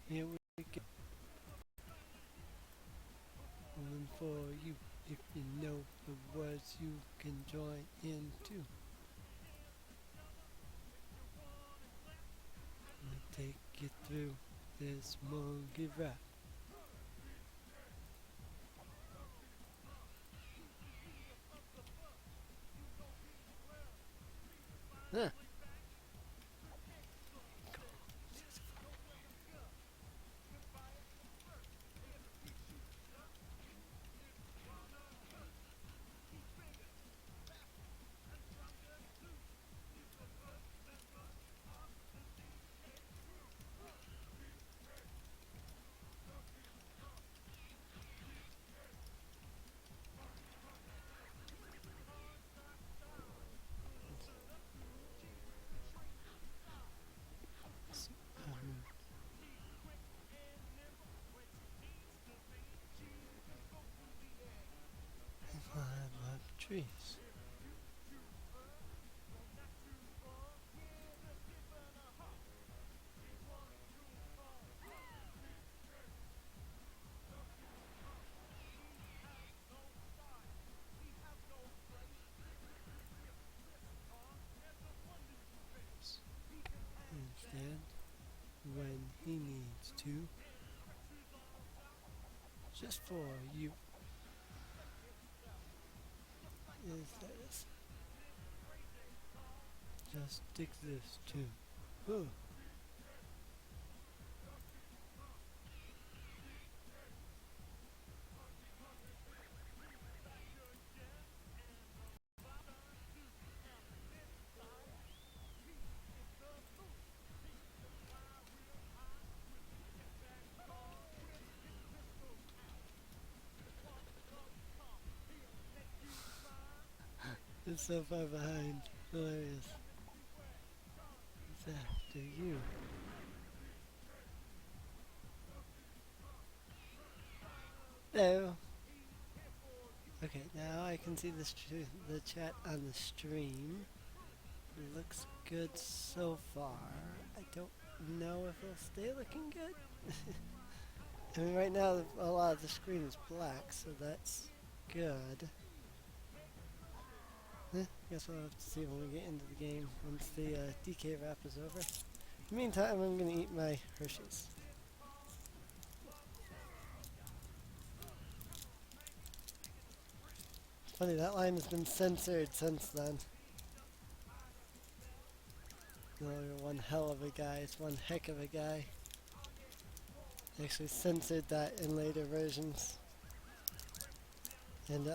Here we go. One for you. If you know the words, you can join in too. I'll take you through this monkey rap. Huh. Um, climb up trees. Instead, when he needs to, just for you, is this. Just stick this too. Huh. It's so far behind. Hilarious. It's after you. Hello. Okay, now I can see the chat on the stream. It looks good so far. I don't know if it'll stay looking good. I mean, right now a lot of the screen is black, so that's good. Guess we'll have to see when we get into the game, once the DK wrap is over. In the meantime, I'm gonna eat my Hershey's. Funny, that line has been censored since then. No, you're one hell of a guy. It's one heck of a guy. They actually censored that in later versions. And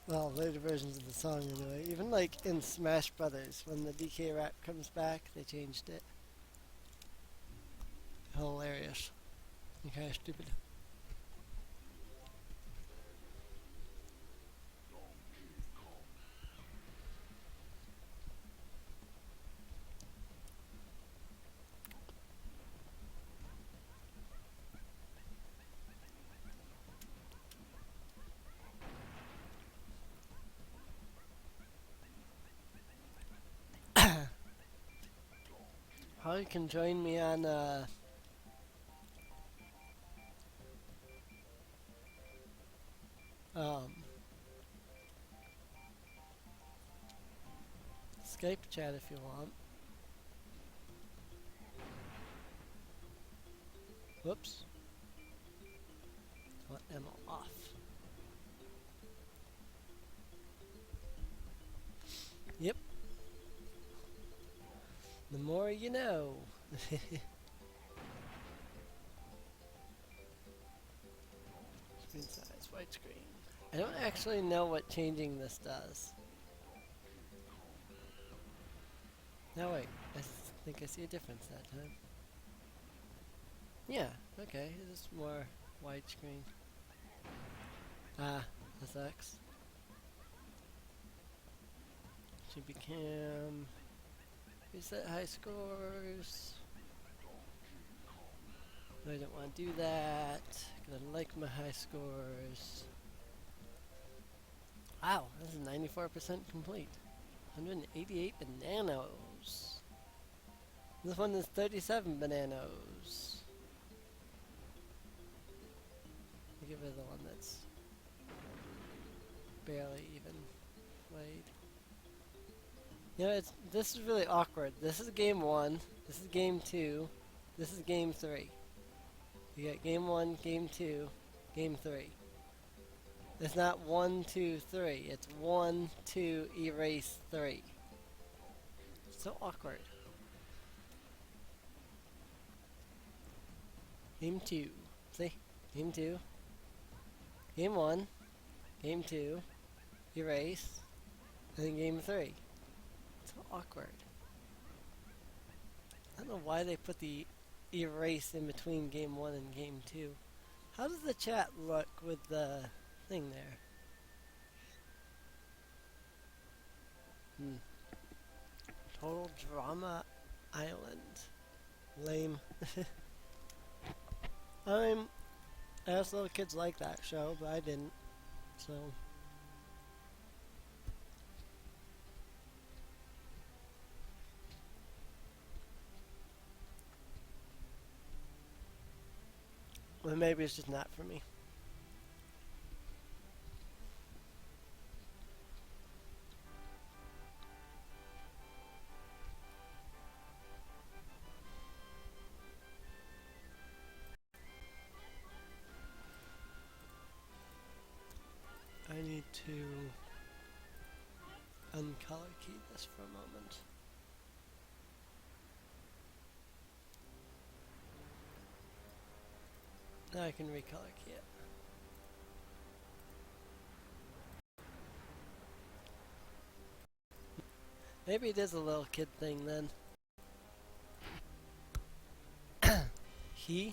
well, later versions of the song anyway. Even like in Smash Brothers, when the DK rap comes back, they changed it. Hilarious. And kinda stupid. Probably can join me on um, Skype chat if you want. Whoops. Want ammo off. Yep. The more you know. Screen size, widescreen. I don't actually know what changing this does. No, wait. I think I see a difference that time. Yeah, okay. It's more widescreen. Ah, that sucks. Should be cam. Reset high scores. No, I don't want to do that. Cause I like my high scores. Wow, this is 94% complete. 188 bananas. This one is 37 bananas. get rid of the one that's barely even played. You know, this is really awkward. This is game 1, this is game 2, this is game 3. You got game 1, game 2, game 3. It's not 1, 2, 3. It's 1, 2, erase 3. So awkward. Game 2. See? Game 2. Game 1. Game 2. Erase. And then game 3. So awkward. I don't know why they put the erase in between game 1 and game 2. How does the chat look with the thing there? Total Drama Island. Lame. I guess little kids like that show, but I didn't. So. Well, maybe it's just not for me. I need to uncolor key this for a moment. Now I can recolor key it. Maybe it is a little kid thing then. He?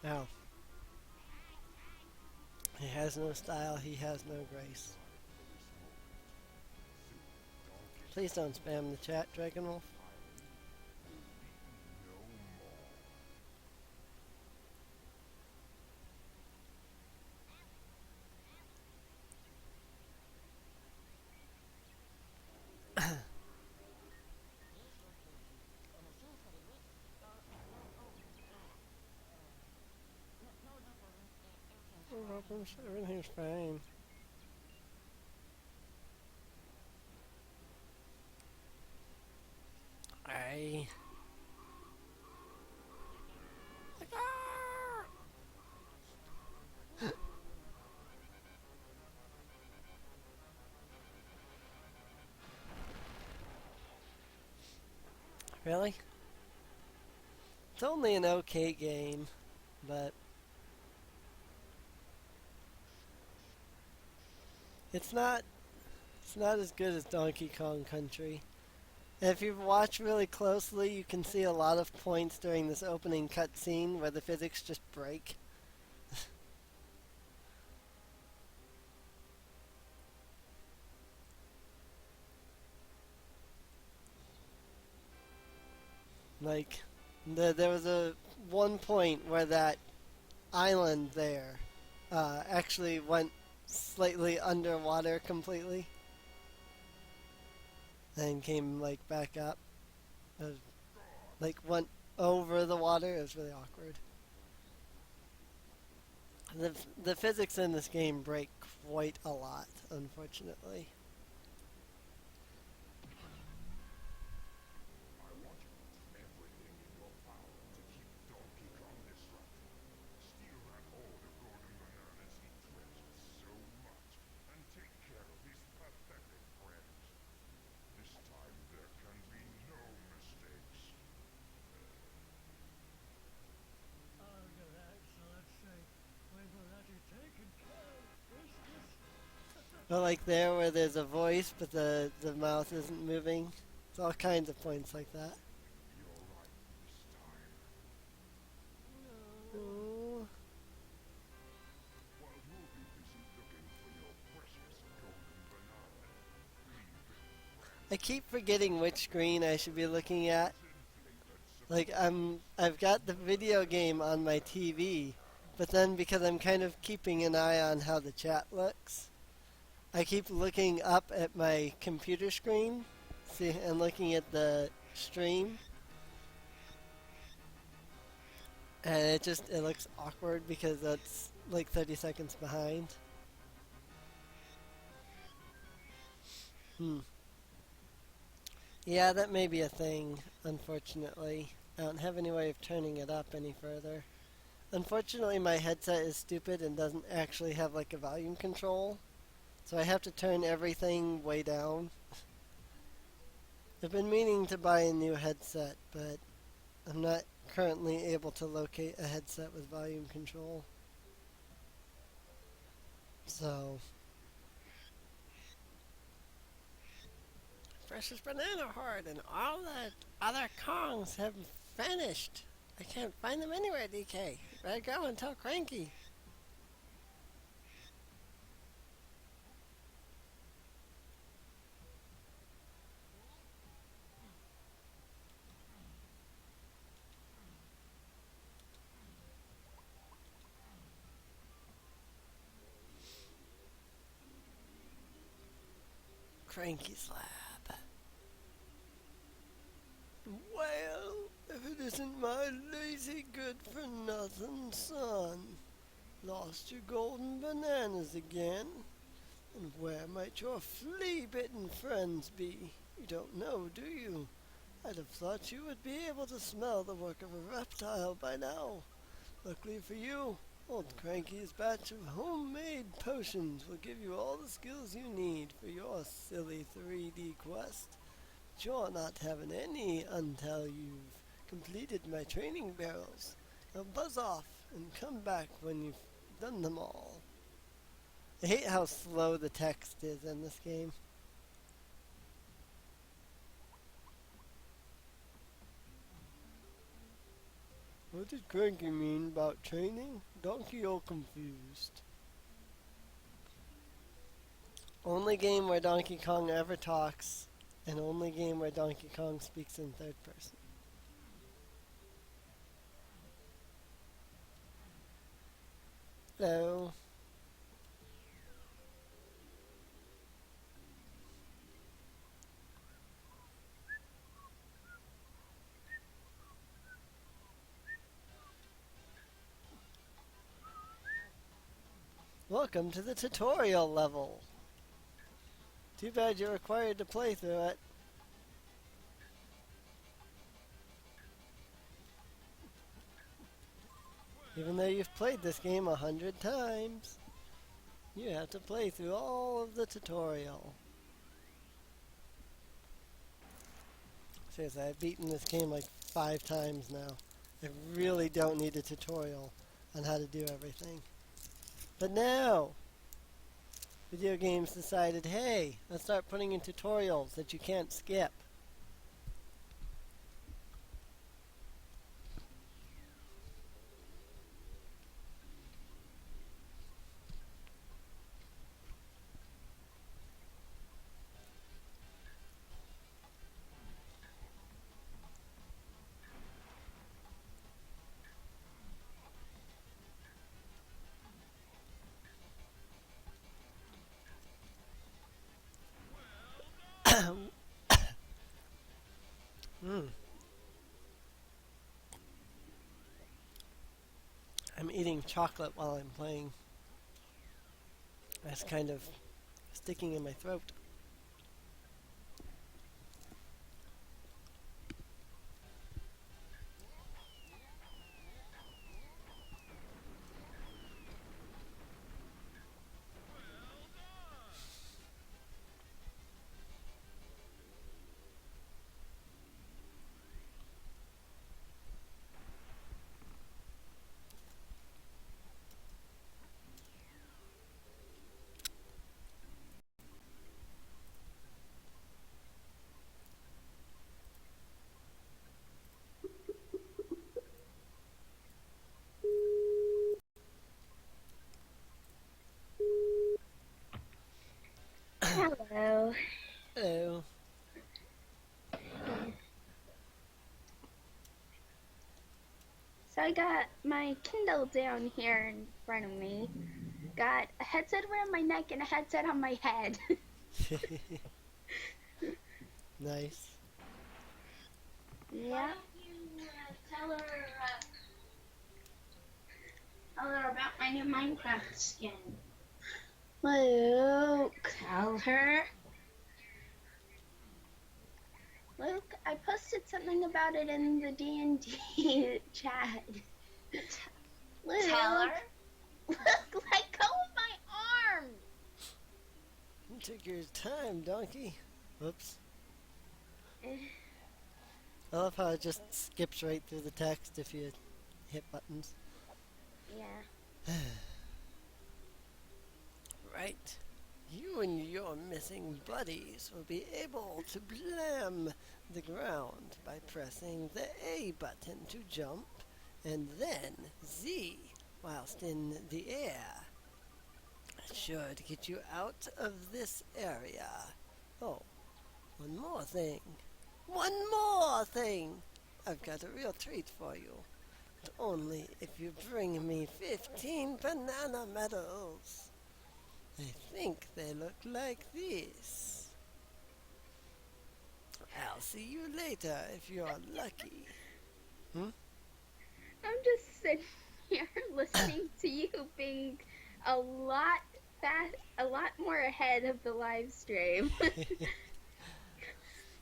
Oh. He has no style, he has no grace. Please don't spam the chat, Dragonwolf. Everything's fine. I. Really? It's only an okay game, but it's not as good as Donkey Kong Country. If you watch really closely, you can see a lot of points during this opening cutscene where the physics just break. Like, there was a one point where that island there actually went slightly underwater completely, and came like back up. It was, like went over the water. It was really awkward. The physics in this game break quite a lot, unfortunately. But like there where there's a voice but the mouth isn't moving. It's all kinds of points like that. Ooh. I keep forgetting which screen I should be looking at. Like I've got the video game on my TV, but then because I'm kind of keeping an eye on how the chat looks, I keep looking up at my computer screen, see, and looking at the stream, and it looks awkward because that's like 30 seconds behind. Hmm. Yeah, that may be a thing, unfortunately. I don't have any way of turning it up any further. Unfortunately, my headset is stupid and doesn't actually have like a volume control, so I have to turn everything way down. I've been meaning to buy a new headset, but I'm not currently able to locate a headset with volume control. So, Precious Banana Horde and all the other Kongs have vanished. I can't find them anywhere, DK. Better go and tell Cranky. Cranky Slab. Well, if it isn't my lazy good for nothing son. Lost your golden bananas again? And where might your flea-bitten friends be? You don't know, do you? I'd have thought you would be able to smell the work of a reptile by now. Luckily for you, old Cranky's batch of homemade potions will give you all the skills you need for your silly 3D quest. But you're not having any until you've completed my training barrels. Now buzz off and come back when you've done them all. I hate how slow the text is in this game. What did Cranky mean about training? Donkey all confused. Only game where Donkey Kong ever talks, and only game where Donkey Kong speaks in third person. Hello. Welcome to the tutorial level. Too bad you're required to play through it. Even though you've played this game 100 times, you have to play through all of the tutorial. Seriously, I've beaten this game like 5 times now. I really don't need a tutorial on how to do everything. But now, video games decided, hey, let's start putting in tutorials that you can't skip. Mm. I'm eating chocolate while I'm playing. That's kind of sticking in my throat. So I got my Kindle down here in front of me. Got a headset around my neck and a headset on my head. Nice. Yeah. Tell her about my new Minecraft skin. Luke. Tell her. Luke, I posted something about it in the D&D chat. Luke. Tell her. Luke, let go of my arm. You took your time, donkey. Whoops. I love how it just skips right through the text if you hit buttons. Yeah. Right. You and your missing buddies will be able to blam the ground by pressing the A button to jump and then Z whilst in the air. Sure to get you out of this area. Oh, one more thing. One more thing! I've got a real treat for you. But only if you bring me 15 banana medals. I think they look like this. I'll see you later if you're lucky. I'm just sitting here listening to you being a lot more ahead of the live stream.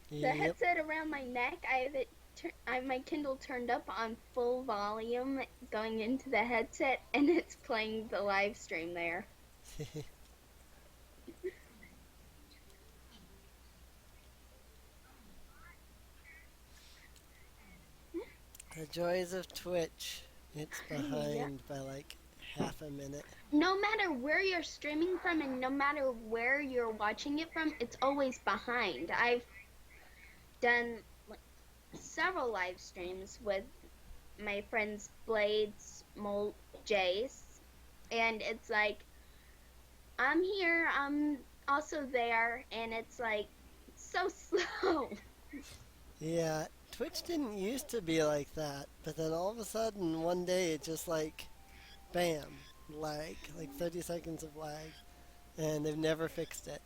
The Yep. headset around my neck, I have my Kindle turned up on full volume going into the headset, and it's playing the live stream there. The joys of Twitch. It's behind by like half a minute. No matter where you're streaming from and no matter where you're watching it from, it's always behind. I've done several live streams with my friends Blades, Molt, Jace, and it's like I'm here, I'm also there, and it's like so slow. Yeah, Twitch didn't used to be like that, but then all of a sudden one day it just like bam, lag, like 30 seconds of lag, and they've never fixed it.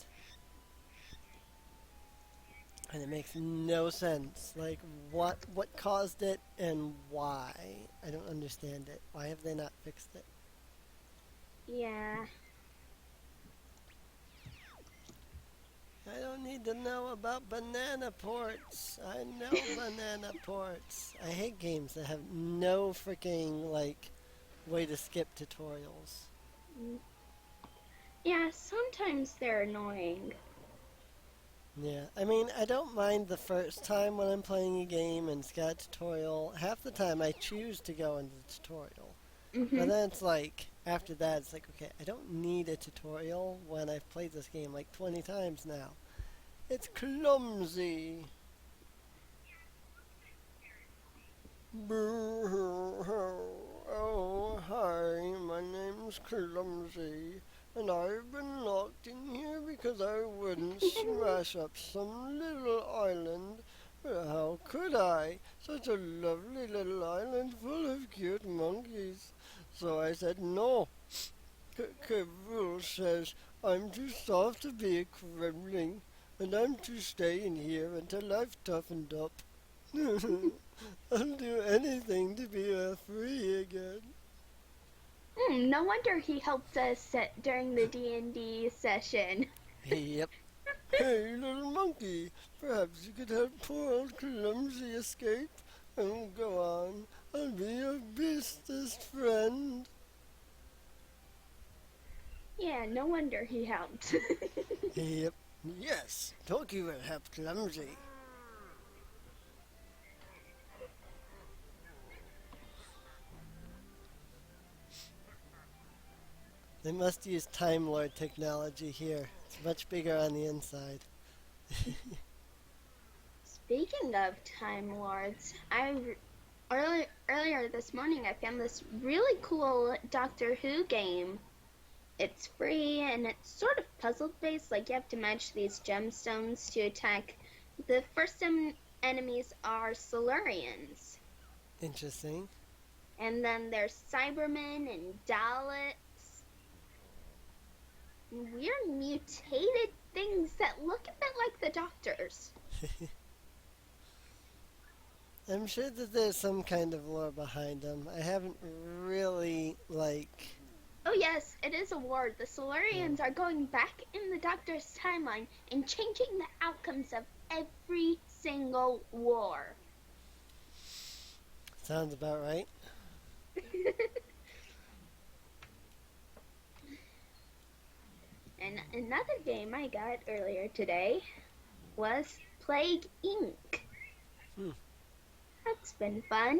And it makes no sense. Like what caused it and why? I don't understand it. Why have they not fixed it? Yeah. I don't need to know about banana ports. I know banana ports. I hate games that have no freaking like way to skip tutorials. Yeah, sometimes they're annoying. Yeah, I mean, I don't mind the first time when I'm playing a game and it's got a tutorial. Half the time I choose to go into the tutorial. But then it's like, after that, it's like, okay, I don't need a tutorial when I've played this game like 20 times now. It's clumsy. Oh, hi, my name's Clumsy, and I've been locked in here because I wouldn't smash up some little island. But how could I? Such a lovely little island full of cute monkeys. So I said no. Rule says I'm too soft to be a kremling, and I'm to stay in here until I've toughened up. I'll do anything to be free again. No wonder he helped us during the D&D session. Yep. Hey, little monkey, perhaps you could help poor old Clumsy escape? Oh, go on. I'll be your bestest friend. Yeah, no wonder he helped. Yep. Yes, Toki will help Clumsy. They must use Time Lord technology here. It's much bigger on the inside. Speaking of Time Lords, earlier this morning I found this really cool Doctor Who game. It's free and it's sort of puzzle based, like you have to match these gemstones to attack. The first enemies are Solarians. Interesting. And then there's Cybermen and Daleks. Weird mutated things that look a bit like the Doctors. I'm sure that there's some kind of lore behind them. I haven't really, like... Oh yes, it is a war. The Solarians are going back in the Doctor's timeline and changing the outcomes of every single war. Sounds about right. And another game I got earlier today was Plague Inc. Hmm. That's been fun.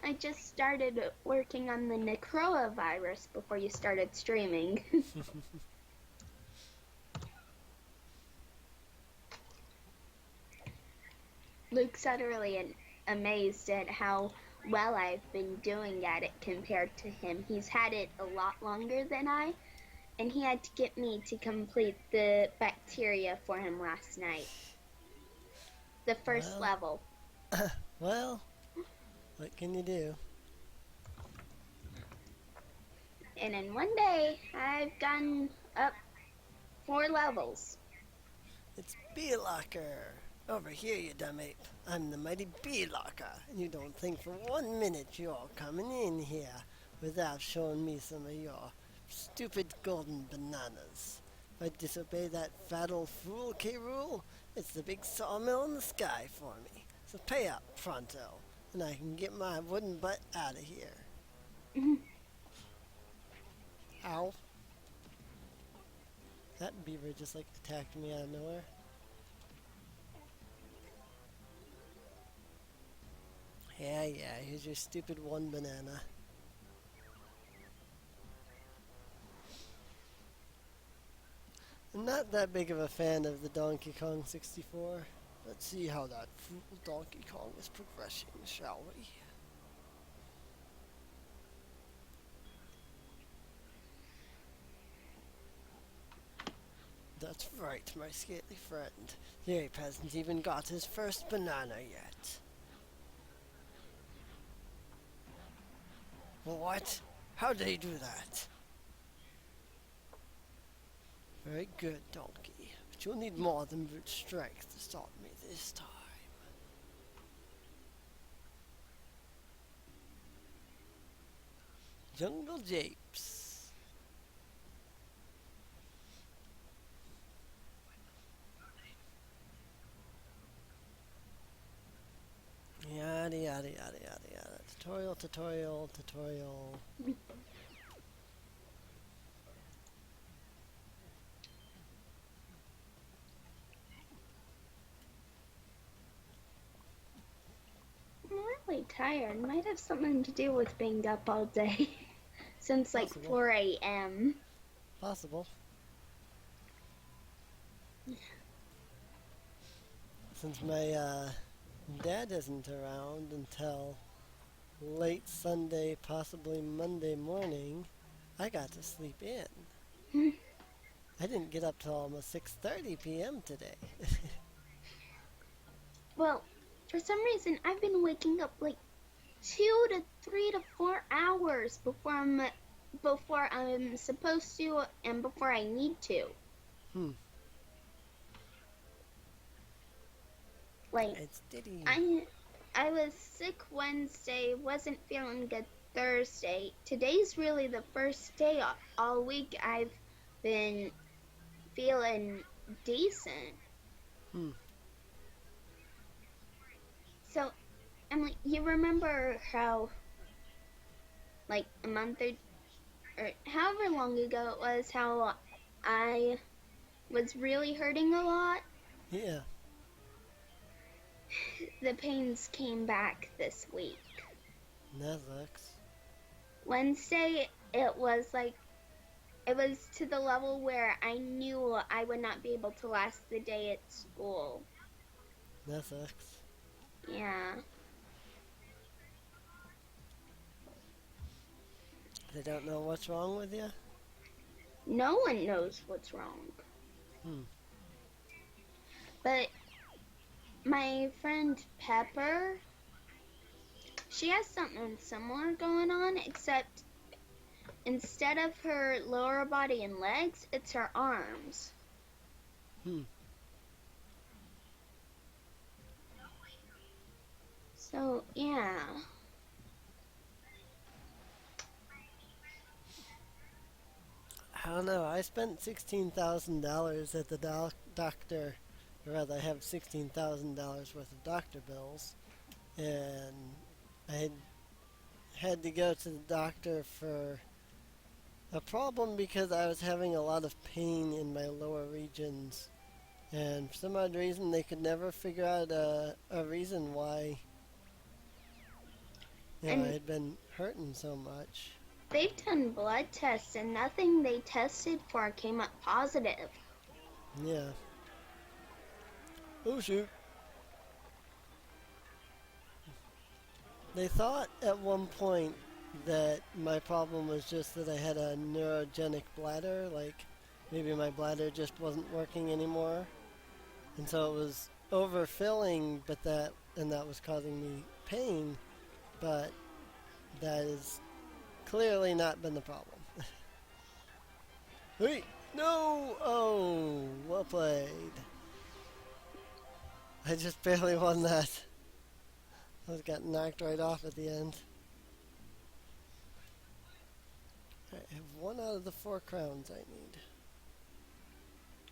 I just started working on the Necroa virus before you started streaming. Luke's utterly amazed at how well I've been doing at it compared to him. He's had it a lot longer than I, and he had to get me to complete the bacteria for him last night. The first Well. level. Well, what can you do? And in one day, I've done up 4 levels. It's Bee-Locker! Over here, you dumb ape. I'm the mighty Bee-Locker, and you don't think for 1 minute you're coming in here without showing me some of your stupid golden bananas. If I disobey that fat old fool, K-Rool, it's the big sawmill in the sky for me. So pay up, pronto, and I can get my wooden butt out of here. Ow. That beaver just like attacked me out of nowhere. Yeah, here's your stupid 1 banana. I'm not that big of a fan of the Donkey Kong 64. Let's see how that fool Donkey Kong is progressing, shall we? That's right, my scaly friend. The ape hasn't even got his first banana yet. What? How did he do that? Very good, donkey. But you'll need more than brute strength to stop me this time. Jungle Japes. Yada yada yada yada yada. Tutorial. I'm really tired. Might have something to do with being up all day. Since like Possible. 4 a.m. Possible. Since my dad isn't around until late Sunday, possibly Monday morning, I got to sleep in. I didn't get up till almost 6:30 p.m. today. Well, for some reason, I've been waking up like 2 to 3 to 4 hours before I'm supposed to and before I need to. Like It's Diddy. I was sick Wednesday, wasn't feeling good Thursday. Today's really the first day all week I've been feeling decent. So, Emily, you remember how, like a month or however long ago it was, how I was really hurting a lot? Yeah. The pains came back this week. That sucks. Wednesday, it was to the level where I knew I would not be able to last the day at school. That sucks. Yeah. They don't know what's wrong with you? No one knows what's wrong. But my friend Pepper, She has something similar going on, except instead of her lower body and legs, it's her arms. Hmm. So, yeah. I don't know. I spent $16,000 at the doctor. Or rather, I have $16,000 worth of doctor bills. And I had to go to the doctor for a problem because I was having a lot of pain in my lower regions. And for some odd reason, they could never figure out a reason why I And had been hurting so much. they've done blood tests, and nothing they tested for came up positive. Yeah. Oh shoot. They thought at one point that my problem was just that I had a neurogenic bladder, like maybe my bladder just wasn't working anymore. And so it was overfilling, that was causing me pain, but that has clearly not been the problem. Wait, no! Oh, well played. I just barely won that. I got knocked right off at the end. I have one out of the 4 crowns I need.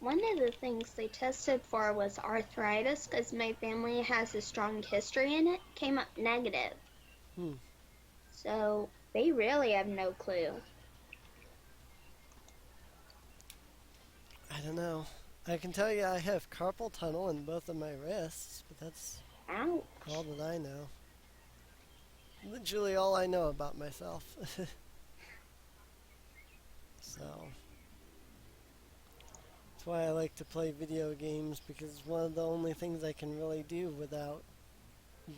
One of the things they tested for was arthritis, because my family has a strong history in it, came up negative. Hmm. So they really have no clue. I don't know. I can tell you I have carpal tunnel in both of my wrists, but that's Ouch. all that I know. Literally all I know about myself. So, that's why I like to play video games, because it's one of the only things I can really do without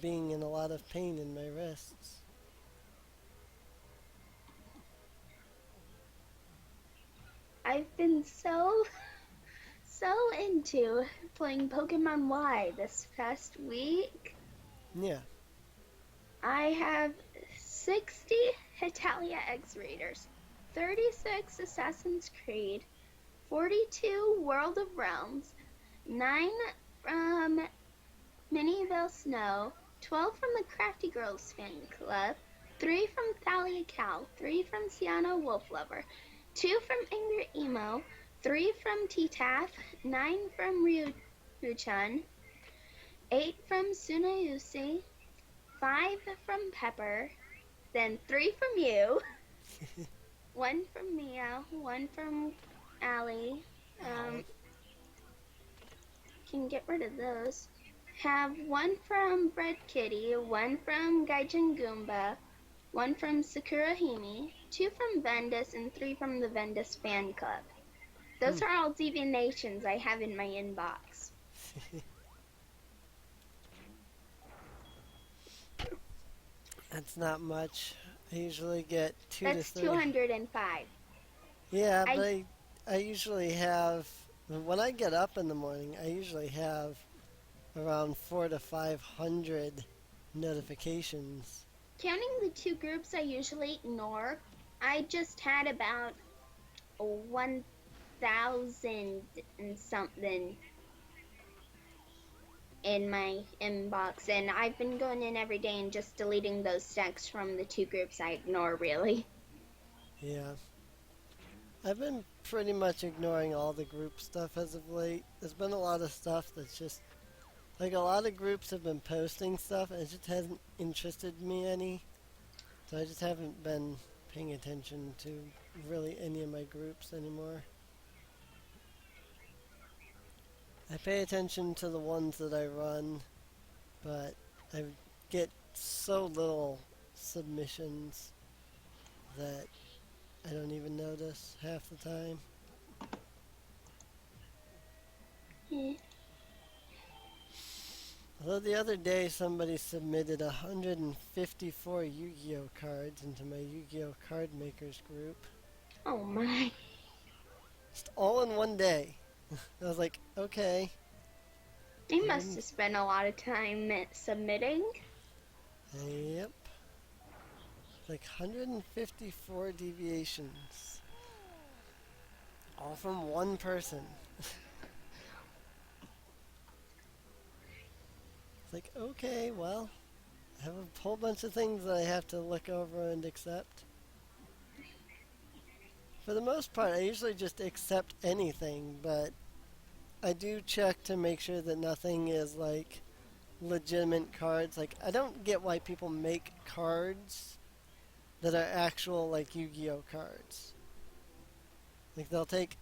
being in a lot of pain in my wrists. I've been so into playing Pokemon Y this past week. Yeah. I have 60 Hetalia X Raiders, 36 Assassin's Creed, 42 World of Realms, 9 from Minnieville Snow, 12 from the Crafty Girls fan club, 3 from Thalia Cal, 3 from Sienna Wolf Lover, 2 from Angry Emo, 3 from T-Taff, 9 from Ryu-chan, 8 from Tsunayusi, 5 from Pepper, then 3 from you, 1 from Mia, 1 from Allie. Can get rid of those. Have 1 from Bread Kitty, 1 from Gaijin Goomba, 1 from Sakura Hime, 2 from Vendus, and 3 from the Vendus fan club. Those are all divinations I have in my inbox. That's not much. I usually get 2 That's to 3. 205. Yeah, but I usually have, when I get up in the morning, I usually have around 400 to 500 notifications. Counting the 2 groups I usually ignore, I just had about 1,000 and something in my inbox, and I've been going in every day and just deleting those texts from the 2 groups I ignore, really. Yeah. I've been pretty much ignoring all the group stuff as of late. There's been a lot of stuff that's just, like, a lot of groups have been posting stuff and it just hasn't interested me any. So I just haven't been paying attention to really any of my groups anymore. I pay attention to the ones that I run, but I get so little submissions that I don't even notice half the time. Yeah. Although the other day somebody submitted 154 Yu-Gi-Oh cards into my Yu-Gi-Oh card makers group. Oh my. Just all in one day. I was like, okay. They must have spent a lot of time submitting. Yep. Like 154 deviations. All from one person. It's like, okay, well, I have a whole bunch of things that I have to look over and accept. For the most part, I usually just accept anything, but I do check to make sure that nothing is like legitimate cards. Like, I don't get why people make cards that are actual, like, Yu-Gi-Oh cards. Like, they'll take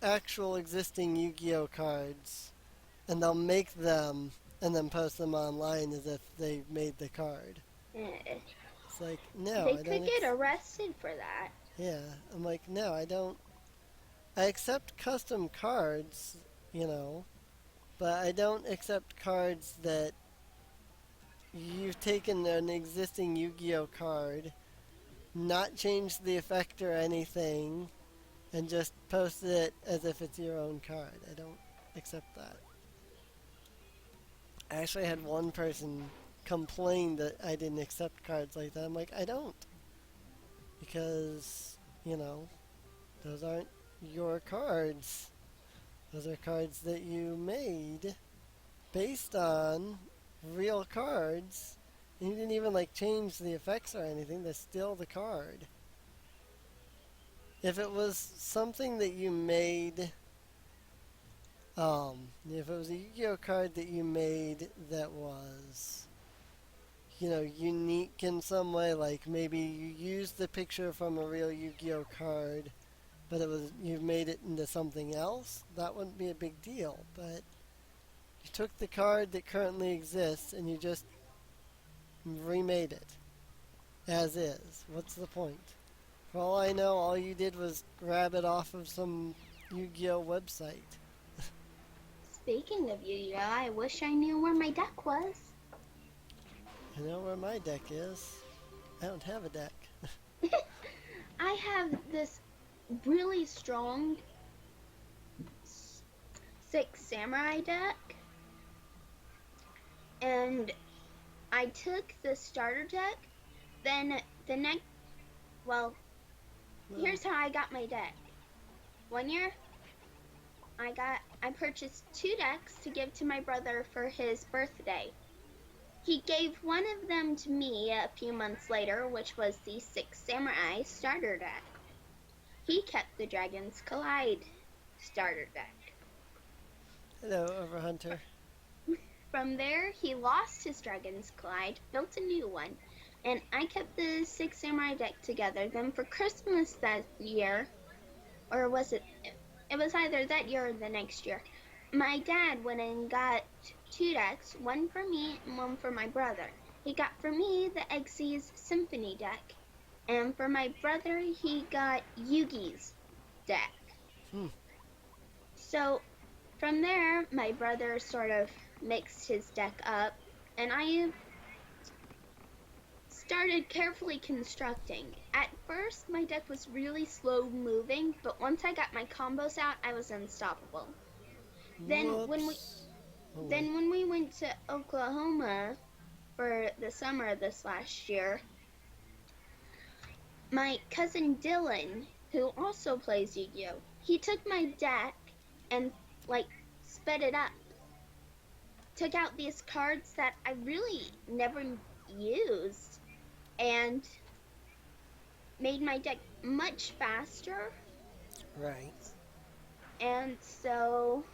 actual existing Yu-Gi-Oh cards and they'll make them and then post them online as if they made the card. Eh, It's like, no, they I could don't. get arrested for that. Yeah, I'm like, no, I don't. I accept custom cards, you know, but I don't accept cards that you've taken an existing Yu-Gi-Oh card, not changed the effect or anything, and just posted it as if it's your own card. I don't accept that. I actually had one person complain that I didn't accept cards like that. I'm like, I don't. Because, you know, those aren't your cards. Those are cards that you made based on real cards. And you didn't even like change the effects or anything. They're still the card. If it was something that you made, if it was a Yu-Gi-Oh card that you made that was, you know, unique in some way, like maybe you used the picture from a real Yu-Gi-Oh card, but it was you made it into something else, that wouldn't be a big deal. But you took the card that currently exists and you just remade it as is. What's the point? For all I know, all you did was grab it off of some Yu-Gi-Oh website. Speaking of Yu-Gi-Oh, I wish I knew where my deck was. You know where my deck is? I don't have a deck. I have this really strong Six Samurai deck, and I took the starter deck. Then the next, well, here's how I got my deck. One year, I purchased 2 decks to give to my brother for his birthday. He gave one of them to me a few months later, which was the Six Samurai starter deck. He kept the Dragons Collide starter deck. Hello, Overhunter. From there, he lost his Dragons Collide, built a new one, and I kept the Six Samurai deck together. Then for Christmas that year, or was it? It was either that year or the next year. My dad went and got 2 decks, one for me and one for my brother. He got for me the Xyz Symphony deck, and for my brother he got Yugi's deck. So from there, my brother sort of mixed his deck up, and I started carefully constructing. At first, my deck was really slow moving, but once I got my combos out, I was unstoppable. Then when we went to Oklahoma for the summer of this last year, my cousin Dylan, who also plays Yu-Gi-Oh, he took my deck and like sped it up. Took out these cards that I really never used and made my deck much faster. Right. And so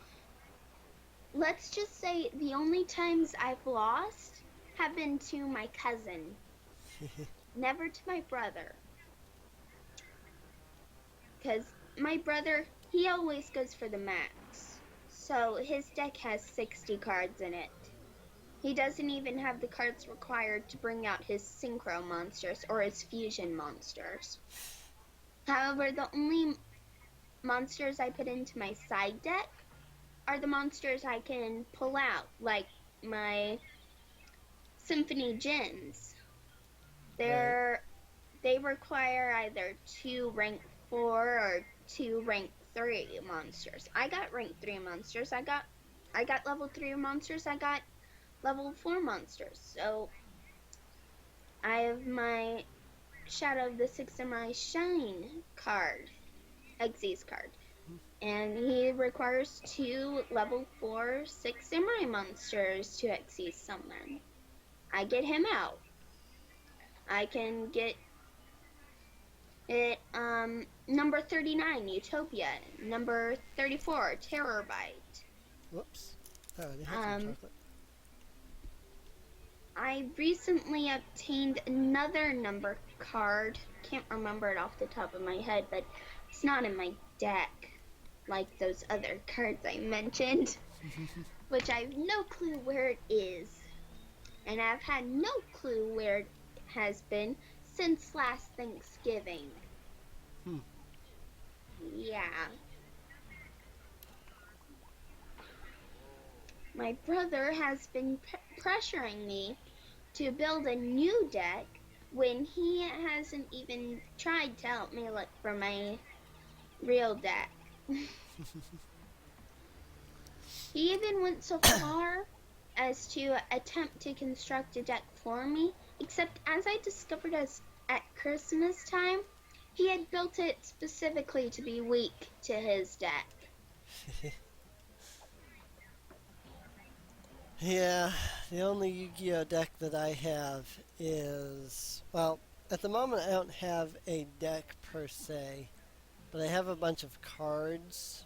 let's just say the only times I've lost have been to my cousin, never to my brother. Because my brother, he always goes for the max. So his deck has 60 cards in it. He doesn't even have the cards required to bring out his synchro monsters or his fusion monsters. However, the only monsters I put into my side deck are the monsters I can pull out, like my Symphony Gens. They require either 2 rank 4 or 2 rank 3 monsters. I got rank 3 monsters. I got level 3 monsters. I got level 4 monsters. So I have my Shadow of the Six Samurai Shine card, Xyz card. And he requires 2 level 4 Six Samurai monsters to Xyz summon. I get him out. I can get it, number 39, Utopia. Number 34, Terrorbite. Whoops. I already had some Um, chocolate. I recently obtained another number card. Can't remember it off the top of my head, but it's not in my deck like those other cards I mentioned, which I have no clue where it is. And I've had no clue where it has been since last Thanksgiving. Hmm. Yeah. My brother has been pressuring me to build a new deck when he hasn't even tried to help me look for my real deck. He even went so far as to attempt to construct a deck for me, except as I discovered at Christmas time, he had built it specifically to be weak to his deck. Yeah, the only Yu-Gi-Oh deck that I have is, well, at the moment I don't have a deck per se, but I have a bunch of cards,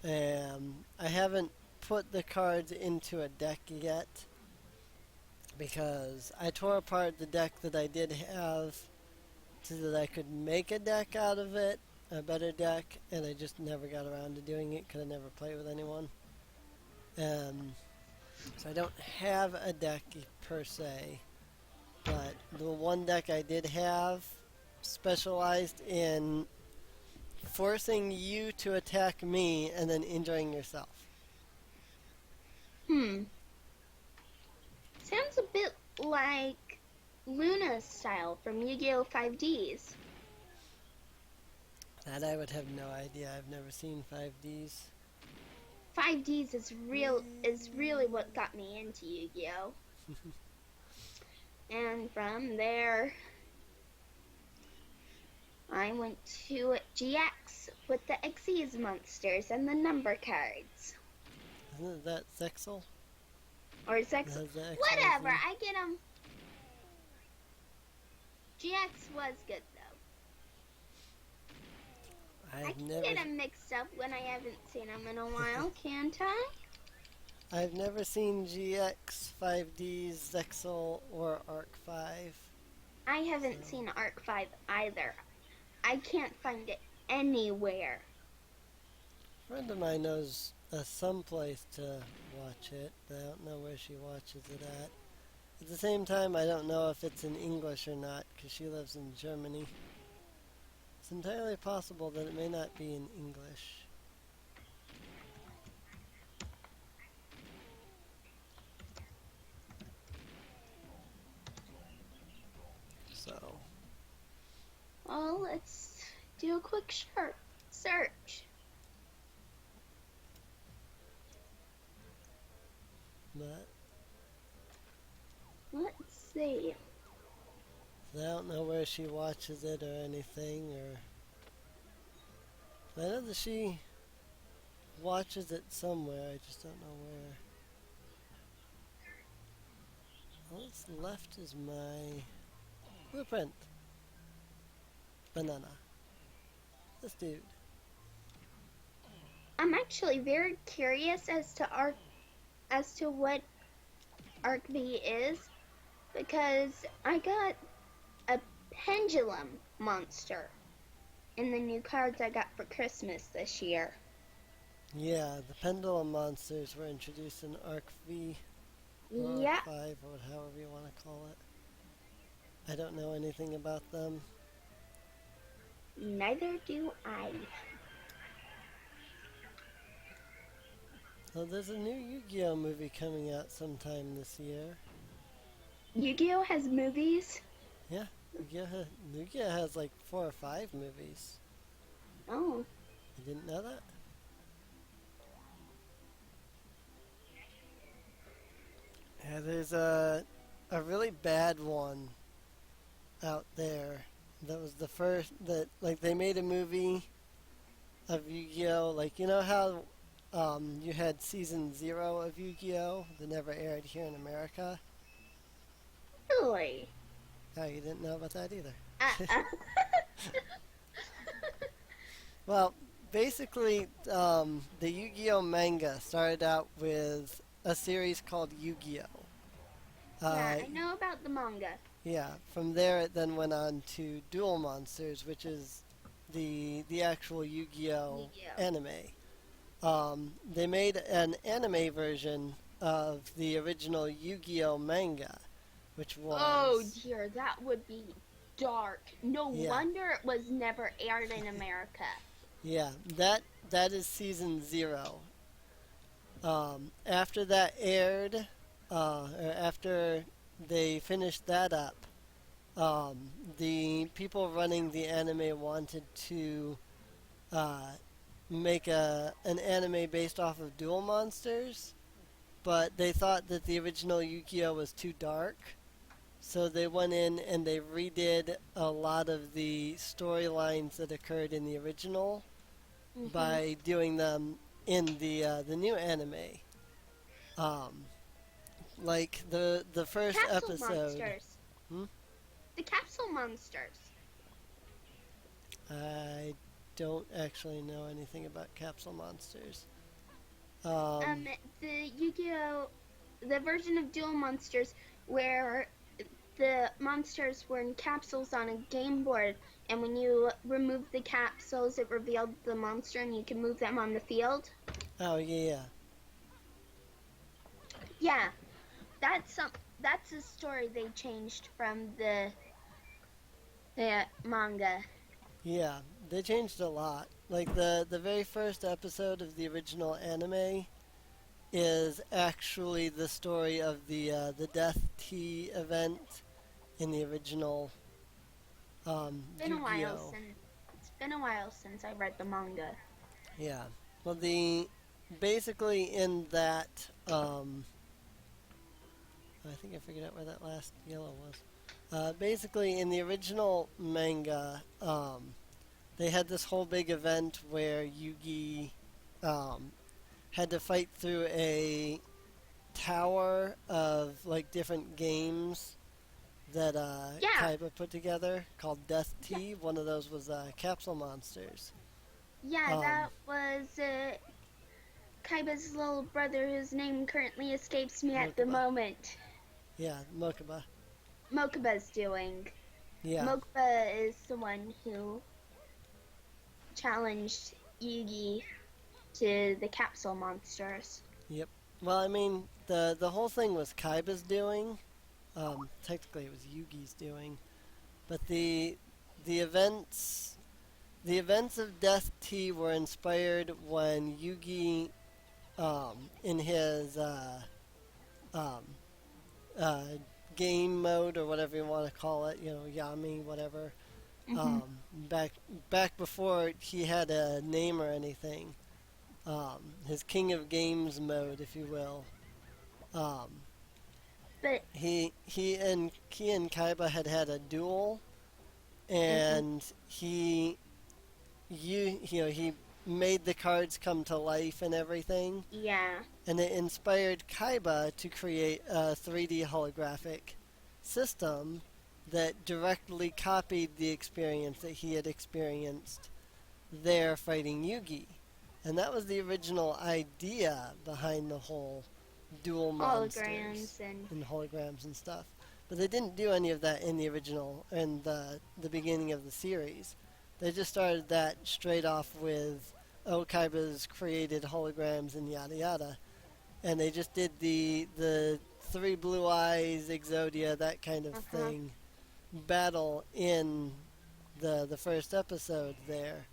and I haven't put the cards into a deck yet because I tore apart the deck that I did have so that I could make a deck out of it, a better deck, and I just never got around to doing it because I never played with anyone. So I don't have a deck per se, but the one deck I did have specialized in forcing you to attack me and then injuring yourself. Sounds a bit like Luna's style from Yu-Gi-Oh! 5Ds. That I would have no idea. I've never seen 5Ds. 5Ds is really what got me into Yu-Gi-Oh! And from there, I went to GX with the Xyz monsters and the number cards. Isn't that Zexal? Or Zex. Has the XYZ? Whatever, I get them. GX was good though. I I've can never, get them mixed up when I haven't seen them in a while, can't I? I've never seen GX, 5Ds, Zexal, or Arc 5. I haven't seen Arc 5 either. I can't find it anywhere. A friend of mine knows some place to watch it, but I don't know where she watches it at. At the same time, I don't know if it's in English or not, because she lives in Germany. It's entirely possible that it may not be in English. So, Well, let's do a quick search. but Let's see. I don't know where she watches it or anything, or I know that she watches it somewhere, I just don't know where. All that's left is my blueprint. Banana. This dude. I'm actually very curious as to what Arc V is, because I got a pendulum monster in the new cards I got for Christmas this year. Yeah, the pendulum monsters were introduced in Arc V, or Yeah, Arc 5, or however you want to call it. I don't know anything about them. neither do I. So there's a new Yu-Gi-Oh movie coming out sometime this year. Yu-Gi-Oh! Has movies? Yu-Gi-Oh has like 4 or 5 movies. Oh, You didn't know that? Yeah, there's a really bad one out there. That was the first that like they made a movie of Yu-Gi-Oh! Like you know how you had season 0 of Yu-Gi-Oh! That never aired here in America. Really? Oh, you didn't know about that either. Uh-uh. Well, basically, the Yu-Gi-Oh! Manga started out with a series called Yu-Gi-Oh! Yeah, I know about the manga. Yeah, from there it then went on to Duel Monsters, which is the actual Yu-Gi-Oh! Yu-Gi-Oh. Anime. They made an anime version of the original Yu-Gi-Oh! Manga, which Oh was dear, that would be dark. No yeah, wonder it was never aired in America. yeah, that is season 0. After that aired, or after they finished that up, the people running the anime wanted to uh, make an anime based off of Duel Monsters, but they thought that the original Yu-Gi-Oh was too dark, so they went in and they redid a lot of the storylines that occurred in the original Mhm. by doing them in the new anime. Um, like the first Capsule episode. monsters. Hmm? The capsule monsters. I don't actually know anything about capsule monsters. Um, the Yu-Gi-Oh, the version of Duel Monsters where the monsters were in capsules on a game board, and when you removed the capsules, it revealed the monster, and you could move them on the field. Oh yeah, Yeah, that's a story they changed from the manga. yeah. They changed a lot. Like the very first episode of the original anime is actually the story of the Death Tea event in the original Been a while Yu-Gi-Oh. since it's been a while since I read the manga. Yeah. Well, the basically in that I think I figured out where that last yellow was. Basically, in the original manga, they had this whole big event where Yugi um, had to fight through a tower of like different games that Yeah. Kaiba put together called Death Tea. One of those was Capsule Monsters. Yeah, Um, that was Kaiba's little brother, whose name currently escapes me at the Mokuba. moment. Yeah, Mokuba. Mokuba's doing. Yeah, Mokuba is the one who challenged Yugi to the capsule monsters. well, I mean, the whole thing was Kaiba's doing. Technically, it was Yugi's doing, but the events the events of Death Tea were inspired when Yugi, in his um, uh, game mode or whatever you want to call it, Yami, whatever. Mhm. Back before he had a name or anything, his King of Games mode, if you will. Um, But he and Kaiba had a duel, and he made the cards come to life and everything, yeah, and it inspired Kaiba to create a 3D holographic system that directly copied the experience that he had experienced there fighting Yugi. And that was the original idea behind the whole dual monsters holograms and and holograms and stuff. But they didn't do any of that in the original in the beginning of the series. They just started that straight off with Kaiba's created holograms and yada yada. And they just did the three blue eyes, Exodia, that kind of thing battle in the first episode there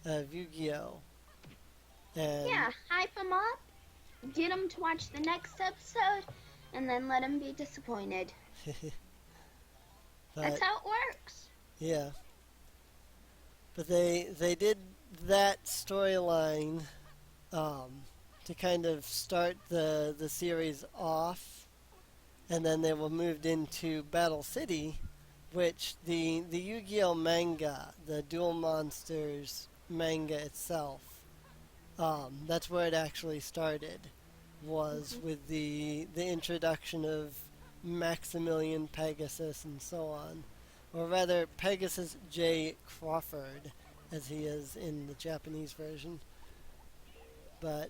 of Yu-Gi-Oh! And yeah, hype them up, get them to watch the next episode, and then let them be disappointed. but, That's how it works. yeah. But they did that storyline to kind of start the series off, and then they were moved into Battle City, which the Yu-Gi-Oh manga, the Duel Monsters manga itself, that's where it actually started, was Mhm. with the introduction of Maximilian Pegasus and so on, or rather Pegasus J. Crawford, as he is in the Japanese version. But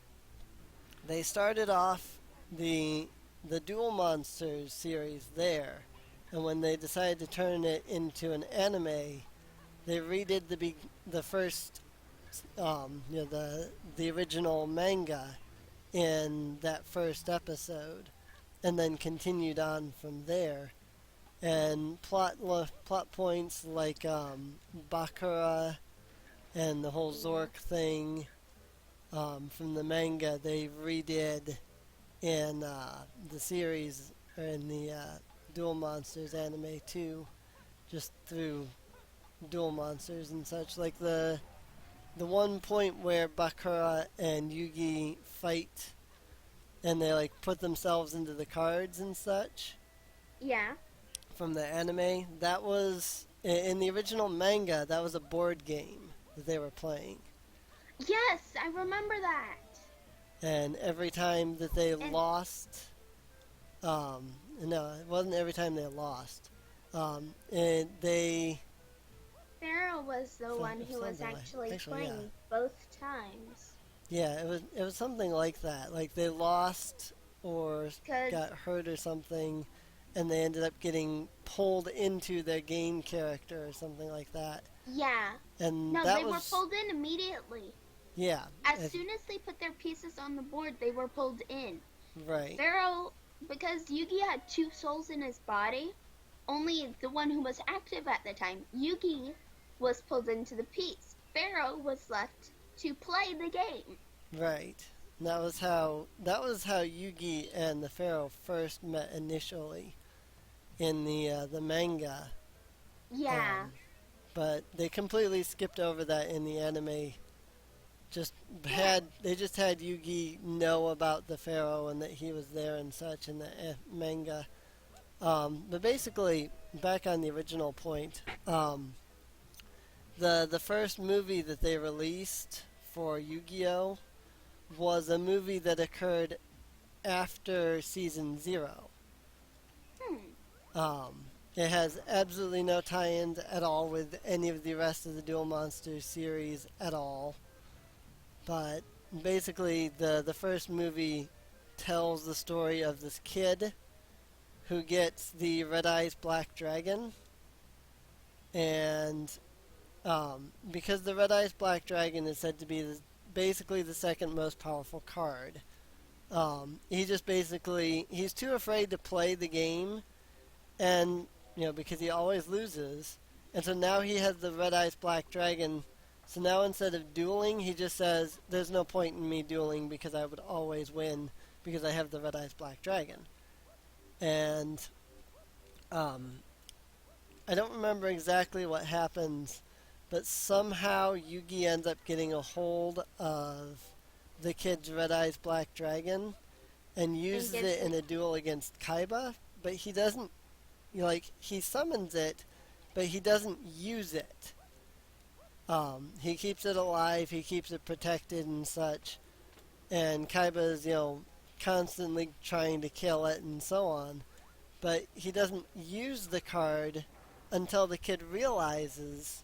they started off the the Duel Monsters series there, and when they decided to turn it into an anime, they redid the first the original manga in that first episode, and then continued on from there. And plot points like Bakura and the whole Yeah. Zork thing from the manga, they redid in the series or in the Duel Monsters anime too, just through Duel Monsters and such. Like the one point where Bakura and Yugi fight and they like put themselves into the cards and such Yeah. from the anime, that was in the original manga. That was a board game that they were playing, Yes, I remember that. and every time that they And lost, no, it wasn't every time they lost. And they Pharaoh was the one who was something like actually actually yeah. playing both times. Yeah, it was something like that. Like they lost or Because, got hurt or something, and they ended up getting pulled into their game character or something like that. yeah. And No, that they were was pulled in immediately. yeah, As it- soon as they put their pieces on the board, they were pulled in. right, Pharaoh, because Yugi had two souls in his body, only the one who was active at the time, Yugi, was pulled into the piece. Pharaoh was left to play the game. right. And that was how Yugi and the Pharaoh first met initially in the manga. Yeah. But they completely skipped over that in the anime. They just had Yugi know about the Pharaoh and that he was there and such in the manga. But basically, back on the original point, the first movie that they released for Yu-Gi-Oh was a movie that occurred after season 0. Hmm. It has absolutely no tie-ins at all with any of the rest of the Duel Monsters series at all. But basically, the first movie tells the story of this kid who gets the Red Eyes Black Dragon, and because the Red Eyes Black Dragon is said to be basically the second most powerful card, he's too afraid to play the game, and because he always loses, and so now he has the Red Eyes Black Dragon. So now instead of dueling, he just says, "There's no point in me dueling because I would always win because I have the Red Eyes Black Dragon." And um, I don't remember exactly what happens, but somehow Yugi ends up getting a hold of the kid's Red Eyes Black Dragon and uses gets it in it. a duel against Kaiba, but he doesn't, he summons it, but he doesn't use it. He keeps it alive, he keeps it protected and such, and Kaiba is, constantly trying to kill it and so on, but he doesn't use the card until the kid realizes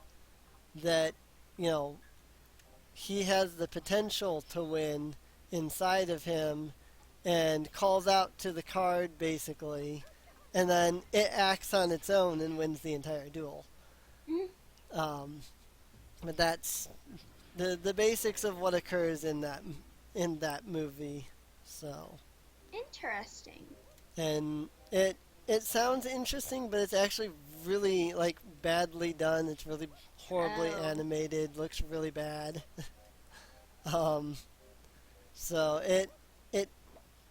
that, you know, he has the potential to win inside of him and calls out to the card basically, and then it acts on its own and wins the entire duel. Mhm. But that's the basics of what occurs in that movie. So, Interesting. and it sounds interesting, but it's actually really like badly done. It's really horribly Oh. animated. Looks really bad. um, so it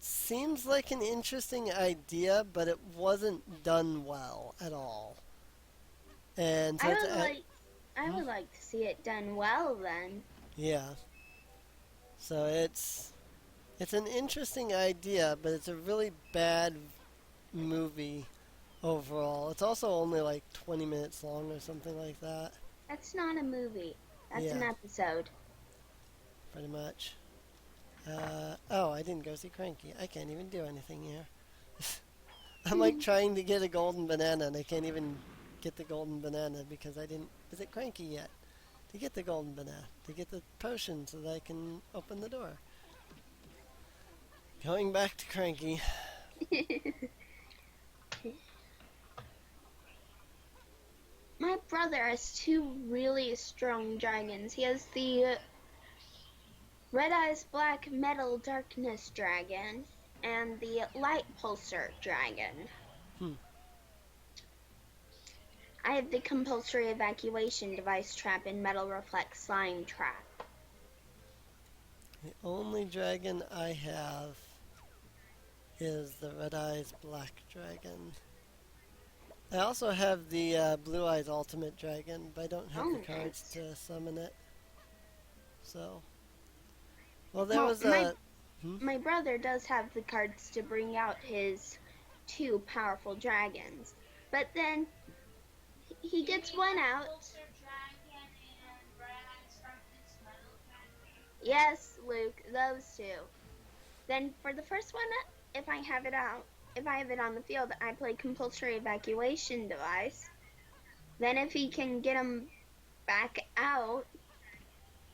seems like an interesting idea, but it wasn't done well at all. And so I it's would like I would like to see it done well then. yeah. So it's an interesting idea, but it's a really bad movie overall. It's also only like 20 minutes long or something like that. That's not a movie. That's an Yeah, episode. pretty much. Oh, I didn't go see Cranky. I can't even do anything here. I'm like trying to get a golden banana and I can't even get the golden banana because I didn't visit Cranky yet to get the golden banana, to get the potion so that I can open the door. Going back to Cranky. My brother has two really strong dragons. He has the Red Eyes Black Metal Darkness Dragon and the Light Pulsar Dragon. Hmm. I have the Compulsory Evacuation Device Trap and Metal Reflex Slime Trap. The only dragon I have is the Red Eyes Black Dragon. I also have the Blue Eyes Ultimate Dragon, but I don't have the cards nice. to summon it. So, well, there Well, was a. My brother does have the cards to bring out his two powerful dragons, but then he gets one out. Yes, Luke, those two. Then for the first one, if I have it on the field, I play Compulsory Evacuation Device. Then if he can get him back out,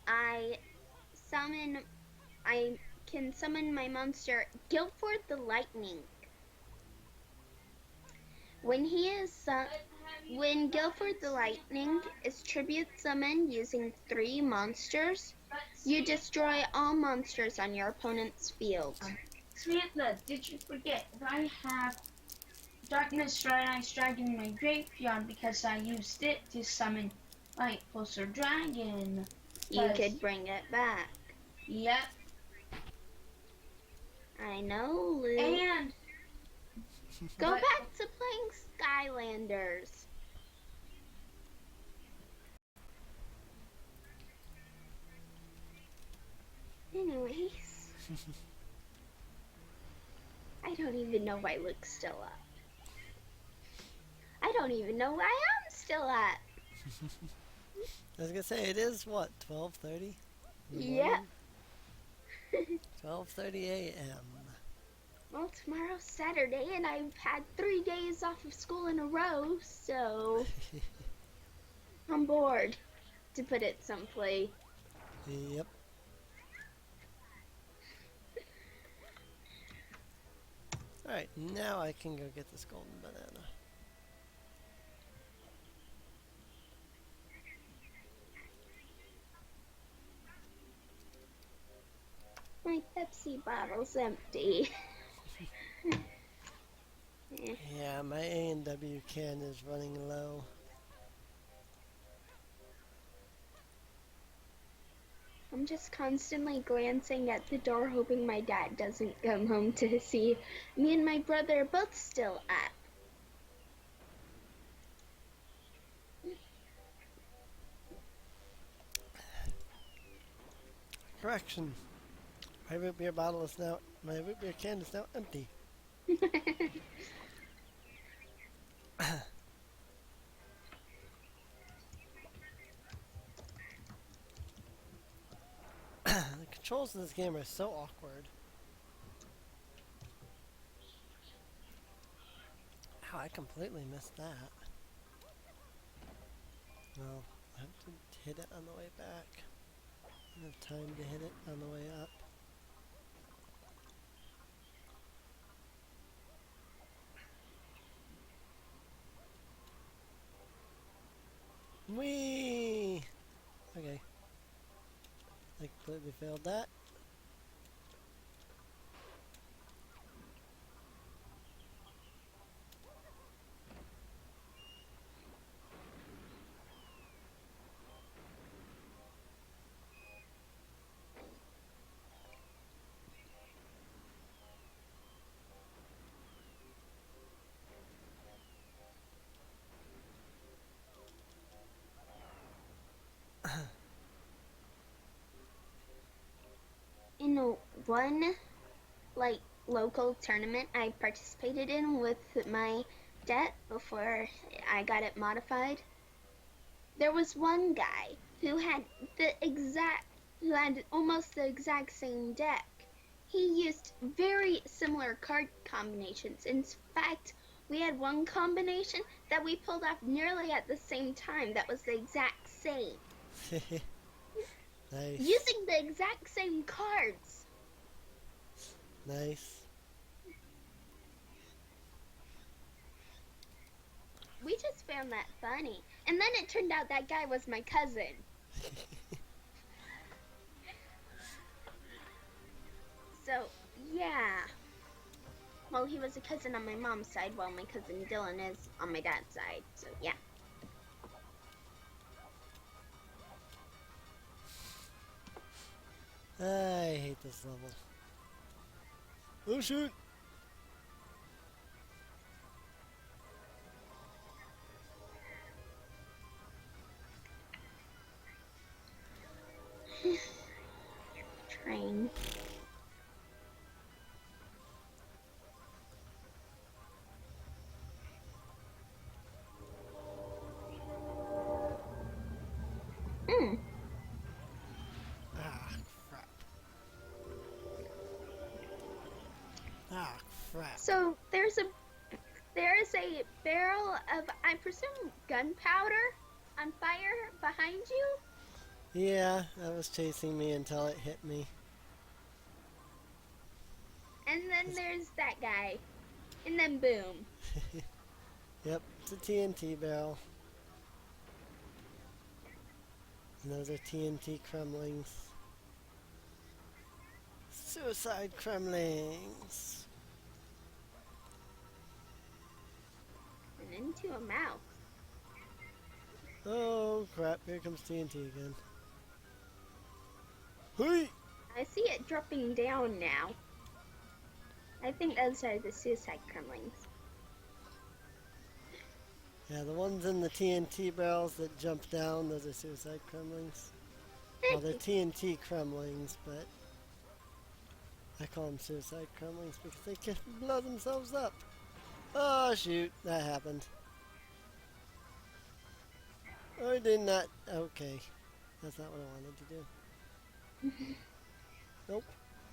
I can summon my monster Guildford the Lightning. When Guildford the Lightning is tribute summoned using 3 monsters, you destroy all monsters on your opponent's field. Samantha, did you forget that I have Darkness Red Eyes Dragon in my graveyard because I used it to summon Light Pulsar Dragon? You could bring it back. Yep. I know, Luke. And Go back to playing Skylanders. Anyways, I don't even know why Luke's still up. I don't even know why I'm still up. I was gonna say it is what 12:30. Yeah. 12:30 a.m. Well, tomorrow's Saturday, and I've had 3 days off of school in a row, so I'm bored, to put it simply. Yep. Alright, now I can go get this golden banana. My Pepsi bottle's empty. Yeah, my A&W can is running low. I'm just constantly glancing at the door, hoping my dad doesn't come home to see me and my brother are both still up. Correction. My root beer can is now empty. The controls in this game are so awkward. Ow, I completely missed that. Well, I have to hit it on the way back. I don't have time to hit it on the way up. Whee! Okay. I completely failed that. In one, local tournament I participated in with my it before I got it modified. There was one guy who had almost the exact same deck. He used very similar card combinations. In fact, we had one combination that we pulled off nearly at the same time that was the exact same. Nice. Using the exact same cards. Nice. We just found that funny. And then it turned out that guy was my cousin. So, yeah. Well, he was a cousin on my mom's side, while my cousin Dylan is on my dad's side. So, yeah. I hate this level. Oh shoot! Train. Ah, crap. Ah, crap. So, there is a barrel of, I presume, gunpowder on fire behind you? Yeah, that was chasing me until it hit me. And then there's that guy. And then boom. Yep, it's a TNT barrel. And those are TNT crumblings. Suicide crumblings. And into a mouth. Oh crap, here comes TNT again. Hey! I see it dropping down now. I think those are the suicide crumblings. Yeah, the ones in the TNT barrels that jump down, those are suicide crumblings. Well, they're TNT crumblings, but I call them suicide crumblings because they can blow themselves up. Oh shoot, that happened. I did not. Okay, that's not what I wanted to do. Nope,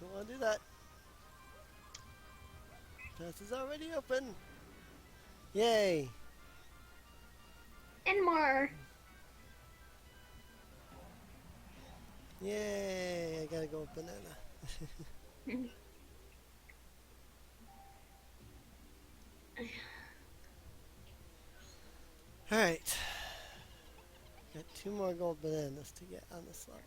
don't want to do that. Path is already open. Yay! And more. Yay! I gotta go with banana. Alright. Got 2 more gold bananas to get on this level.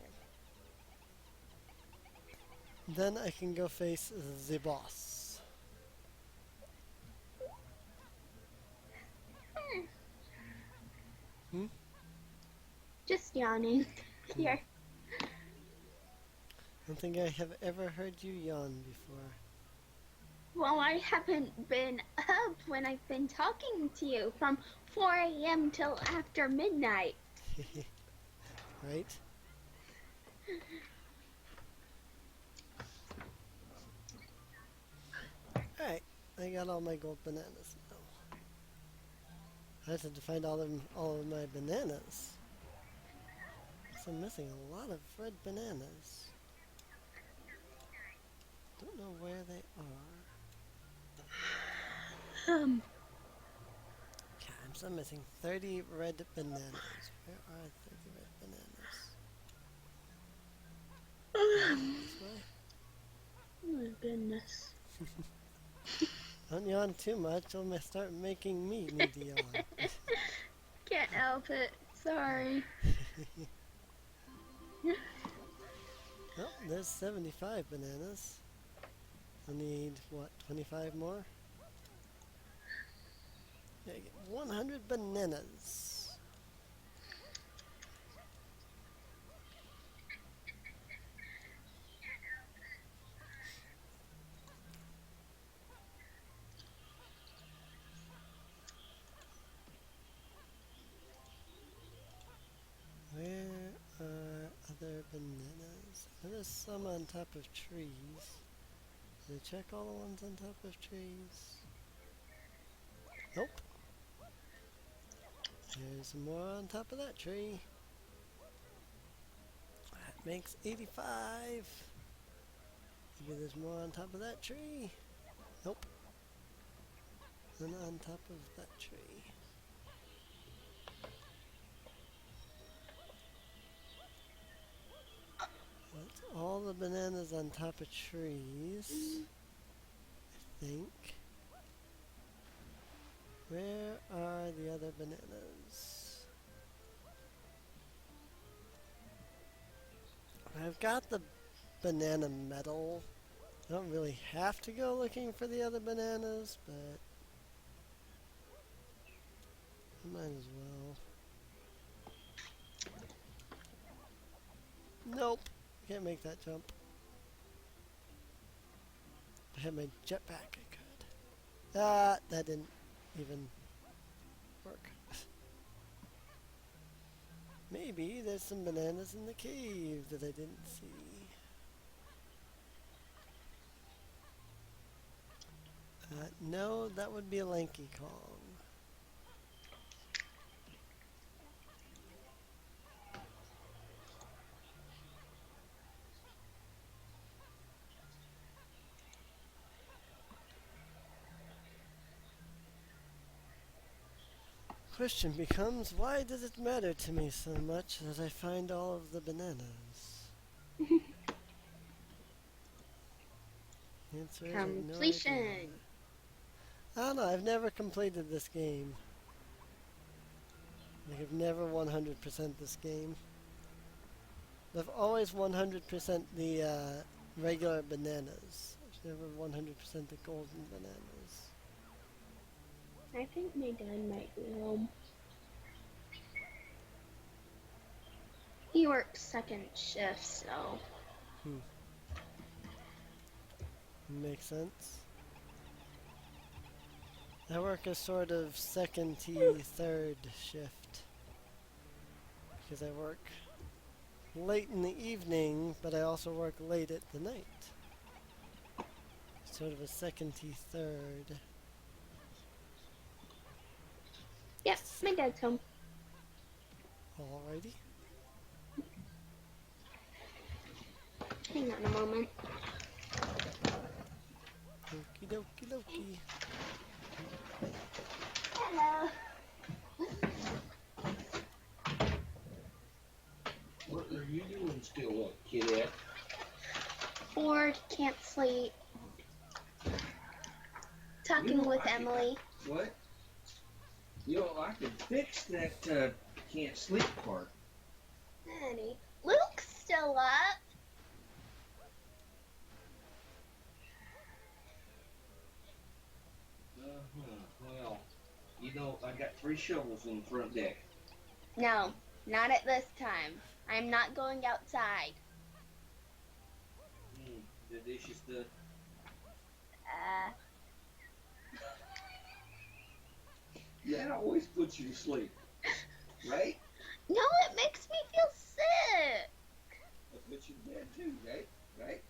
Then I can go face the boss. Hmm? Just yawning. Here. I don't think I have ever heard you yawn before. Well, I haven't been up when I've been talking to you from 4 a.m. till after midnight. Right? Alright, I got all my gold bananas now. I had to find all of my bananas. So I'm missing a lot of red bananas. Don't know where they are. Okay, I'm still missing 30 red bananas. Where are 30 red bananas? This way? Oh my goodness. Don't yawn too much, it'll start making me need to yawn. Can't help it. Sorry. Oh, there's 75 bananas. I need, what, 25 more? Yeah, get 100 bananas. Where are other bananas? There's some on top of trees. Did I check all the ones on top of trees? Nope. There's some more on top of that tree. That makes 85. Maybe there's more on top of that tree. Nope. And on top of that tree. That's all the bananas on top of trees. I think. Where are the other bananas? I've got the banana medal. I don't really have to go looking for the other bananas, but I might as well. Nope, can't make that jump. If I had my jetpack, I could. Ah, that didn't even work. Maybe there's some bananas in the cave that I didn't see. No, that would be a Lanky Kong. Question becomes, why does it matter to me so much that I find all of the bananas? The answer is I have no Completion. idea. I don't know, I've never completed this game. Like, I've never 100% this game. I've always 100% the regular bananas. I've never 100% the golden bananas. I think my dad might be home. He works second shift, so. Makes sense. I work a sort of second to third shift. Because I work late in the evening, but I also work late at the night. Sort of a second to third. Yep, my dad's home. Alrighty. Hang on a moment. Okie dokie dokie. Hello. What are you doing still up, kid? Bored, can't sleep. Talking You know, with I can- Emily. What? You know, I can fix that can't sleep part. Honey, Luke's still up. Well, you know, I got 3 shovels on the front deck. No, not at this time. I'm not going outside. The dishes done. That always puts you to sleep, right? No, it makes me feel sick. That puts you to bed too, right? Right?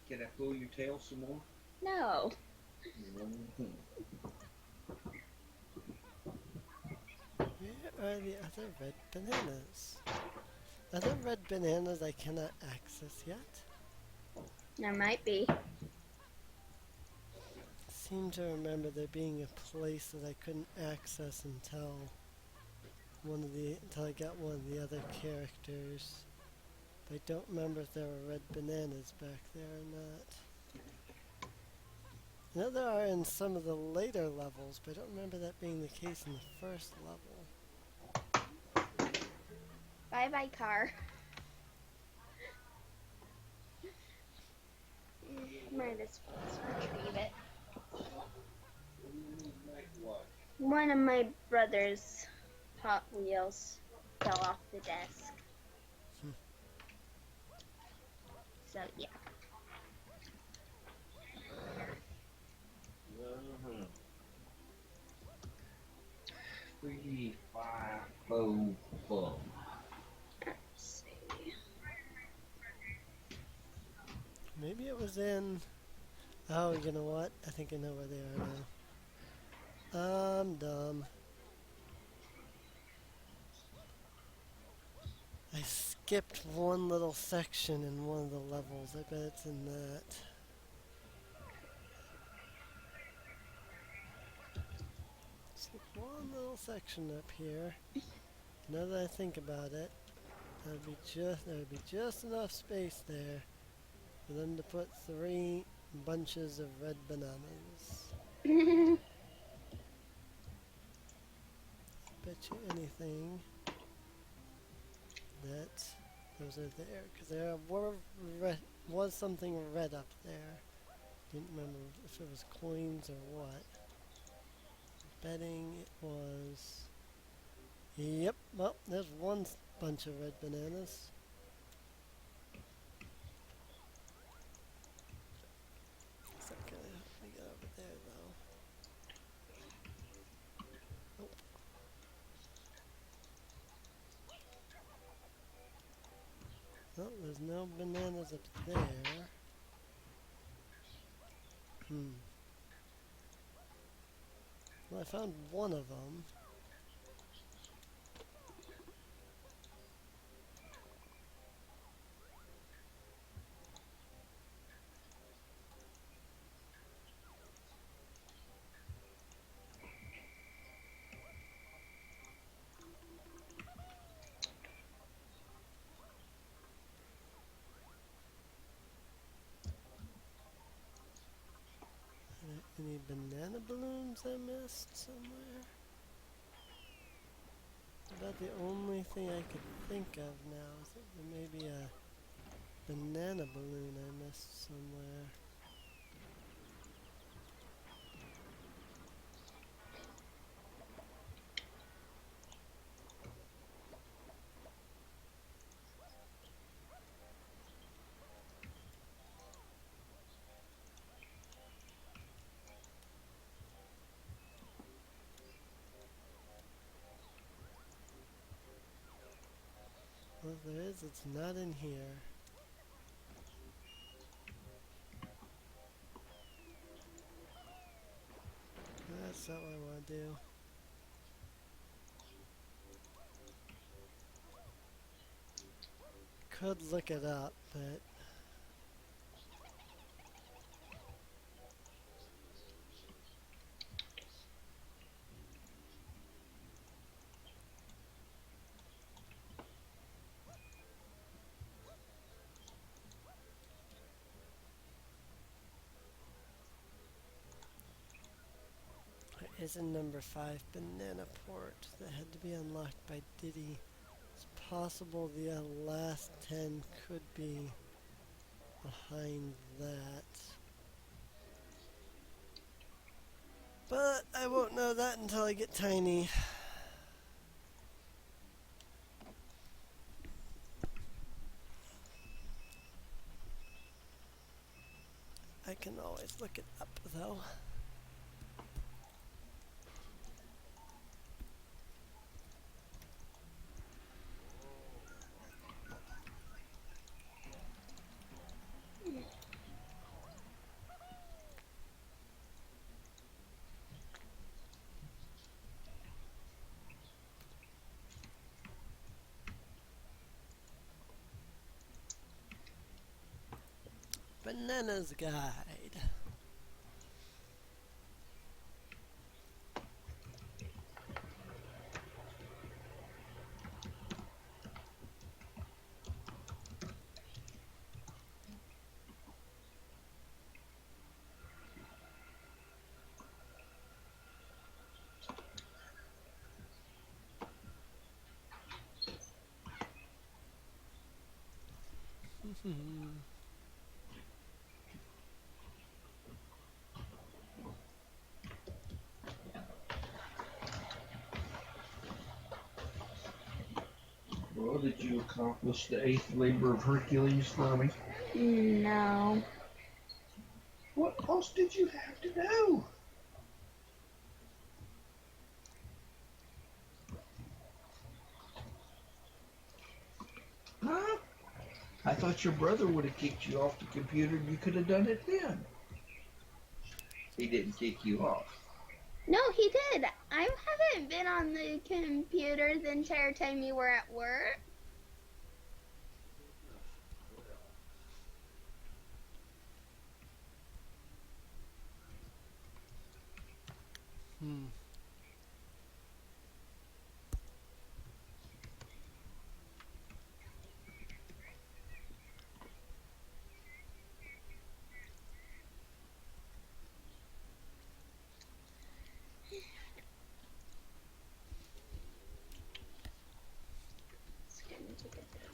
Can I pull your tail some more? No. Where are the other red bananas? Are there red bananas I cannot access yet? There might be. Seem to remember there being a place that I couldn't access until I got one of the other characters. But I don't remember if there were red bananas back there or not. I know there are in some of the later levels, but I don't remember that being the case in the first level. Bye bye, car. Might as well just retrieve it. Like what? One of my brother's Hot Wheels fell off the desk. So, yeah. 3, 5, 4, 4. Let's see. Maybe it was in... Oh, you know what? I think I know where they are now. I'm dumb. I skipped one little section in one of the levels. I bet it's in that. Skipped one little section up here. Now that I think about it, there would be just enough space there for them to put 3 bunches of red bananas. Bet you anything that those are there, because there was something red up there. Didn't remember if it was coins or what. Betting it was... Yep, well, there's one bunch of red bananas. It's not gonna help me get over there, though. Nope. Oh, there's no bananas up there. Well, I found one of them. Any banana balloons I missed somewhere? About the only thing I could think of now is that there may be a banana balloon I missed somewhere. Well, if there is, it's not in here. That's not what I want to do. Could look it up, but... There is a number 5 banana port that had to be unlocked by Diddy. It's possible the last 10 could be behind that. But I won't know that until I get tiny. I can always look it up though. Bananas Guide. Well, did you accomplish the 8th labor of Hercules for me? No. What else did you have to do? Huh? I thought your brother would have kicked you off the computer and you could have done it then. He didn't kick you off. No, he did. I haven't been on the computer the entire time you were at work. Hmm. It's going to get there.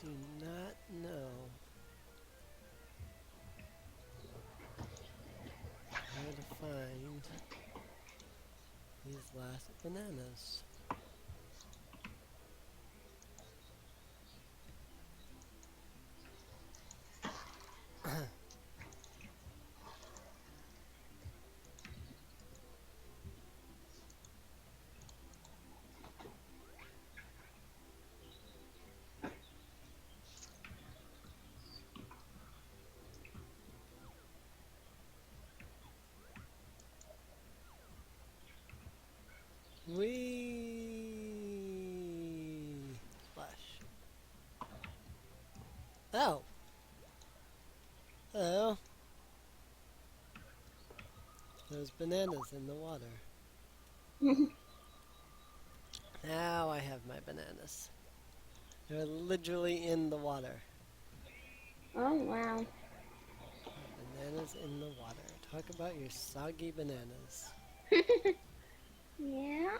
Do not know where to find these last bananas. Whee! Splash. Oh! Oh! There's bananas in the water. Now I have my bananas. They're literally in the water. Oh, wow. Bananas in the water. Talk about your soggy bananas. Yeah.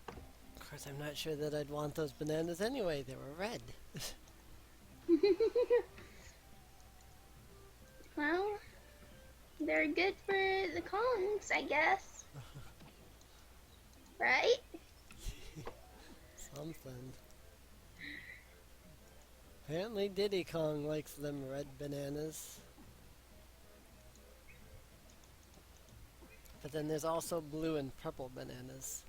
Of course, I'm not sure that I'd want those bananas anyway. They were red. Well, they're good for the Kongs, I guess. Right? Something. Apparently Diddy Kong likes them red bananas. But then there's also blue and purple bananas.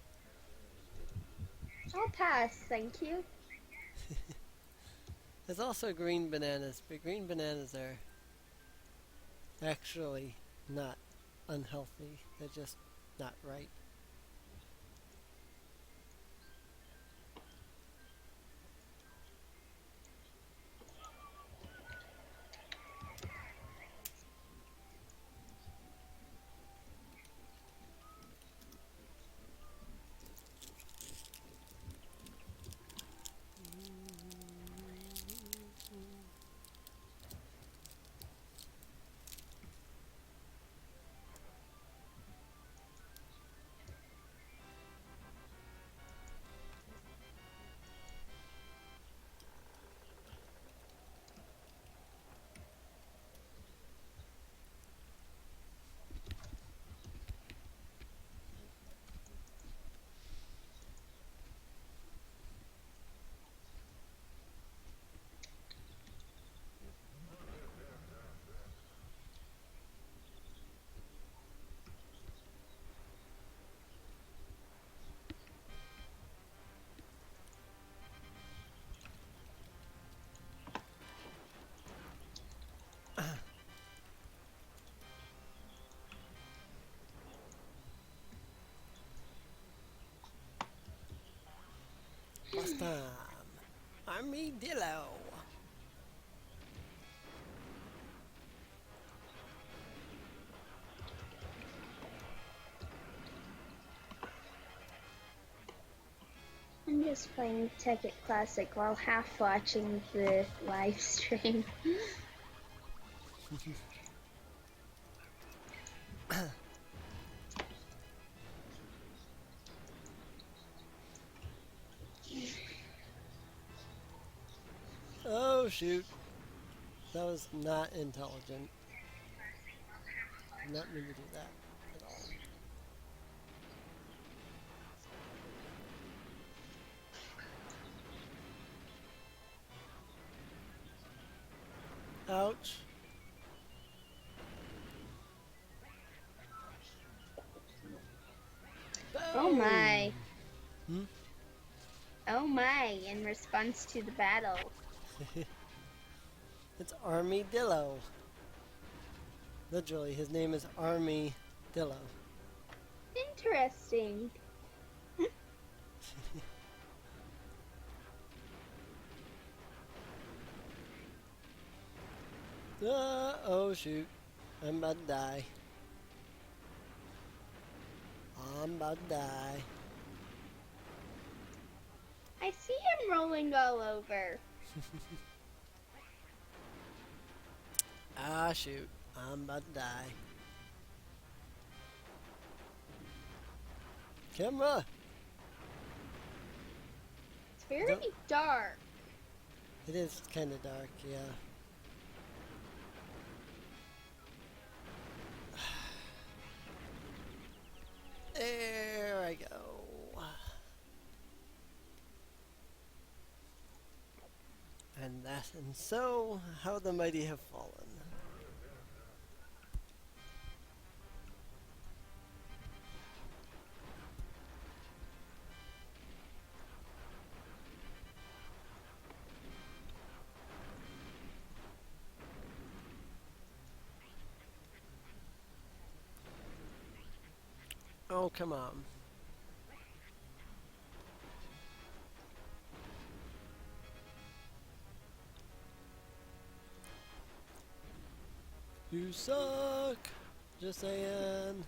I'll pass, thank you. There's also green bananas, but green bananas are actually not unhealthy. They're just not right. Last time, Armadillo. I'm just playing Tekkit Classic while half watching the live stream. Oh shoot. That was not intelligent. Did not mean to do that at all. Ouch. Oh my. Hmm? Oh my, in response to the battle. It's Armadillo. Literally, his name is Armadillo. Interesting. Oh shoot. I'm about to die. I'm about to die. I see him rolling all over. Ah shoot. I'm about to die. Camera! It's very Nope. dark. It is kind of dark, yeah. There I go. And so, how the mighty have fallen. Oh, come on. You suck! Just saying.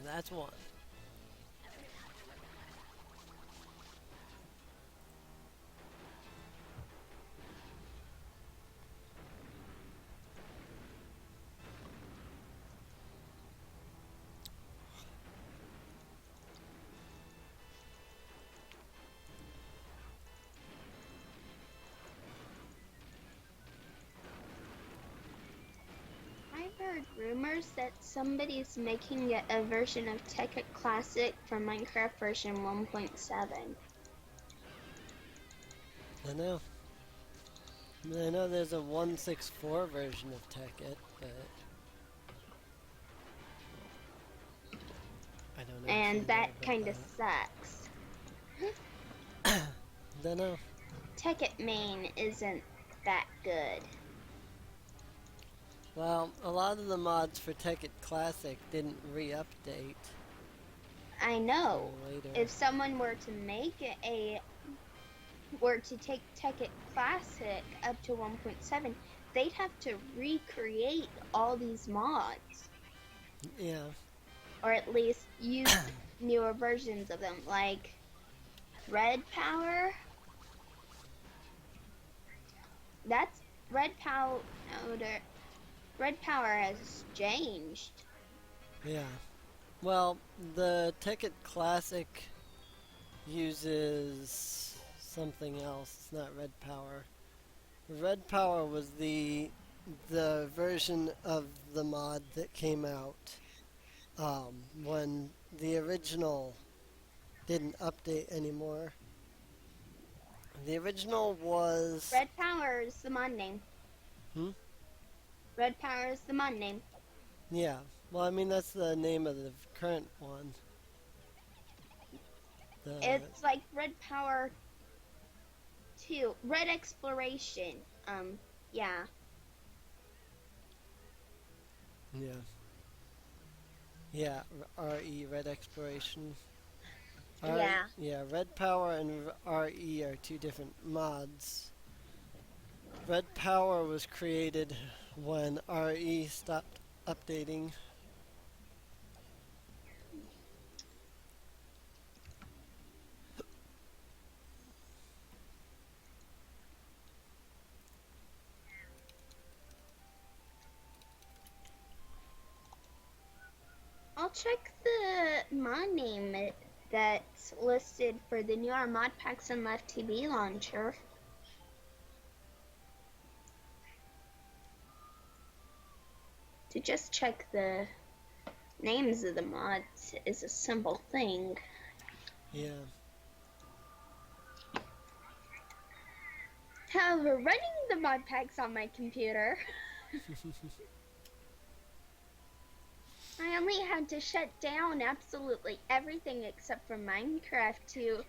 That's one. I've heard rumors that somebody's making a version of Tekkit Classic for Minecraft version 1.7. I know. I know there's a 164 version of Tekkit, but I don't know. And that kind of sucks. Don't know. Tekkit main isn't that good. Well, a lot of the mods for Tekkit Classic didn't re-update I know. later. If someone were to make were to take Tekkit Classic up to 1.7, they'd have to recreate all these mods. Yeah. Or at least use newer versions of them, like Red Power. That's Red Power. Red Power has changed. Yeah. Well, the Tekkit Classic uses something else. It's not Red Power. Red Power was the version of the mod that came out when the original didn't update anymore. The original was Red Power is the mod name. Hmm? Red Power is the mod name. yeah. Well, I mean that's the name of the current one. It's like Red Power 2. Red Exploration. Yeah. Yeah. Yeah, RE, Red Exploration. Yeah. Yeah, Red Power and RE are two different mods. Red Power was created when RE stopped updating. I'll check the mod name that's listed for the newer mod packs and Left TV launcher. To just check the names of the mods is a simple thing. Yeah. However, running the mod packs on my computer, I only had to shut down absolutely everything except for Minecraft to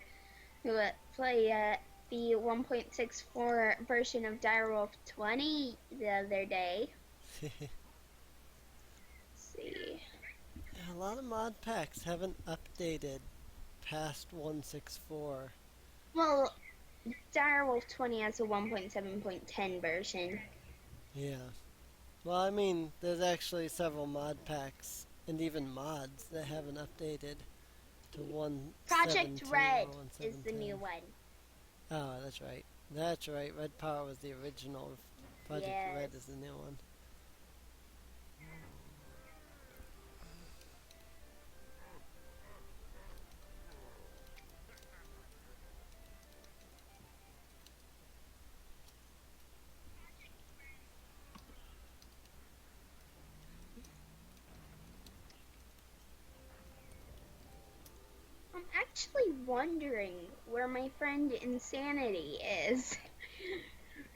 play the 1.64 version of Direwolf 20 the other day. Let's see. A lot of mod packs haven't updated past 164. Well, Direwolf 20 has a 1.7.10 version. Yeah. Well, I mean, there's actually several mod packs and even mods that haven't updated to 1.17 Project or Red 1.7.10. is the new one. Oh, that's right. That's right. Red Power was the original. Project Red Yes. is the new one. I'm actually wondering where my friend Insanity is.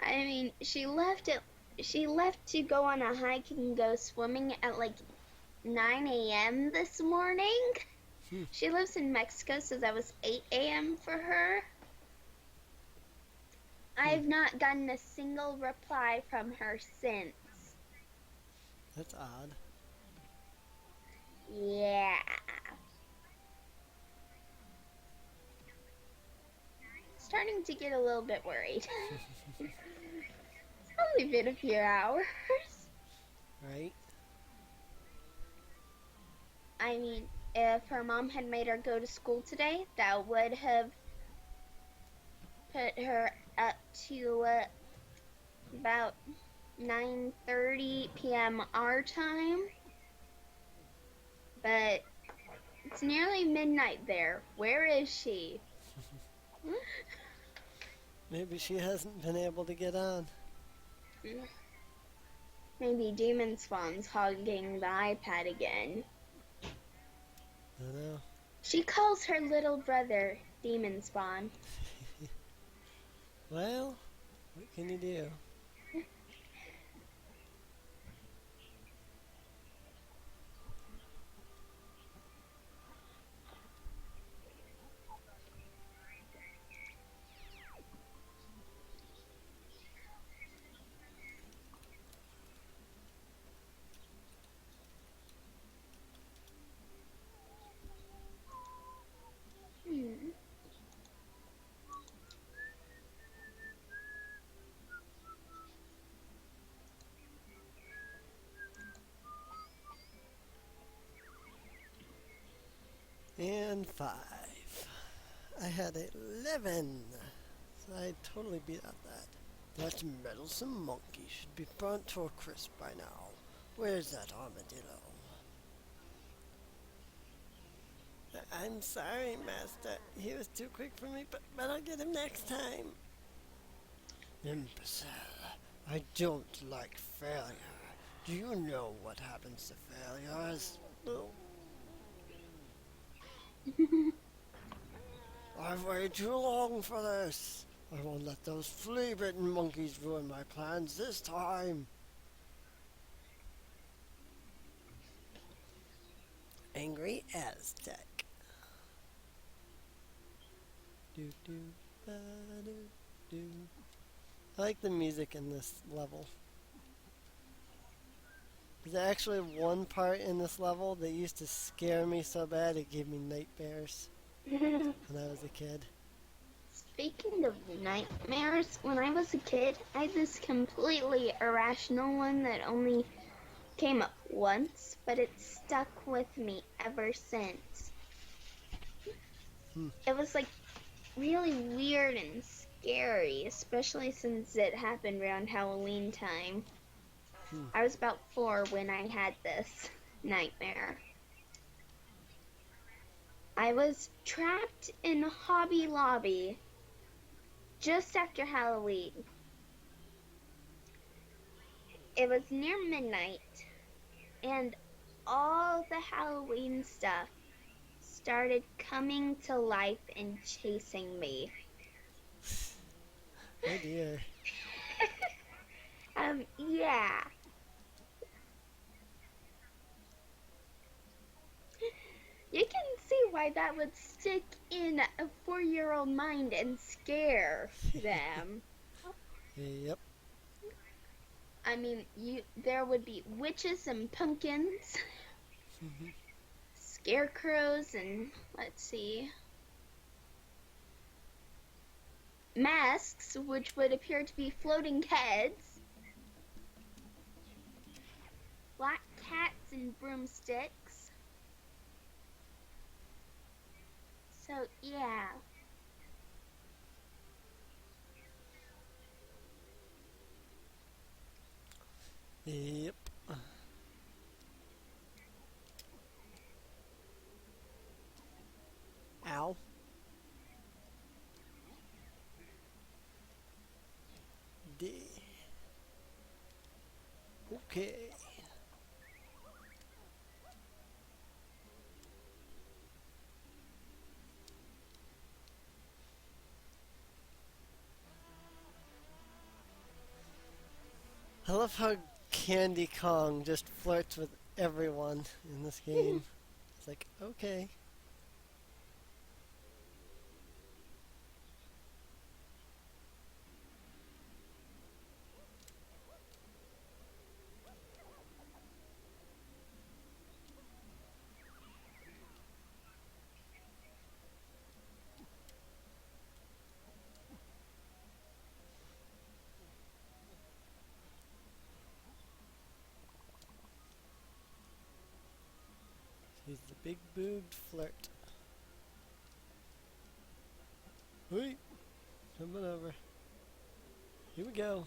I mean, she left to go on a hike and go swimming at like 9 a.m. this morning. She lives in Mexico, so that was 8 a.m. for her. I've not gotten a single reply from her since. That's odd. Yeah. Starting to get a little bit worried. It's only been a few hours. Right? I mean, if her mom had made her go to school today, that would have put her up to about 9:30 p.m. our time. But it's nearly midnight there. Where is she? Maybe she hasn't been able to get on. Maybe Demon Spawn's hogging the iPad again. I don't know. She calls her little brother Demon Spawn. Well, what can you do? Hmm. And 5. I had 11. So I totally beat out that. That meddlesome monkey should be burnt to a crisp by now. Where's that armadillo? I'm sorry, Master. He was too quick for me, but I'll get him next time. Imbecile. I don't like failure. Do you know what happens to failures? Oh. I've waited too long for this. I won't let those flea-bitten monkeys ruin my plans this time. Angry Aztec. Do, do, ba, do, do. I like the music in this level. There's actually one part in this level that used to scare me so bad it gave me nightmares when I was a kid. Speaking of nightmares, when I was a kid, I had this completely irrational one that only came up once, but it stuck with me ever since. It was like really weird and scary, especially since it happened around Halloween time. I was about 4 when I had this nightmare. I was trapped in Hobby Lobby just after Halloween. It was near midnight, and all the Halloween stuff started coming to life and chasing me. Oh dear. Yeah. You can see why that would stick in a 4-year-old mind and scare them. Yep. I mean, there would be witches and pumpkins, scarecrows, and let's see, masks, which would appear to be floating heads, black cats and broomsticks. So, yeah. Yep. Ow. D. Okay. I love how Candy Kong just flirts with everyone in this game. It's like, okay. He's the big boobed flirt. Wait, coming over. Here we go.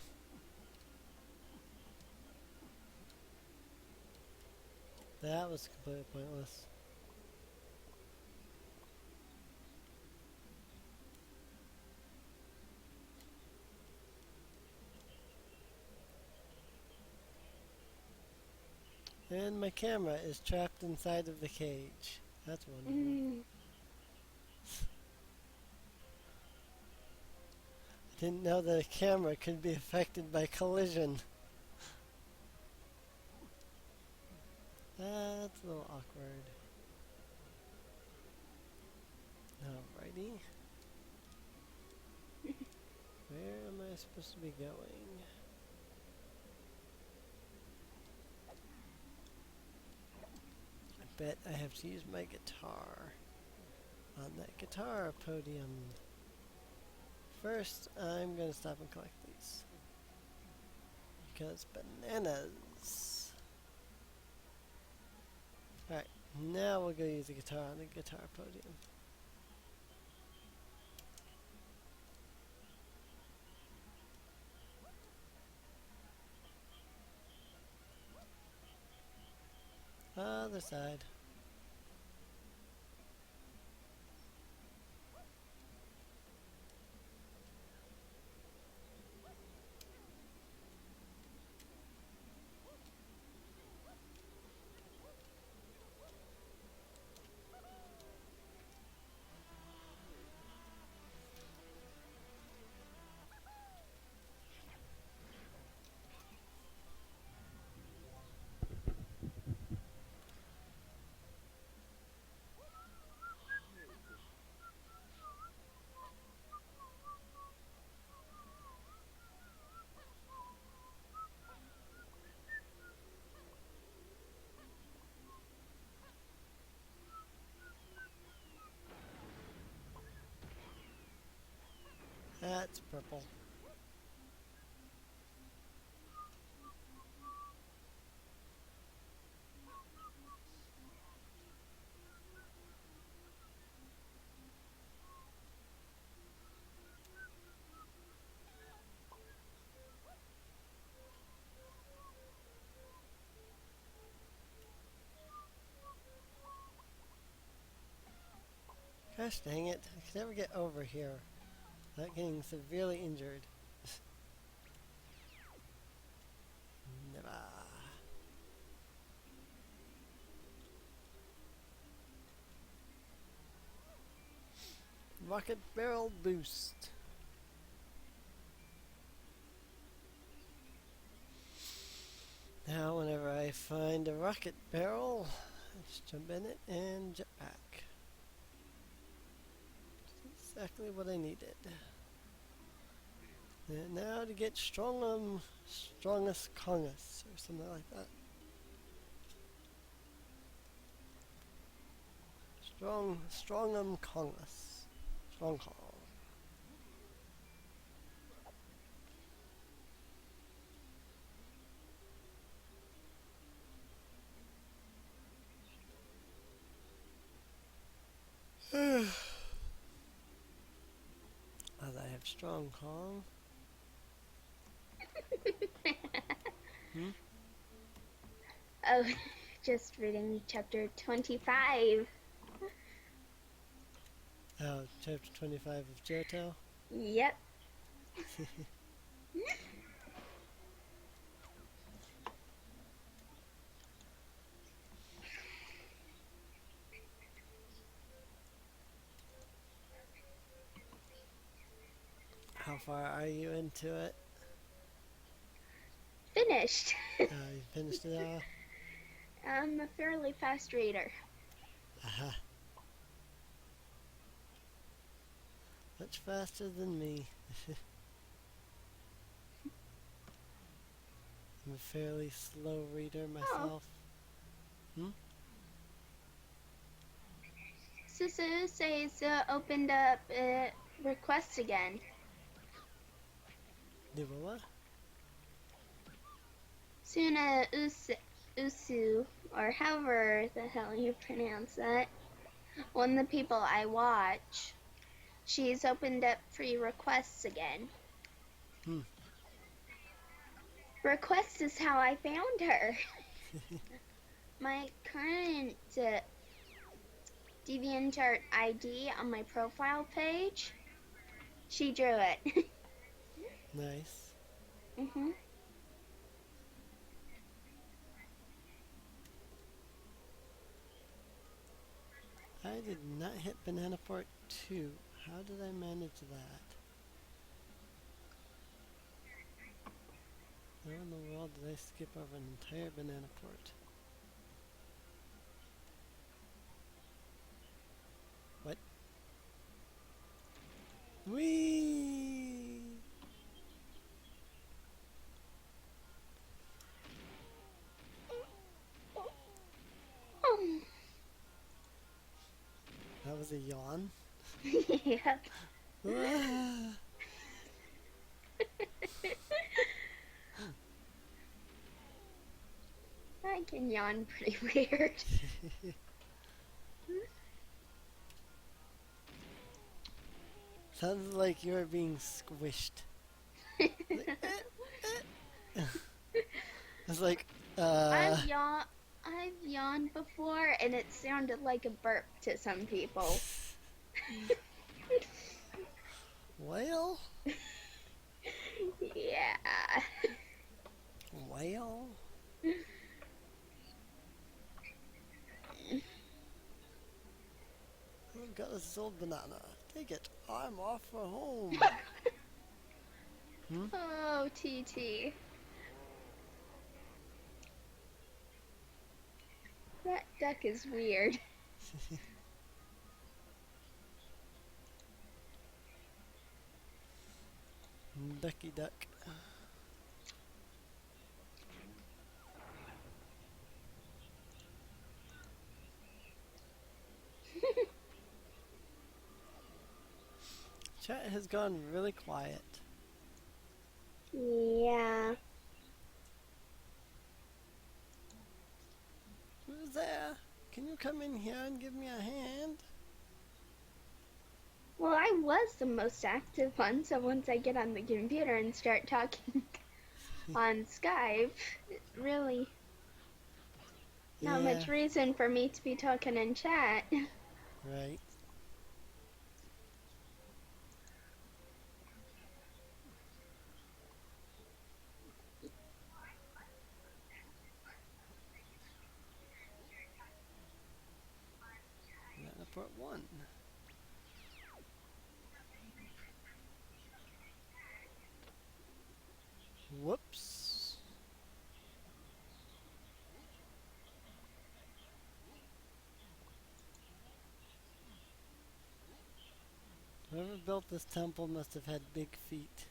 That was completely pointless. And my camera is trapped inside of the cage. That's wonderful. I didn't know that a camera could be affected by collision. That's a little awkward. Alrighty. Where am I supposed to be going? I bet I have to use my guitar on that guitar podium. First, I'm going to stop and collect these. Because bananas. Alright, now we'll go use the guitar on the guitar podium. Other side. That's purple. Gosh dang it. I can never get over here without getting severely injured. Never. Rocket barrel boost. Now whenever I find a rocket barrel, I just jump in it and jetpack. Exactly what I needed. And now to get strongest Kongus or something like that. Strongum Kongus. Strong Kong. As I have strong Kong. Oh, just reading chapter 25. Oh, chapter 25 of Johto. Yep. How far are you into it? Finished. You finished it all? I'm a fairly fast reader. Aha. Much faster than me. I'm a fairly slow reader myself. Susu says opened up requests again. Do what? Suna Usu, or however the hell you pronounce that, one of the people I watch, she's opened up free requests again. Request is how I found her. My current DeviantArt ID on my profile page, she drew it. Nice. Mhm. I did not hit Banana Port 2. How did I manage that? How in the world did I skip over an entire Banana Port? What? Whee! That was a yawn. Yep. Ah! I can yawn pretty weird. Sounds like you're being squished. It's like, I've yawned before, and it sounded like a burp to some people. whale? Yeah. Whale? Oh, got this old banana. Take it. I'm off for home. Oh, TT. That duck is weird. Ducky duck. Chat has gone really quiet. Yeah. Who's there? Can you come in here and give me a hand? Well, I was the most active one, so once I get on the computer and start talking on Skype, really not much reason for me to be talking in chat. Right. fun. Whoops. Whoever built this temple must have had big feet.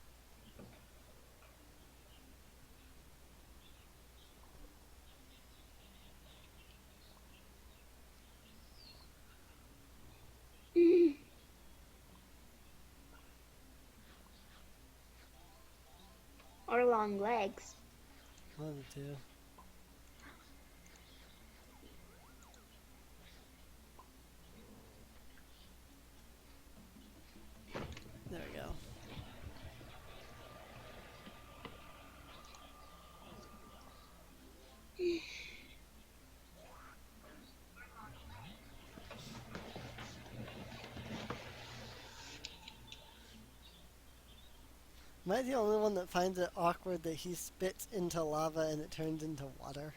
Or long legs. One of the two. There we go. Am I the only one that finds it awkward that he spits into lava and it turns into water?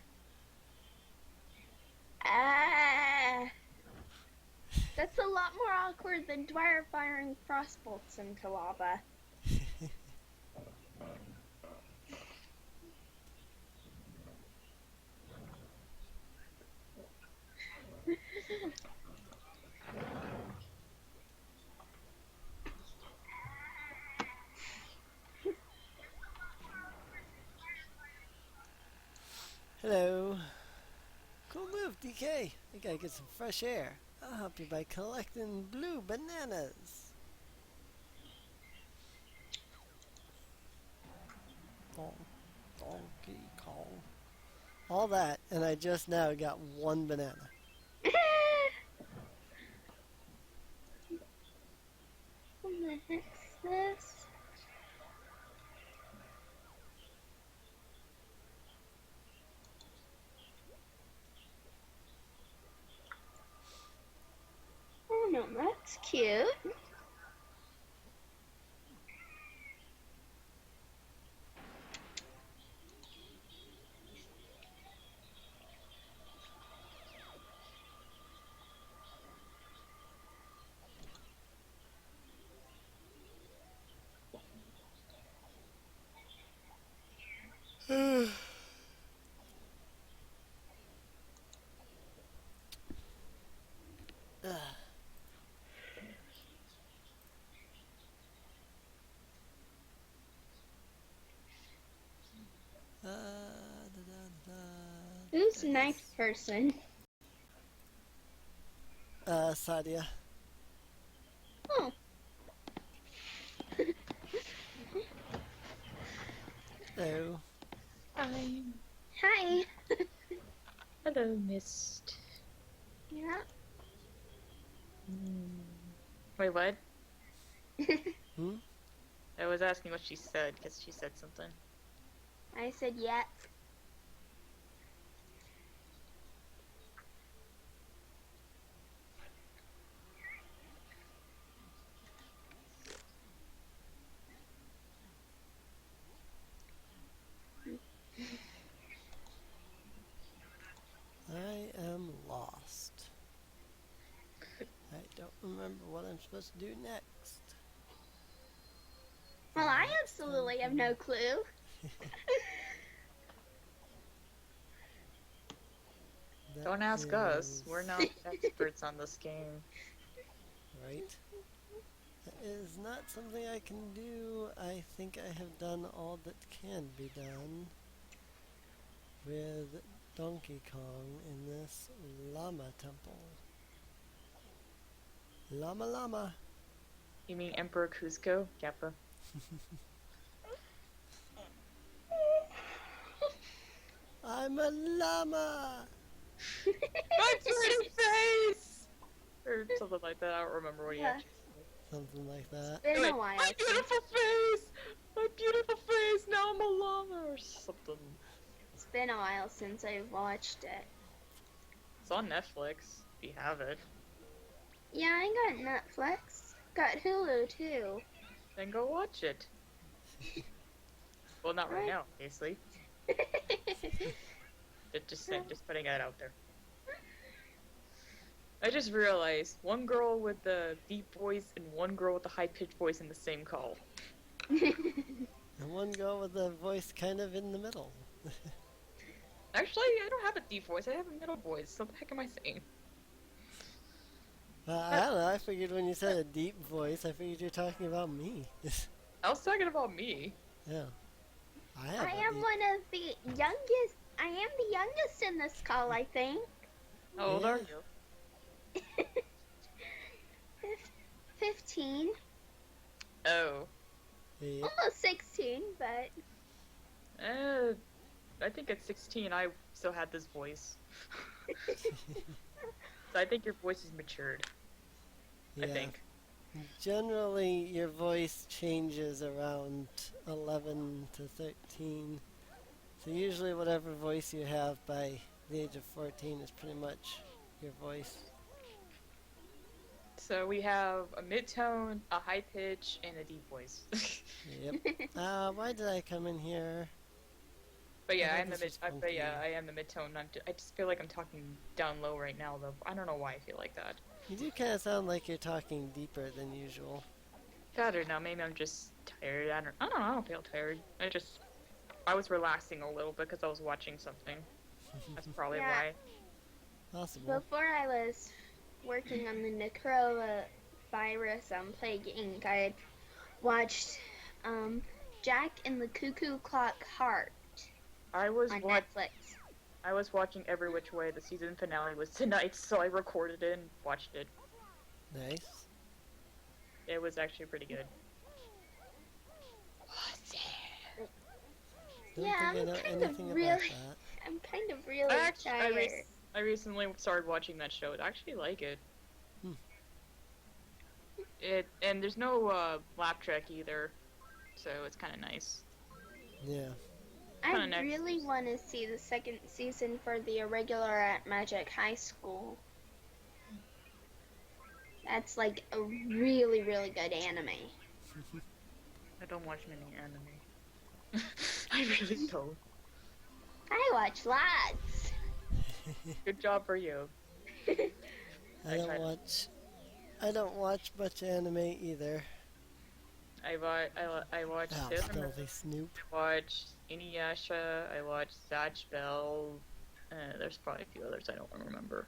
Ah. That's a lot more awkward than Dwyer firing crossbolts into lava. Hello. Cool move, DK. I gotta get some fresh air. I'll help you by collecting blue bananas. Donkey Kong. All that, and I just now got one banana. What the heck's this? Oh no, that's cute. Who's knife person? Sadia. Oh. Oh. Hi. Hello, Mist. Yeah. Wait, what? Hmm? I was asking what she said, because she said something. I said yeah. I am lost. I don't remember what I'm supposed to do next. Well, I absolutely have no clue. That Don't ask us. is- We're not experts on this game. Right? That is not something I can do. I think I have done all that can be done with Donkey Kong in this llama temple. Llama llama. You mean Emperor Kuzco? Kappa. I'm a llama! My pretty face! Or something like that. I don't remember what he Yeah. actually Something like that. Been said. a while. My since- beautiful face! My beautiful face! Now I'm a llama or something. It's been a while since I've watched it. It's on Netflix, if you have it. Yeah, I got Netflix. Got Hulu too. Then go watch it. Well, not right Right. now, obviously. Just putting that out there. I just realized one girl with the deep voice and one girl with the high pitched voice in the same call. And one girl with a voice kind of in the middle. Actually, I don't have a deep voice. I have a middle voice. So what the heck am I saying? I don't know. I figured when you said a deep voice, I figured you're talking about me. I was talking about me. Yeah. I have I a am deep- one of the youngest. I am the youngest in this call, I think. How old are Yeah. you? 15, Oh. Yep. almost 16, but I think at 16 I still had this voice. So I think your voice is matured. I Yeah. think. Generally, your voice changes around 11 to 13. So usually whatever voice you have by the age of 14 is pretty much your voice. So we have a mid-tone, a high pitch, and a deep voice. Yep. Why did I come in here? But yeah, I I thought am the this mid. was But yeah, funky. I am the mid-tone. I just feel like I'm talking down low right now, though. I don't know why I feel like that. You do kind of sound like you're talking deeper than usual. I don't know. Maybe I'm just tired. I don't know. I don't feel tired. I was relaxing a little bit because I was watching something. That's probably Yeah. why. Possible. before I was working on the Necro virus on Plague Inc., I had watched Jack and the Cuckoo Clock Heart I was on wa- Netflix. I was watching Every Which Way. The season finale was tonight, so I recorded it and watched it. Nice. It was actually pretty good. Don't Yeah, think I I'm know kind of anything really- about that. I'm kind of really Actually, tired. I recently started watching that show. I actually like it. Hmm. And there's no laugh track either, so it's kind of nice. Yeah. I kinda next. really want to see the second season for the irregular at Magic High School. That's like a really, really good anime. I don't watch many anime. I really don't. I watch lots. Good job for you. I I don't tried- watch. I don't watch much anime either. I watched Oh, Sailor Moon, filthy Snoop. I watched Inuyasha, I watched Zatch Bell. There's probably a few others I don't remember.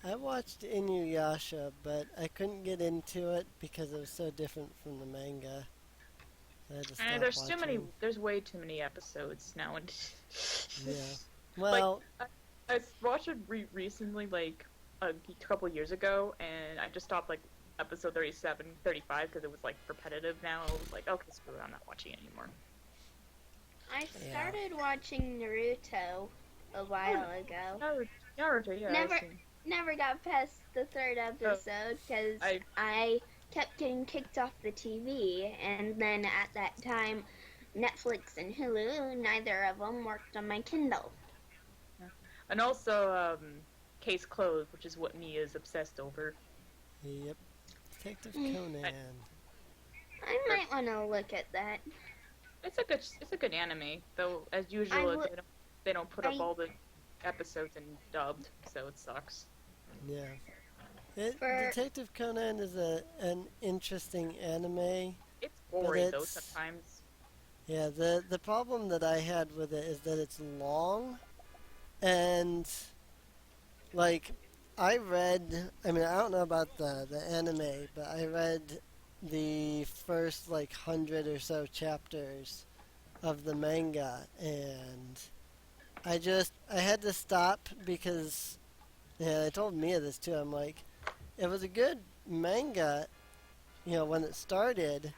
I watched Inuyasha, but I couldn't get into it because it was so different from the manga. I had to stop There's too many. watching. There's way too many episodes now. And Yeah. Well, I watched it recently, like a couple years ago, and I just stopped like episode 37, 35 because it was like repetitive now. I was like, okay, screw it, I'm not watching it anymore. I Yeah. started watching Naruto a while ago. Naruto, yeah. Never- I've seen- Never got past the third episode because I- I kept getting kicked off the TV, and then at that time, Netflix and Hulu, neither of them worked on my Kindle. And also, Case Closed, which is what Mia is obsessed over. yep. Detective Mm. Conan. I might want to look at that. It's a good anime, though. As usual, would- they don't put up I- all the episodes in dubbed, so it sucks. Yeah. For- Detective Conan is an interesting anime. It's boring though it's- sometimes. Yeah, the problem that I had with it is that it's long, and like I don't know about the anime, but I read the first like 100 or so chapters of the manga, and I had to stop because, yeah, I told Mia this too. I'm like, it was a good manga, when it started.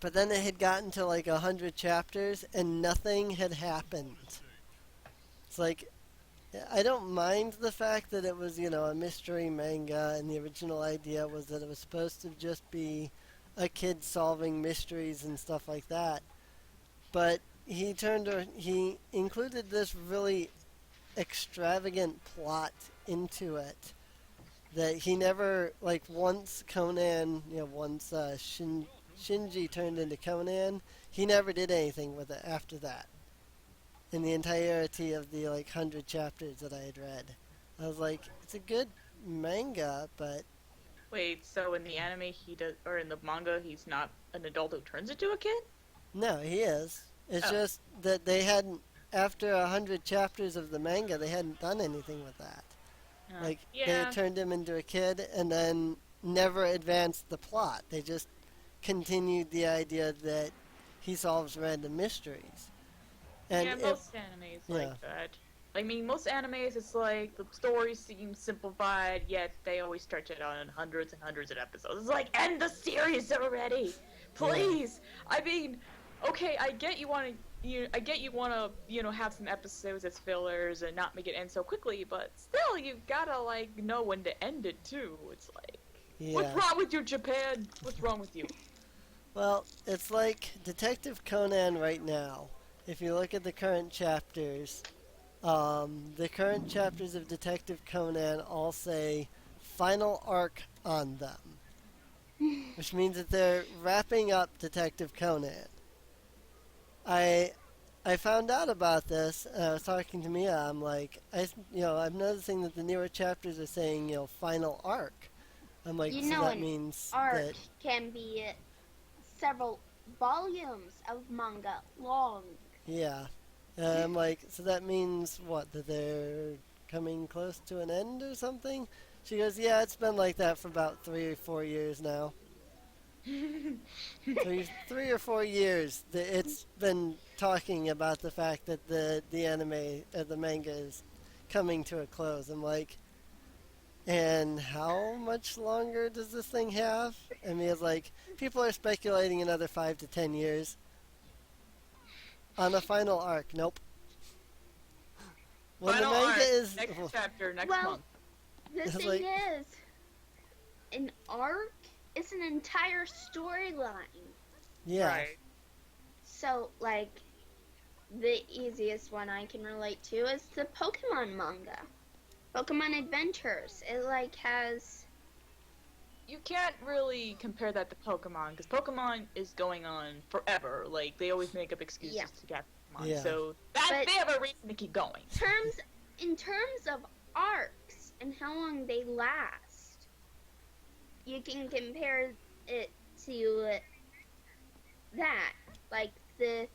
But then it had gotten to like 100 chapters and nothing had happened. It's like, I don't mind the fact that it was, a mystery manga and the original idea was that it was supposed to just be a kid solving mysteries and stuff like that. But he included this really extravagant plot into it that he never, like, once Conan, once Shinji turned into Conan, he never did anything with it after that. In the entirety of the 100 chapters that I had read. I was like, it's a good manga, but Wait, so in the anime he does, or in the manga he's not an adult who turns into a kid? no, he is. It's Oh. just that they hadn't, after 100 chapters of the manga, they hadn't done anything with that. Like, they Yeah. had turned him into a kid and then never advanced the plot. They just continued the idea that he solves random mysteries. And Yeah, it, most animes yeah. like that. I mean, most animes, it's like the stories seem simplified, yet they always stretch it out in hundreds and hundreds of episodes. It's like, end the series already, please. I mean, okay, I get you want to, I get you want to, have some episodes as fillers and not make it end so quickly, but still, you gotta like know when to end it too. It's like, what's yeah. wrong with you, Japan? What's wrong with you? Well, it's like Detective Conan right now. If you look at the current chapters, the current chapters of Detective Conan all say final arc on them, which means that they're wrapping up Detective Conan. I I found out about this. I was talking to Mia. I'm like, I'm noticing that the newer chapters are saying, final arc. I'm like, You so know, that an means arc that can be several volumes of manga long. yeah. I'm like, so that means what? That they're coming close to an end or something? She goes, yeah, it's been like that for about 3 or 4 years now. 3 or 4 years. It's been talking about the fact that the anime, the manga is coming to a close. I'm like, and how much longer does this thing have? I mean, it's like, people are speculating another 5 to 10 years. On the final arc, nope. When Final the manga arc, is next chapter, next Well, month. The It's thing like- is, an arc is an entire storyline. yeah, Right. So, like, the easiest one I can relate to is the Pokemon manga. Pokemon Adventures. It, like, has... You can't really compare that to Pokemon, because Pokemon is going on forever. Like, they always make up excuses Yeah. to get Pokemon. Yeah. So, But- they have a reason to keep going. In terms of arcs and how long they last, you can compare it to that. Like, the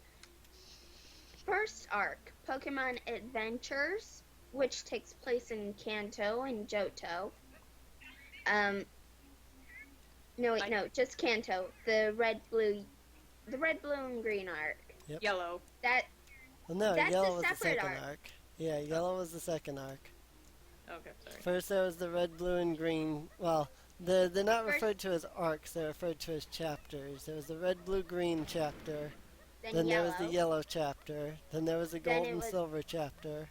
first arc, Pokemon Adventures, which takes place in Kanto and Johto. Just Kanto. The red, blue, and green arc. Yellow. well, no, That's yellow a was the separate second arc. arc. Yeah, yellow was the second arc. Okay, sorry. First there was the red, blue, and green. Well, they're not First- referred to as arcs. They're referred to as chapters. There was the red, blue, green chapter. Then Then there yellow. was the yellow chapter. Then there was the Then gold it and was- silver chapter.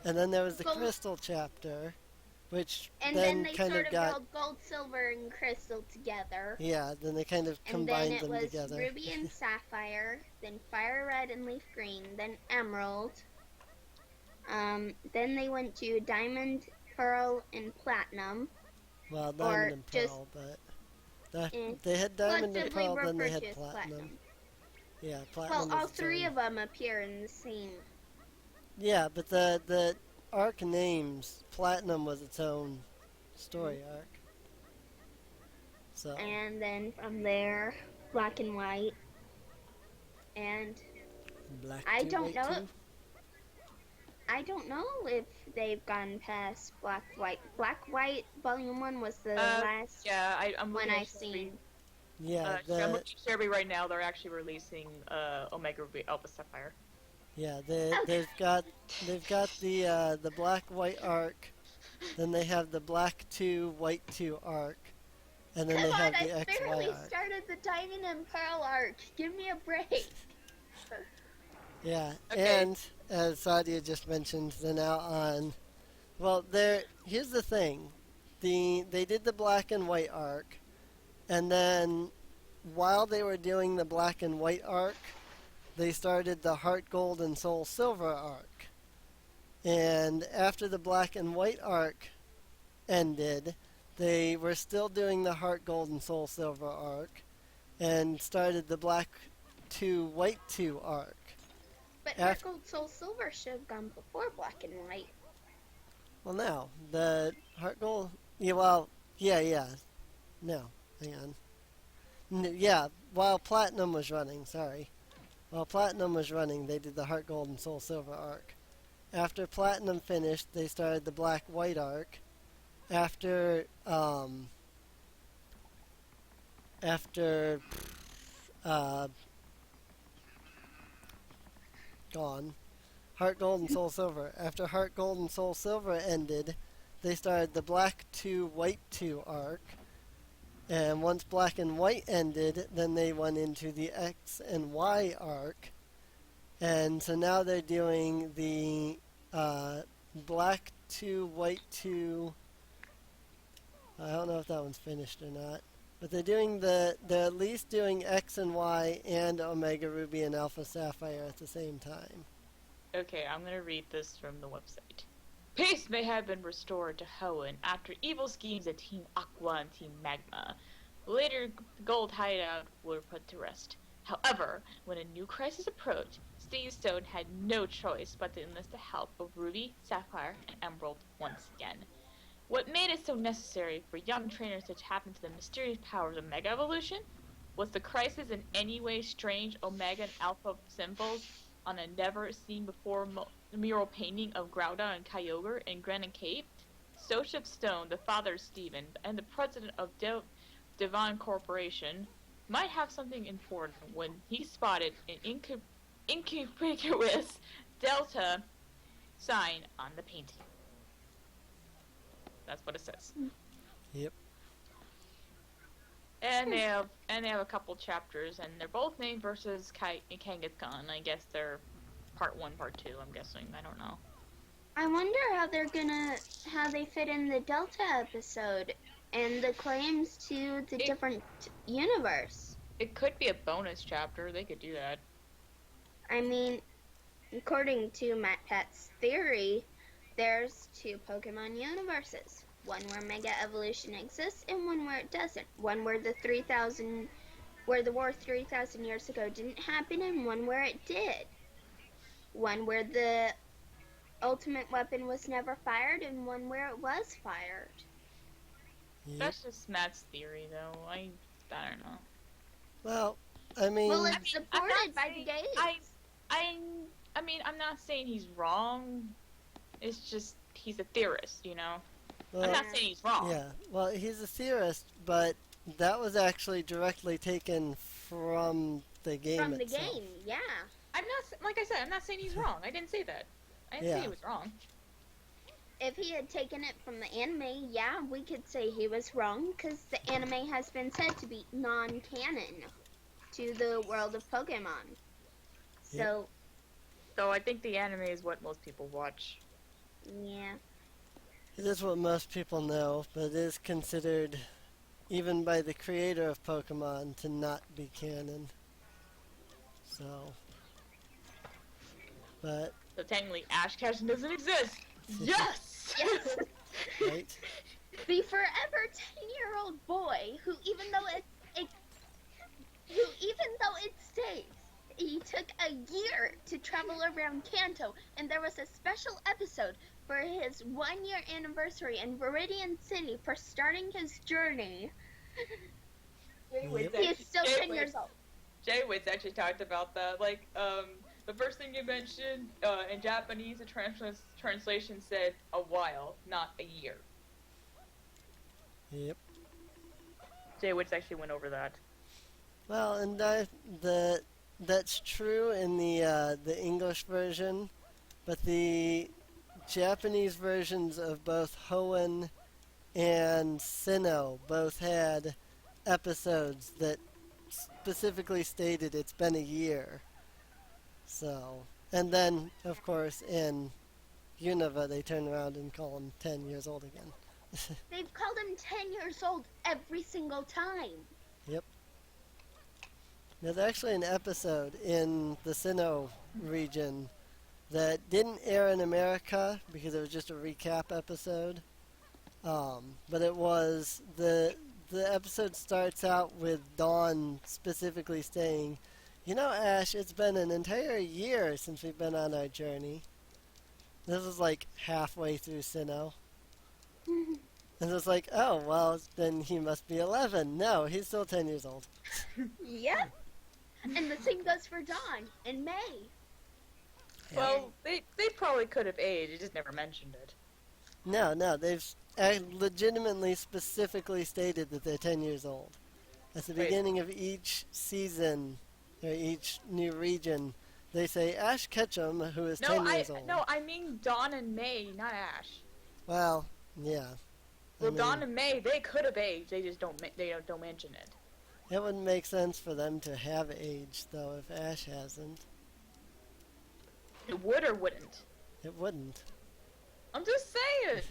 And then there was the Gold- crystal chapter, which And then then they kind sort of of got held gold, silver, and crystal together. yeah. Then they kind of And then combined it them was together. ruby and sapphire, then fire red and leaf green, then emerald. Then they went to diamond, pearl, and platinum. Well, diamond and just- pearl, but that, Eh, they had diamond and collectively pearl. Then they referred had to as platinum. Yeah, platinum. Well, was all its three own. of them appear in the same. Yeah, but the arc names, platinum was its own story arc. So And then from there, black and white. And black. I two, don't white know. two? I don't know if they've gone past black, white. Black, white, volume 1 was the last Yeah, I'm one looking at I've Sherry. seen. Yeah, I'm the looking at Sherry right now. They're actually releasing Omega Ruby Alpha Sapphire. yeah Okay. they've got the black white arc, then they have the black 2 white 2 arc, and then Come they have on, the I XY barely arc. started the diamond and pearl arc. Give me a break. Yeah, Okay. and as Sadia just mentioned, they're now on. Well, here's the thing, they did the black and white arc, and then while they were doing the black and white arc, they started the Heart Gold and Soul Silver arc, and after the black and white arc ended, they were still doing the Heart Gold and Soul Silver arc, and started the black 2 white 2 arc. But Af- Heart Gold Soul Silver should have gone before black and white. Well, now, the heart goal... Yeah, well, yeah. No, hang on. Yeah, while Platinum was running, sorry. While Platinum was running, they did the Heart Gold and Soul Silver arc. After Platinum finished, they started the Black White arc. After, uh, gone. Heart Gold and Soul Silver. After Heart Gold and Soul Silver ended, they started the Black 2, White 2 arc. And once Black and White ended, then they went into the X and Y arc. And so now they're doing the Black 2, White 2. I don't know if that one's finished or not. But they're at least doing X and Y and Omega Ruby and Alpha Sapphire at the same time. Okay, I'm gonna read this from the website. Peace may have been restored to Hoenn after evil schemes of Team Aqua and Team Magma. Later, the Gold Hideout were put to rest. However, when a new crisis approached, Steve Stone had no choice but to enlist the help of Ruby, Sapphire, and Emerald once again. What made it so necessary for young trainers to tap into the mysterious powers of Mega Evolution? Was the crisis in any way strange Omega and Alpha symbols on a never-seen-before mural painting of Grouda and Kyogre in Granite Cape? Soship Stone, the father of Steven, and the president of Devon Corporation might have something important when he spotted an inconspicuous Delta sign on the painting. That's what it says. Yep. And they have a couple chapters, and they're both named versus Kangaskhan. I guess they're part 1, part 2. I'm guessing. I don't know. I wonder how they fit in the Delta episode and the claims to the different universe. It could be a bonus chapter. They could do that. I mean, according to Matt Pat's theory, there's 2 Pokemon universes. One where Mega Evolution exists and one where it doesn't. One where where the war 3,000 years ago didn't happen and one where it did. One where the ultimate weapon was never fired and one where it was fired. Yep. That's just Matt's theory, though. I don't know. Well, I mean... Well, it's supported by the games. I mean, I'm not saying he's wrong. It's just he's a theorist, you know? well, I'm not saying he's wrong. Yeah, well, he's a theorist, but that was actually directly taken from the game From the itself. game, yeah. I'm not, like I said, I'm not saying he's wrong. I didn't say that. I didn't say he was wrong. If he had taken it from the anime, yeah, we could say he was wrong, because the anime has been said to be non-canon to the world of Pokemon. So, So I think the anime is what most people watch. yeah. It is what most people know, but it is considered, even by the creator of Pokemon, to not be canon. So... But, So technically, Ash Ketchum doesn't exist. Yes! Yes. right? The forever 10-year-old boy who even though it states he took a year to travel around Kanto, and there was a special episode for his 1-year anniversary in Viridian City for starting his journey. Yep. He is still 10 years old. Jay Witz actually talked about that. Like, the first thing you mentioned, in Japanese, the translation said a while, not a year. Yep. Jay Witz actually went over that. Well, and that's true in the English version, but the Japanese versions of both Hoenn and Sinnoh both had episodes that specifically stated it's been a year. So, and then, of course, in Unova, they turn around and call him 10 years old again. They've called him 10 years old every single time. Yep. There's actually an episode in the Sinnoh region that didn't air in America because it was just a recap episode. But it was the episode starts out with Dawn specifically saying, "You know, Ash, it's been an entire year since we've been on our journey." This is like halfway through Sinnoh. And it's like, oh, well, then he must be 11. No, he's still 10 years old. Yep. And the same goes for Dawn in May. Well, they probably could have aged. They just never mentioned it. No, they've legitimately, specifically stated that they're 10 years old. At the Wait. beginning of each season, or each new region, they say Ash Ketchum, who is 10 years old. No, I mean Dawn and May, not Ash. Well, yeah. I Well, mean, Dawn and May, they could have aged. They just don't mention it. it wouldn't make sense for them to have aged, though, if Ash hasn't. It would or wouldn't. It wouldn't. I'm just saying.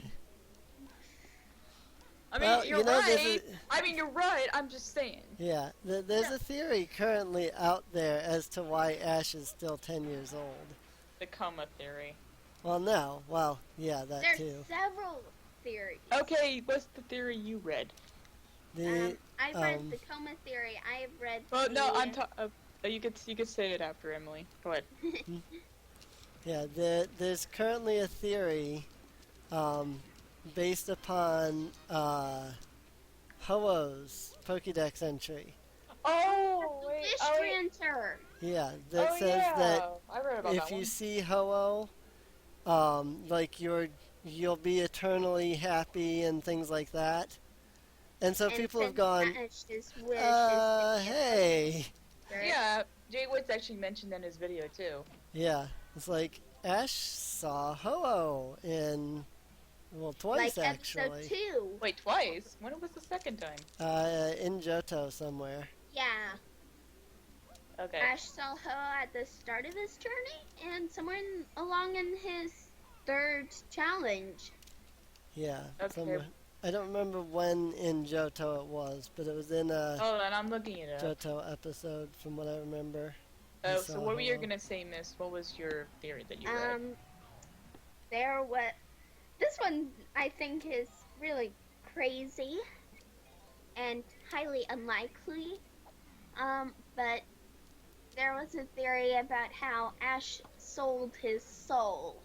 I mean, Well, you're you know, there's right. I mean, you're right. I'm just saying. Yeah, there's a theory currently out there as to why Ash is still 10 years old. The coma theory. Well, no. Well, yeah, that There's too. several theories. Okay, what's the theory you read? I've read the coma theory. I've read. Well, no, the- you could say it after Emily. Go ahead. Yeah, there's currently a theory based upon Ho-Oh's Pokédex entry. Oh, wait. Fish Oh, wait. Tranter. Yeah, that Oh, says yeah. that I read about if that you one. see Ho-Oh, like you'll be eternally happy and things like that. And so And people have said gone, Ash's wish hey. Yeah, Jay Woods actually mentioned that in his video too. Yeah, it's like Ash saw Ho-Oh in, well, twice like actually. episode 2. Wait, twice? When was the second time? In Johto somewhere. Yeah. Okay. Ash saw Ho at the start of his journey and somewhere along in his 3rd challenge. Yeah, Okay. somewhere. I don't remember when in Johto it was, but it was in a Hold on, I'm looking it up. Johto episode from what I remember. Oh, I so saw what were you Ho-Oh. gonna say, Miss? What was your theory that you read? This one I think is really crazy and highly unlikely. But there was a theory about how Ash sold his soul.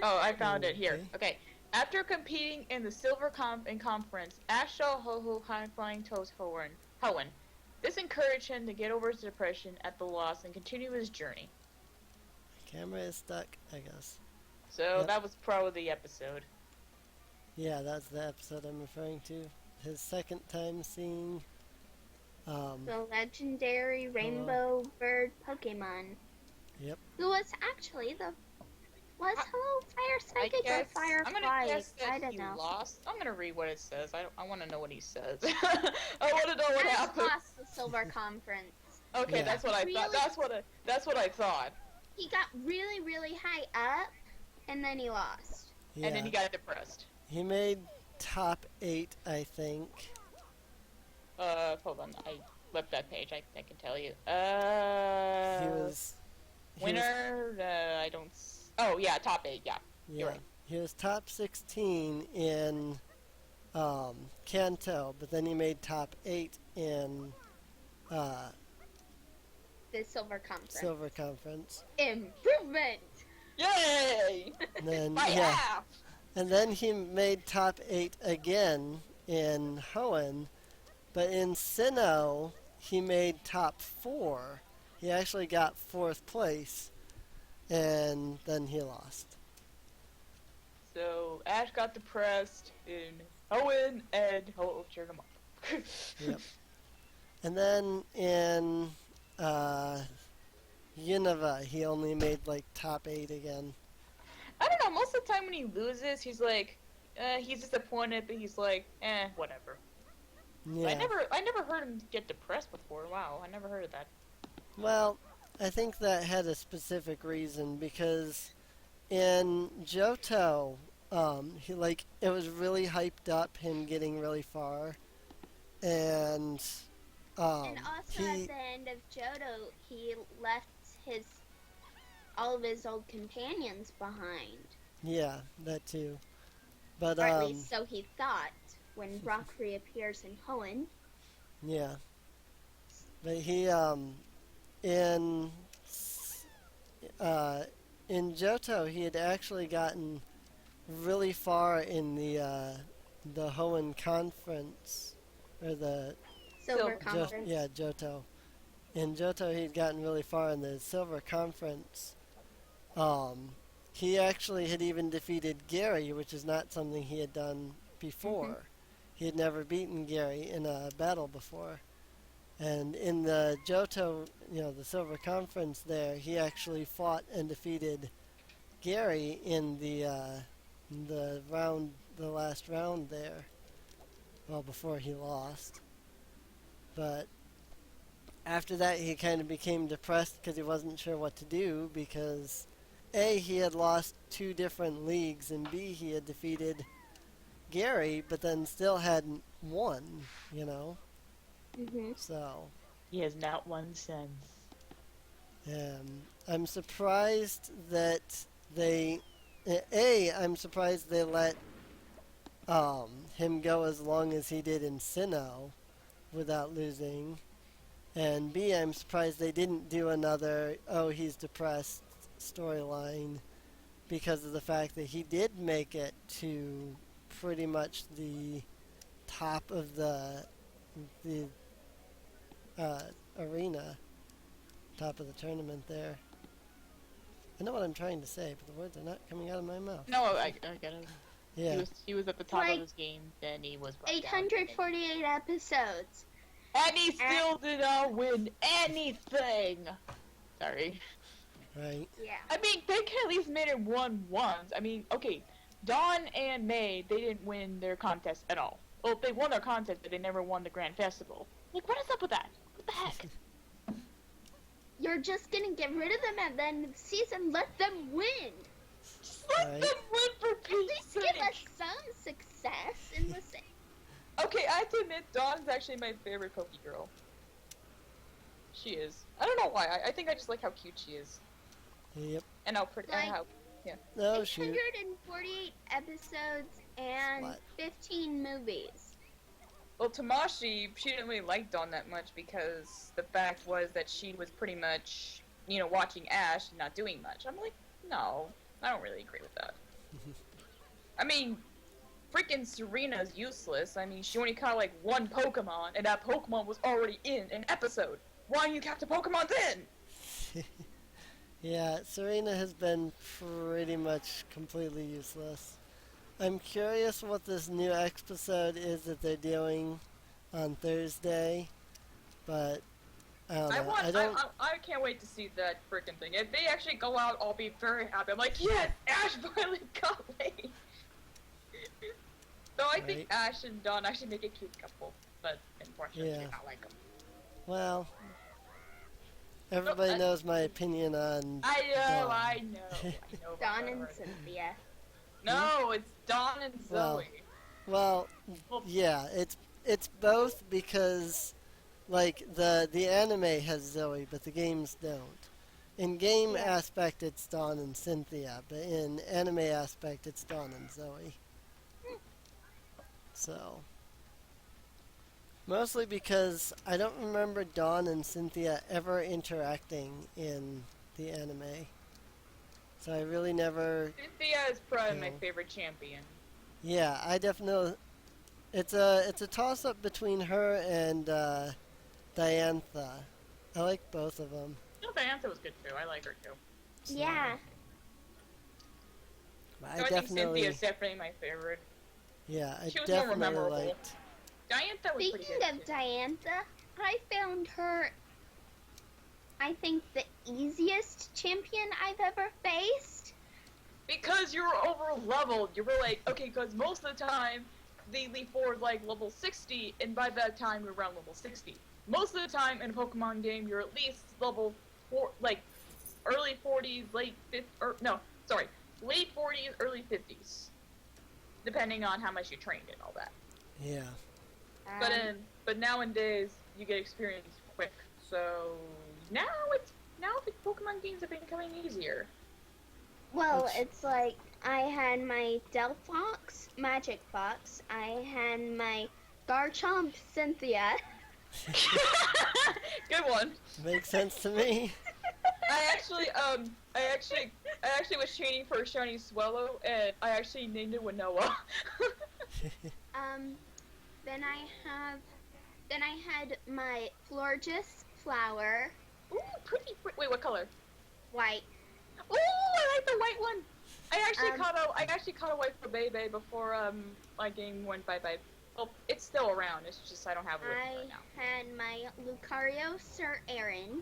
Oh, I found it here. Okay. Okay. After competing in the Silver Conference, Ash saw Ho-Oh high flying toes Hoenn. This encouraged him to get over his depression at the loss and continue his journey. Camera is stuck, I guess. So Yep. that was probably the episode. Yeah, that's the episode I'm referring to. His second time seeing The legendary rainbow bird Pokemon. Yep. Who was actually was Hello Fire I Psychic or guess Firefly? I'm gonna guess that I don't he know. lost. I'm gonna read what it says. I want to know what he says. I want to know what Ash happened. lost the Silver Conference. Okay, Yeah. that's what I thought. Really? That's what I thought. He got really, really high up, and then he lost. yeah. And then he got depressed. He made top 8, I think. Hold on. I left that page. I can tell you. He was Winner. I don't. Oh yeah, top 8. Yeah. Yeah, You're right. he was top 16 in Kanto, but then he made top 8 in The Silver Conference. Silver Conference. Improvement! Yay! And then By yeah, half. and then he made top 8 again in Hoenn, but in Sinnoh he made top 4. He actually got 4th place, and then he lost. So Ash got depressed in Hoenn, and Ho cheered him up. Yep. And then in Unova, he only made like top 8 again. I don't know. Most of the time when he loses, he's like, he's disappointed, but he's like, whatever. Yeah. I never heard him get depressed before. Wow, I never heard of that. Well, I think that had a specific reason because in Johto, he it was really hyped up him getting really far, and and also at he the end of Johto, he left all of his old companions behind. yeah, that too. But Or at least so he thought when Brock reappears in Hoenn. yeah, but he in in Johto, he had actually gotten really far in the Hoenn Conference, or the Silver So- Conference. Yeah, Johto. In Johto, he'd gotten really far in the Silver Conference. He actually had even defeated Gary, which is not something he had done before. He had never beaten Gary in a battle before. And in the Johto, the Silver Conference there, he actually fought and defeated Gary in the last round there. Well, before he lost. But after that, he kind of became depressed because he wasn't sure what to do because A, he had lost 2 different leagues, and B, he had defeated Gary, but then still hadn't won, Mm-hmm. So, He has not won since. I'm surprised that I'm surprised they let him go as long as he did in Sinnoh without losing. And B, I'm surprised they didn't do another, he's depressed storyline because of the fact that he did make it to pretty much the top of the arena, top of the tournament there. I know what I'm trying to say, but the words are not coming out of my mouth. No, I get it. Yeah. He was at the top Like, of his game, then he was brought down. 848 episodes. And he still did not win anything! Sorry. Right. Yeah. I mean, they can at least made it won once. I mean, okay, Dawn and May, they didn't win their contest at all. Well, they won their contest, but they never won the Grand Festival. Like, what is up with that? What the heck? You're just gonna get rid of them at the end of the season. Let them win. Just let Right. them win for At peace least give us some success in the same. Okay, I have to admit, Dawn's actually my favorite Pokey girl. She is. I don't know why. I think I just like how cute she is. Yep. And how pretty. Like- And how. Oh, shoot. 848 episodes and What? 15 movies. Well, Tamashi, she didn't really like Dawn that much because the fact was that she was pretty much, watching Ash and not doing much. I'm like, no, I don't really agree with that. I mean, freaking Serena's useless. I mean, she only caught like 1 Pokemon, and that Pokemon was already in an episode. Why didn't you catch the Pokemon then? Yeah, Serena has been pretty much completely useless. I'm curious what this new episode is that they're doing on Thursday, but I don't know. I can't wait to see that freaking thing. If they actually go out, I'll be very happy. I'm like, yes, Ash finally got laid. Though I think Right. Ash and Dawn actually make a cute couple, but unfortunately, Yeah. I like them. Well, everybody knows my opinion on I know, Dawn. I know. about Dawn that and already. Cynthia. No, it's Dawn and Well, Zoe. Well, yeah, it's both because like the anime has Zoe, but the games don't. In game Yeah. aspect, it's Dawn and Cynthia, but in anime aspect, it's Dawn and Zoe. So, mostly because I don't remember Dawn and Cynthia ever interacting in the anime. So I really never. Cynthia is probably my No. favorite champion. Yeah, I definitely. It's a toss up between her and Diantha. I like both of them. No, Diantha was good too. I like her too. So, Yeah. I So I think definitely. Cynthia's definitely my favorite. Yeah, I she was more definitely memorable. liked. Diantha was pretty Speaking good of too. Diantha, I found her, I think, the easiest champion I've ever faced. Because you were over leveled. You were like, okay, because most of the time they leap forward like level 60, and by that time you're around level 60. Most of the time in a Pokemon game, you're at least level 4, like early 40s, late 50s, late 40s, early 50s, depending on how much you trained and all that. Yeah. But nowadays you get experience quick, so now the Pokemon games have been becoming easier. Well, Which- it's like I had my Delphox, Magic Fox. I had my Garchomp, Cynthia. Good one. Makes sense to me. I actually was training for a shiny Swallow, and I actually named it Wanoa. Then I had my Florges flower, Ooh, pretty. Wait, what color? white. Ooh, I like the white one. I Um, actually caught a white for Bebe before my game went bye. Well, it's still around. It's just I don't have it with me I right now. had my Lucario Sir Aaron.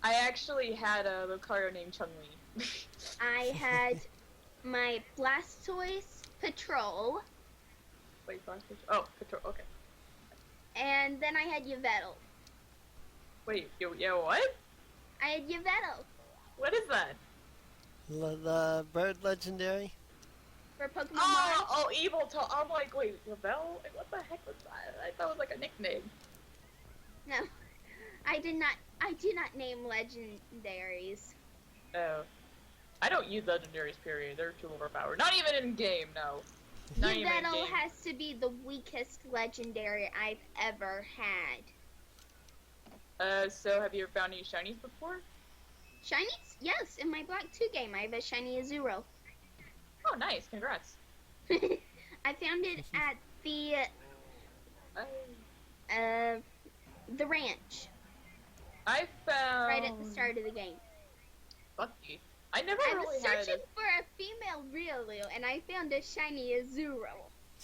I actually had a Lucario named Chun-Li. I had my Blastoise Patrol, Wait, Blastoise. Oh, Patrol. Okay. and then I had Yveltal. Wait, yo, what? I had Yveltal What is that? The bird legendary. for Pokemon Oh, Mart. oh, Evil. I'm like, wait, Lavelle? What the heck was that? I thought it was like a nickname. No, I do not name legendaries. Oh. I don't use legendaries, period. They're too overpowered. Not even in game, no. Not even in Yveltal game. has to be the weakest legendary I've ever had. So have you ever found any shinies before? Shinies? Yes, in my Black 2 game, I have a shiny Azuro. Oh, nice. Congrats. I found it at I the ranch, I found... right at the start of the game. Lucky. I never I really was had searching a... for a female Riolu, and I found a shiny Azuro.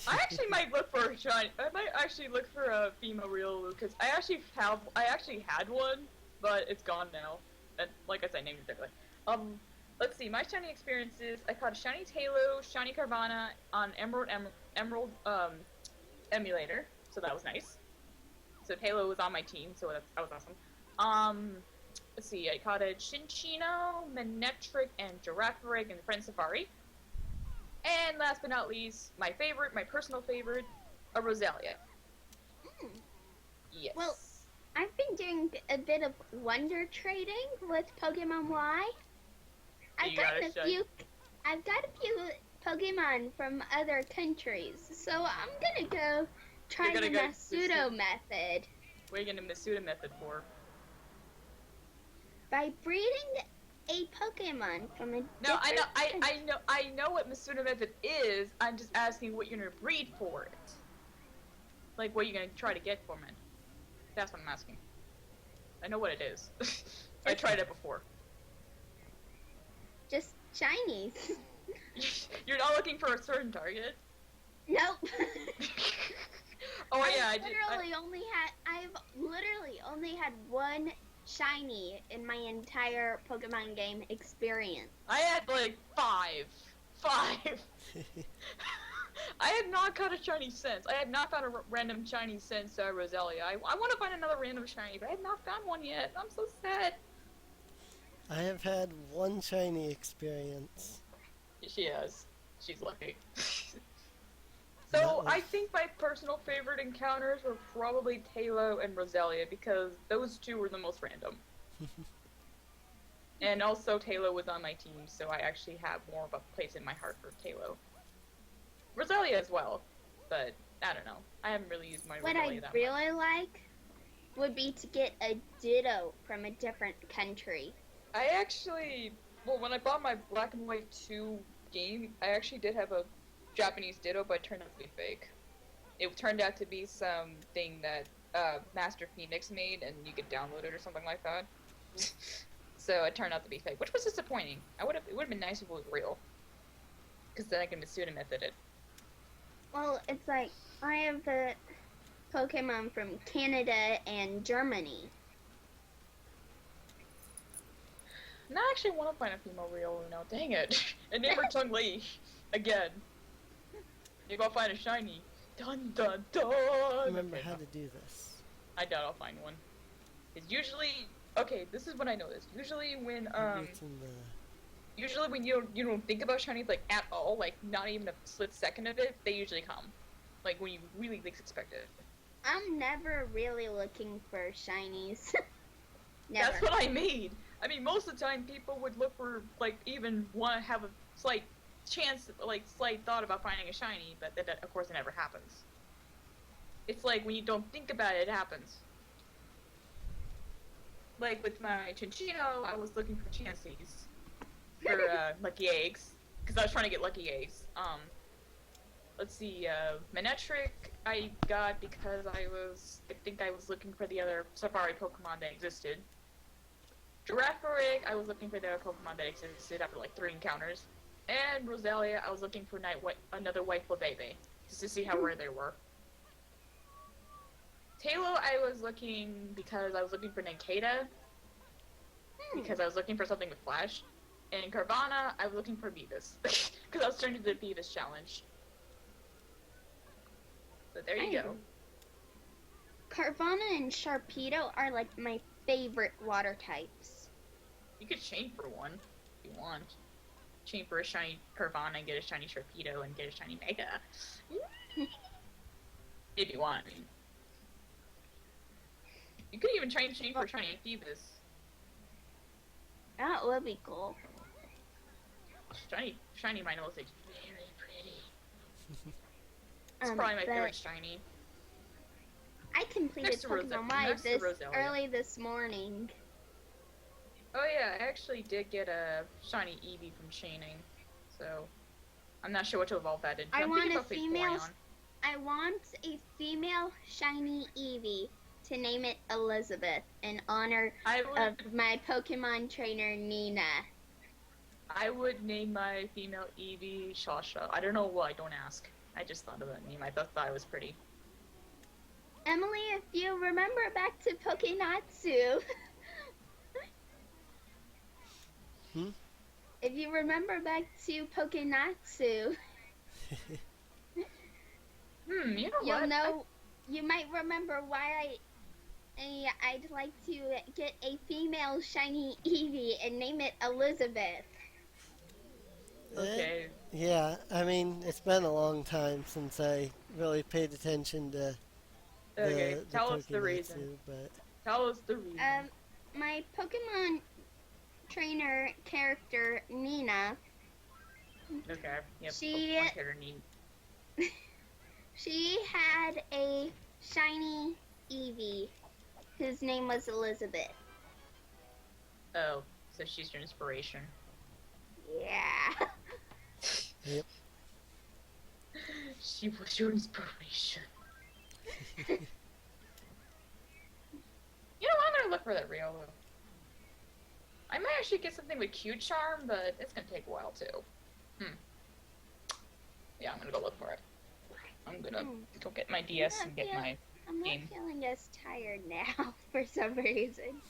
I actually might look for a shiny... I might actually look for a female Riolu, because I actually had one, but it's gone now. And like I said, named it differently. Let's see, my shiny experiences, I caught a shiny Halo, shiny Carvana on Emerald emulator, so that was nice. So Halo was on my team, so that was awesome. Let's see, I caught a Chinchino, Manectric, and Girafarig in Friend Safari. And last but not least, my personal favorite, a Roselia. Hmm. Yes. Well, I've been doing a bit of wonder trading with Pokemon Y. You got a shiny? I've got a few Pokemon from other countries, so I'm gonna go try You're the gonna go Masudo method what are you gonna Masuda method for? by breeding a Pokemon from a No, I know, different country. I know what Masuda method is. I'm just asking what you're gonna breed for it. Like, what you're gonna try to get from it. That's what I'm asking. I know what it is. I tried it before. Just shinies. You're not looking for a certain target. Nope. Oh yeah, I did. I've literally only had one shiny in my entire Pokemon game experience. I had like five. I have not caught a shiny since. I have not found a random shiny since Roselia. I want to find another random shiny, but I have not found one yet. I'm so sad. I have had one shiny experience. She has. She's lucky. That So was- I think my personal favorite encounters were probably Talo and Roselia because those two were the most random. And also Talo was on my team, so I actually have more of a place in my heart for Talo. Roselia as well, but I don't know. I haven't really used my What Roselia I that much. really like would be to get a Ditto from a different country. I actually, well, when I bought my Black and White 2 game, I actually did have a Japanese Ditto, but it turned out to be fake. It turned out to be something that Master Phoenix made, and you could download it or something like that. So it turned out to be fake, which was disappointing. It would have been nice if it was real, because then I can Masuda method it. Well, it's like I have the Pokemon from Canada and Germany. And I actually want to find a female real now. Dang it! And name her Chung Li again. You go find a shiny. Dun dun dun. Remember Okay, how no. to do this. I doubt I'll find one. It's usually okay. This is what I noticed. Usually when Maybe it's in the... usually when you don't think about shinies like at all, like not even a split second of it, they usually come. Like when you really least expect it. I'm never really looking for shinies. Never. That's what I mean. I mean, most of the time people would look for like even want to have a slight chance, like slight thought about finding a shiny, but that of course it never happens. It's like when you don't think about it, it happens. like with my Chinchino, I was looking for chances for lucky eggs because I was trying to get lucky eggs. Let's see, Manectric I got because I think I was looking for the other Safari Pokemon that existed. Girafarig, I was looking for the other Pokemon that existed after like 3 encounters. And Roselia, I was looking for another White Bebe, just to see how rare they were. Talo, I was looking because I was looking for Nincada, because I was looking for something with Flash. And Carvana, I was looking for Beavis, because I was trying to do the Beavis challenge. But there you go. Carvana and Sharpedo are like my favorite water types. You could chain for one, if you want. Chain for a shiny Carvana and get a shiny Sharpedo and get a shiny Mega. If you want, I mean. You could even chain for shiny Phoebus. That would be cool. Shiny Rhino is like very pretty. It's probably my favorite shiny. I completed Next to Pokemon Next Live to Roselia. early this morning. Oh yeah, I actually did get a shiny Eevee from chaining, so I'm not sure what to evolve that into. I I'm want thinking a about female. Vaporeon. I want a female shiny Eevee to name it Elizabeth in honor of my Pokemon trainer Nina. I would name my female Eevee Shasha. I don't know why, don't ask. I just thought of that name. I thought it was pretty. Emily, if you remember back to Pokénatsu. If you remember back to Pokénatsu, You know you'll what? know. You might remember why I'd like to get a female shiny Eevee and name it Elizabeth. Okay. Yeah, I mean, it's been a long time since I really paid attention to Okay, the tell us the Pokémon reason. too, but Tell us the reason. My Pokemon trainer character Nina, Okay. Yep. She- Pokemon character need. she had a shiny Eevee whose name was Elizabeth. Oh, so she's your inspiration. Yeah. She was your inspiration. You know, I'm gonna look for that Riolu. I might actually get something with Q-Charm, but it's gonna take a while too. Yeah, I'm gonna go look for it. I'm gonna go get my DS and get my... I'm not game. feeling as tired now for some reason.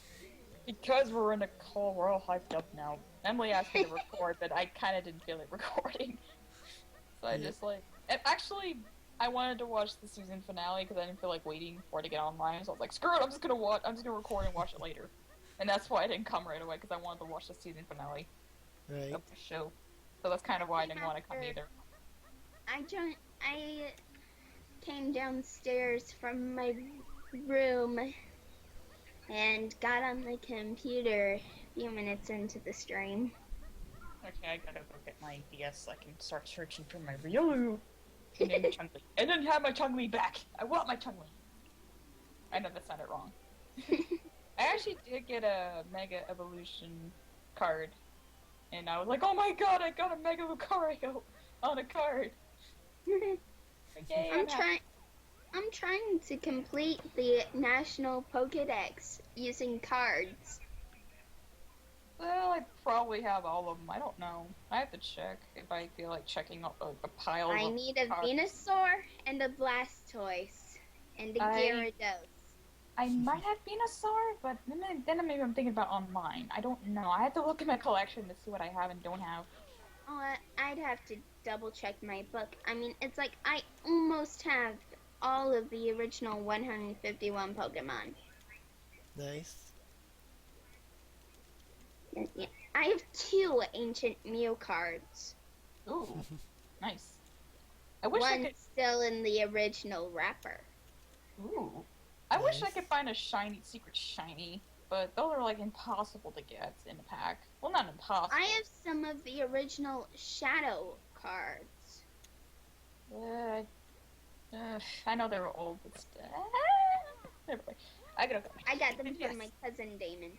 Because we're in a call, we're all hyped up now. Emily asked me to record, but I kinda didn't feel like recording. So I just like... And actually, I wanted to watch the season finale because I didn't feel like waiting for it to get online. So I was like, screw it, I'm just gonna record and watch it later. And that's why I didn't come right away, because I wanted to watch the season finale right. of the show. So that's kind of why I didn't want to come either. I came downstairs from my room and got on the computer a few minutes into the stream. Okay, I gotta go get my DS so I can start searching for my Riolu. And then Chun-Li. And then have my Chun-Li back! I want my Chun-Li! I know that sounded wrong. I actually did get a Mega Evolution card. And I was like, oh my god, I got a Mega Lucario on a card! Yay, I'm trying to complete the National Pokédex using cards. Well, I probably have all of them. I don't know. I have to check if I feel like checking up a pile of I need a cards. Venusaur and a Blastoise and a Gyarados. I might have Venusaur, but then maybe I'm thinking about online. I don't know. I have to look at my collection to see what I have and don't have. Oh, I'd have to double check my book. I mean, it's like I almost have all of the original 151 Pokemon. Nice. Yeah. I have 2 Ancient Mew cards. Ooh, nice. I wish I One could. still in the original wrapper. Ooh. I wish I Nice. could find a secret shiny, but those are like impossible to get in a pack. Well, not impossible. I have some of the original Shadow cards. I know they were old, but still. Never mind. I gotta go. I got them Yes. from my cousin Damon.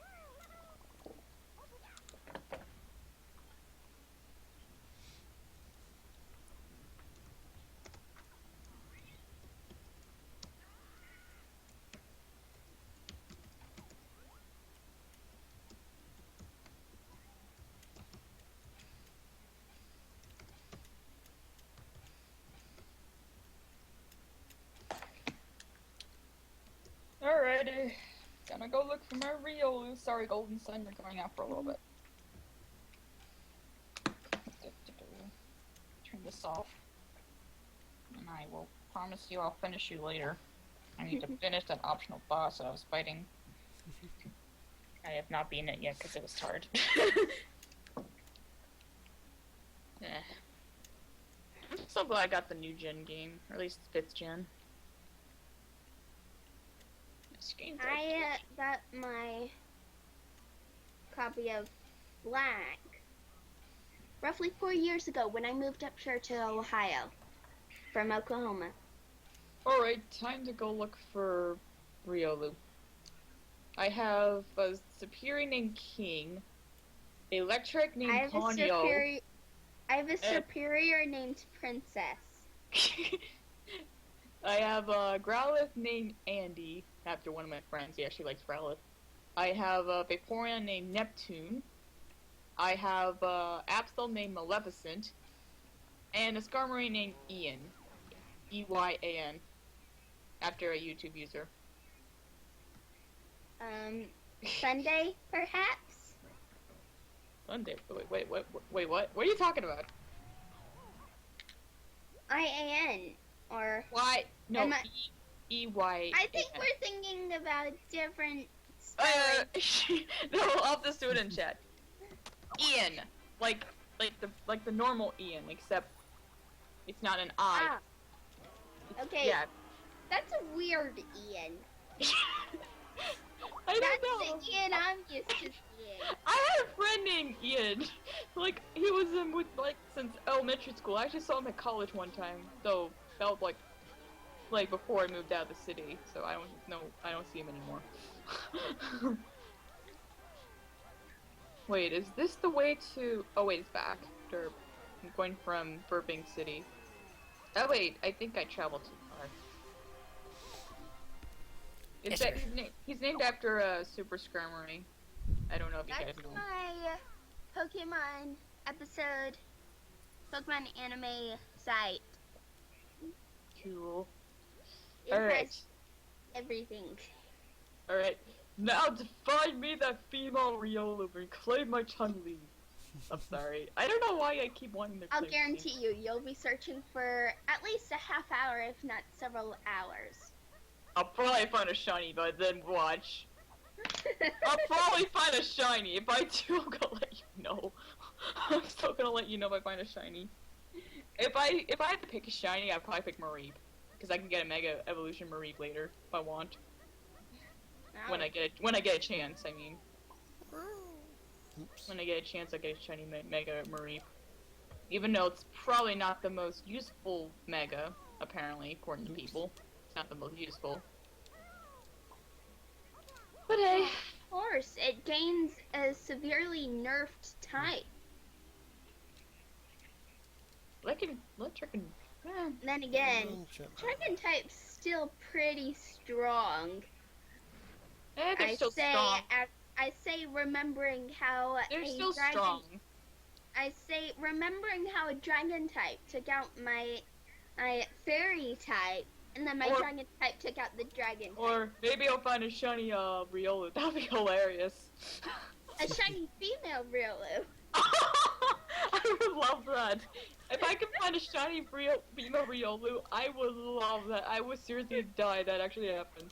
Alrighty. Gonna go look for my Riolu. Sorry, Golden Sun, you're going out for a little bit. Turn this off. And I will promise you I'll finish you later. I need to finish that optional boss that I was fighting. I have not beaten it yet because it was hard. Eh. I'm so glad I got the new gen game, or at least 5th gen. I got my copy of Black roughly 4 years ago when I moved up here to Ohio from Oklahoma. Alright, time to go look for Riolu. I have a superior named King, Electric I named have a Ponyo. superior named Princess. I have a Growlithe named Andy, after one of my friends. He actually likes Growlithe. I have a Vaporeon named Neptune. I have a Absol named Maleficent. And a Skarmory named Ian. E-Y-A-N. After a YouTube user. Sunday, perhaps? Sunday? Wait, what? What are you talking about? IAN, or Why? No, Am I- E-Y. I think we're thinking about different spelling. No, I'll just do it in chat. Ian, like the normal Ian, except it's not an I. Ah, okay. Yeah. That's a weird Ian. I That's don't know. the Ian I'm used to seeing. I had a friend named Ian. Like he was in with since elementary school. I actually saw him at college one time. So that was like before I moved out of the city. So I don't see him anymore. Wait, is this the way to? Oh wait, it's back. Derp. I'm going from Burping City. Oh wait, I think I traveled too far. Is that he's named after Super Skarmory. I don't know if you guys That's know. my Pokemon episode, Pokemon anime site. Cool. It Alright. has everything. Alright. Now to find me that female Riolu and claim my Chun-Li. I'm sorry. I don't know why I keep wanting to I'll claim guarantee you, you'll be searching for at least a half hour, if not several hours. I'll probably find a shiny, but then watch. I'll probably find a shiny. If I do, I'm gonna let you know. I'm still gonna let you know if I find a shiny. If I have to pick a shiny, I'd probably pick Mareep. Because I can get a Mega Evolution Mareep later, if I want. When I get a chance, I mean. Oops. When I get a chance, I get a shiny Mega Mareep. Even though it's probably not the most useful Mega, apparently, according to people. It's not the most useful. But hey. Of course, it gains a severely nerfed type. Electric and... Then again, Jump. Dragon type's still pretty strong. they're still strong. I say remembering how They're still strong. I say remembering how a dragon type took out my fairy type, and then my Or- dragon type took out the dragon type. Or maybe I'll find a shiny Riolu. That'd be hilarious. A shiny female Riolu. I would love that. If I could find a shiny female Riolu, I would love that. I would seriously die. That actually happened.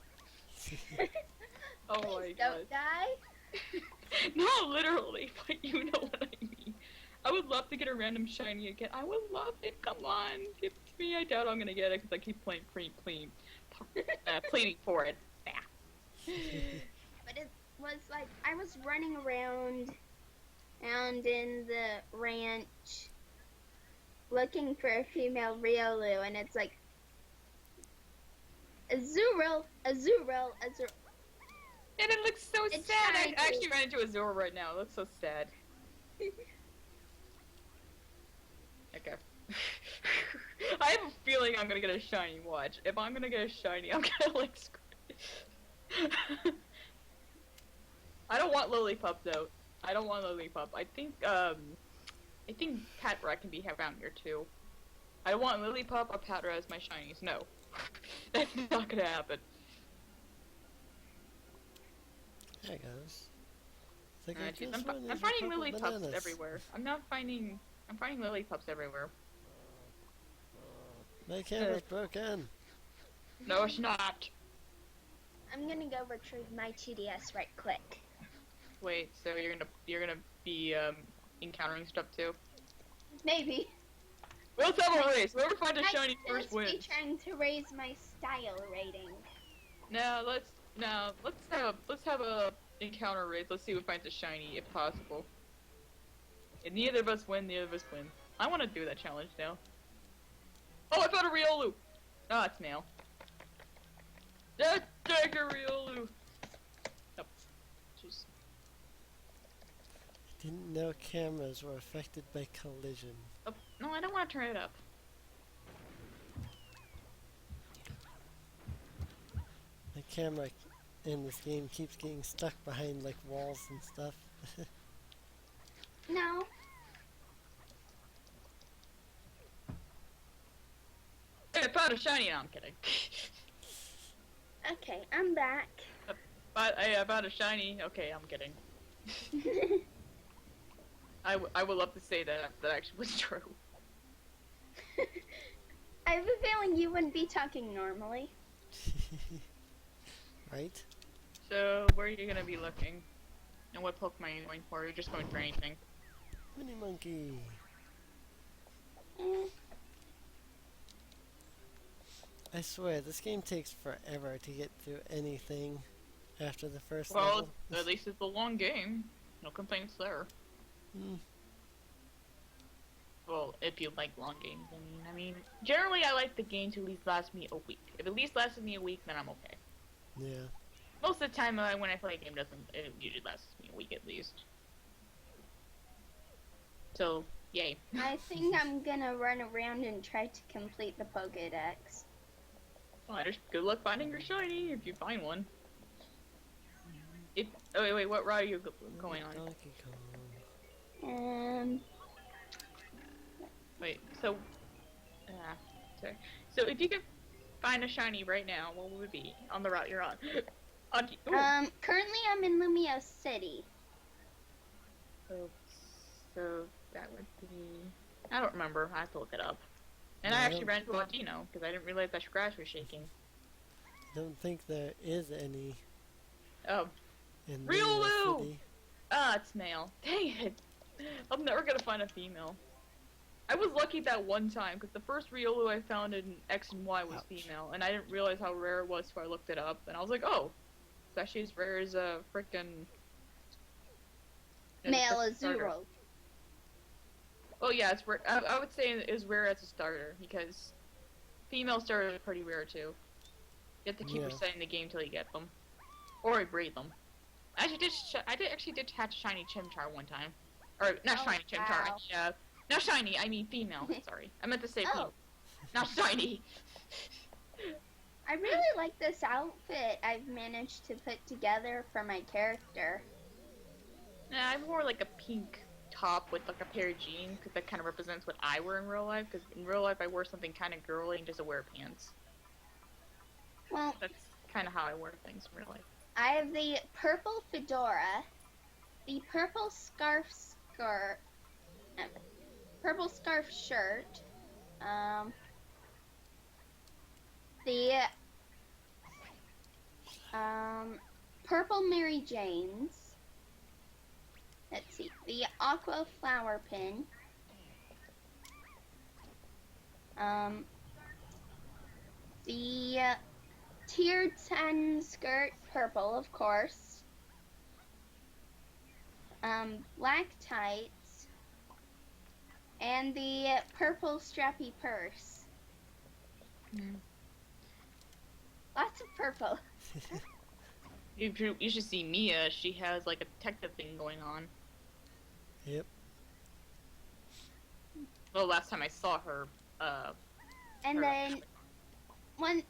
Oh my Please god. don't die. No, literally, but you know what I mean. I would love to get a random shiny again. I would love it. Come on, give it to me. I doubt I'm gonna get it because I keep pleading for it. But it was like I was running around in the ranch looking for a female Riolu, and it's like Azurill, Azurill, Azurill. And it looks so It's sad. I trying to- actually ran into Azura right now. It looks so sad. Okay. I have a feeling I'm gonna get a shiny. Watch. If I'm gonna get a shiny, I'm gonna like screw it. I don't want Lillipup though. I don't want Lillipup. I think Patra can be around here too. I want Lillipup or Patra as my shinies. No. That's not gonna happen. There it goes. It's like, Jeez, just one of I'm these finding purple Lillipups bananas. everywhere. I'm finding Lillipups everywhere. My camera's broken. No, it's not. I'm gonna go retrieve my 2DS right quick. Wait, so you're gonna be encountering stuff too? Maybe. Let's have a race. Whoever finds a I shiny first just be wins. trying to raise my style rating. Let's have a encounter race. Let's see who finds a shiny if possible. If neither of us win, neither of us win. I want to do that challenge now. Oh, I found a Riolu! Ah, it's male. Take a Riolu! Oh, jeez. Didn't know cameras were affected by collision. Oh, no, I don't want to turn it up. My camera in this game keeps getting stuck behind like walls and stuff. No. Hey, I found a shiny. No, I'm kidding. Okay, I'm back. But hey, I found a shiny. Okay, I'm kidding. I would love to say that actually was true. I have a feeling you wouldn't be talking normally. Right? So, where are you gonna be looking? And what Pokemon are you going for? You're just going for anything. Mini monkey. Eh, I swear, this game takes forever to get through anything after the first Well, level. at least it's a long game. No complaints there. Hmm. Well, if you like long games, I mean, generally I like the game to at least last me a week. If it at least lasted me a week, then I'm okay. Yeah. Most of the time, when I play a game, it usually lasts me a week at least. So, yay. I think I'm gonna run around and try to complete the Pokédex. Well, just good luck finding your shiny if you find one. Oh wait, what route are you going on? Donkey Kong. Wait, so, sorry. So if you could find a shiny right now, what would it be on the route you're on? Ooh. Currently I'm in Lumio City. So that would be. I don't remember. I have to look it up. And I Yeah, I actually don't- ran into Latino because I didn't realize that grass was shaking. I don't think there is any Oh, in Riolu! Lumia City. it's male. Dang it! I'm never gonna find a female. I was lucky that one time because the first Riolu I found in X and Y was Ouch. female, and I didn't realize how rare it was, so I looked it up, and I was like, oh, it's actually as rare as a frickin' Male as a starter. Azurill. Oh yeah, it's rare. I would say it's rare as a starter because female starters are pretty rare too. You have to keep Yeah. resetting the game till you get them, or breed them. I actually did hatch a shiny Chimchar one time, or not Oh, shiny Chimchar. wow. Not shiny. I mean female. Sorry, I meant to say Oh. female, not shiny. I really like this outfit I've managed to put together for my character. Nah, I'm more like a pink top with like a pair of jeans because that kind of represents what I wear in real life. Because in real life I wear something kind of girly and just wear pants. Well, That's kind of how I wear things in real life. I have the purple fedora, the purple scarf skirt, purple scarf shirt, the purple Mary Janes. Let's see, the aqua flower pin. The tier 10 skirt, purple, of course. Black tights. And the purple strappy purse. Lots of purple. You should see Mia. She has like a detective thing going on. Yep. Well, last time I saw her, And her- then one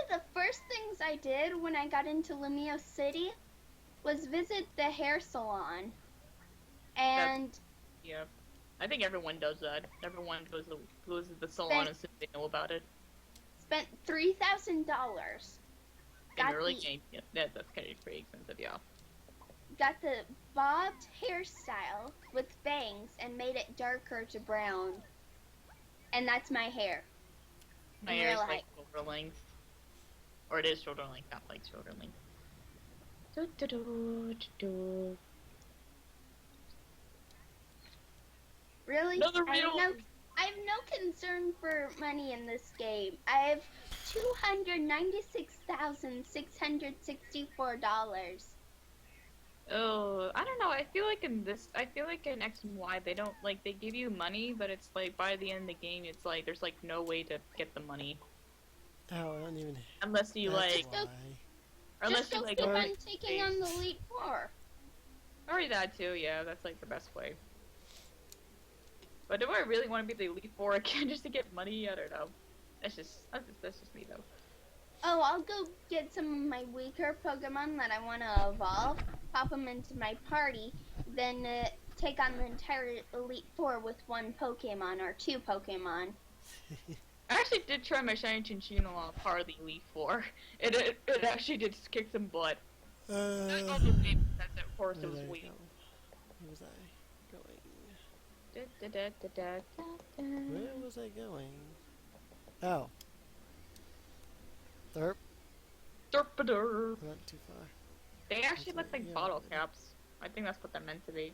of the first things I did when I got into Lumio City was visit the hair salon. And yeah, I think everyone does that. Everyone goes to the salon as soon as they know about it. spent $3,000. In Got early the- game, yeah, that's kind of pretty expensive, yeah. Got the bobbed hairstyle with bangs and made it darker to brown. And that's my hair. My In hair is real like life. shoulder length, or it is shoulder length, not like shoulder length. Really? Another I have real. no concern for money in this game. I have $296,664. Oh, I don't know. I feel like in X and Y, they don't like they give you money, but it's like by the end of the game, it's like there's like no way to get the money Oh, I don't even. unless you That's like, why. unless Just you don't like keep go on taking on the Elite Four. or that too. Yeah, that's like the best way. But do I really want to be the Elite Four again just to get money? I don't know. That's just me though. Oh, I'll go get some of my weaker Pokemon that I want to evolve, pop them into my party, then take on the entire Elite Four with one Pokemon or two Pokemon. I actually did try my Shiny Chinchino on part of the Elite Four. It actually did kick some butt. I love the game because of course it Where was did I weak. go? Where was I going? Da-da-da-da-da-da. Where was I going? Oh. Derp. Derp-a-derp. Not too far. They actually look like Yeah. bottle caps. I think that's what they're meant to be.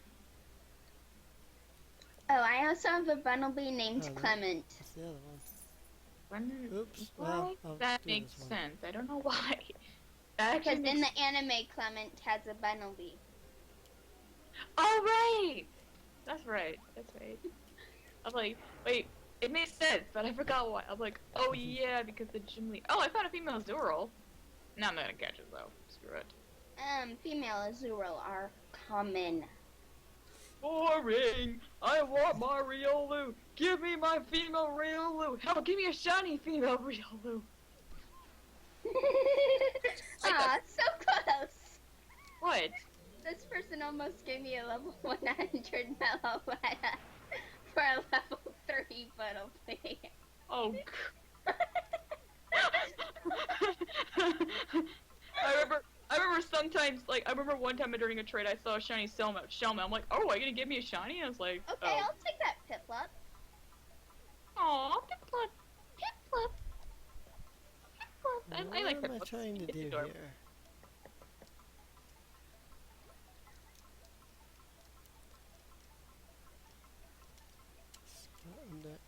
Oh, I also have a Bunnelby named Oh, no. Clement. What's the other one? Wonder Oops. why Well, I'll that do makes this one. sense. I don't know why. That Because actually in makes... the anime, Clement has a Bunnelby. Oh, right! That's right. That's right. I'm like, wait, it makes sense, but I forgot why. I'm like, oh yeah, because the gym lead... Oh, I found a female Zooral. No, I'm not gonna catch it though. Screw it. Female Azurill are common. Boring! I want my Riolu! Give me my female Riolu! Hell, give me a shiny female Riolu! Aw, so close. What? This person almost gave me a level 100 Meloetta for a level 3 Bunnelby. Oh, I remember sometimes, like, I remember one time during a trade I saw a shiny Selma. I'm like, oh, are you gonna give me a shiny? I was like, Okay, oh. I'll take that Piplup. Aw, Piplup. Piplup. Piplup. I like What am I Piplup. trying to It's do adorable. here?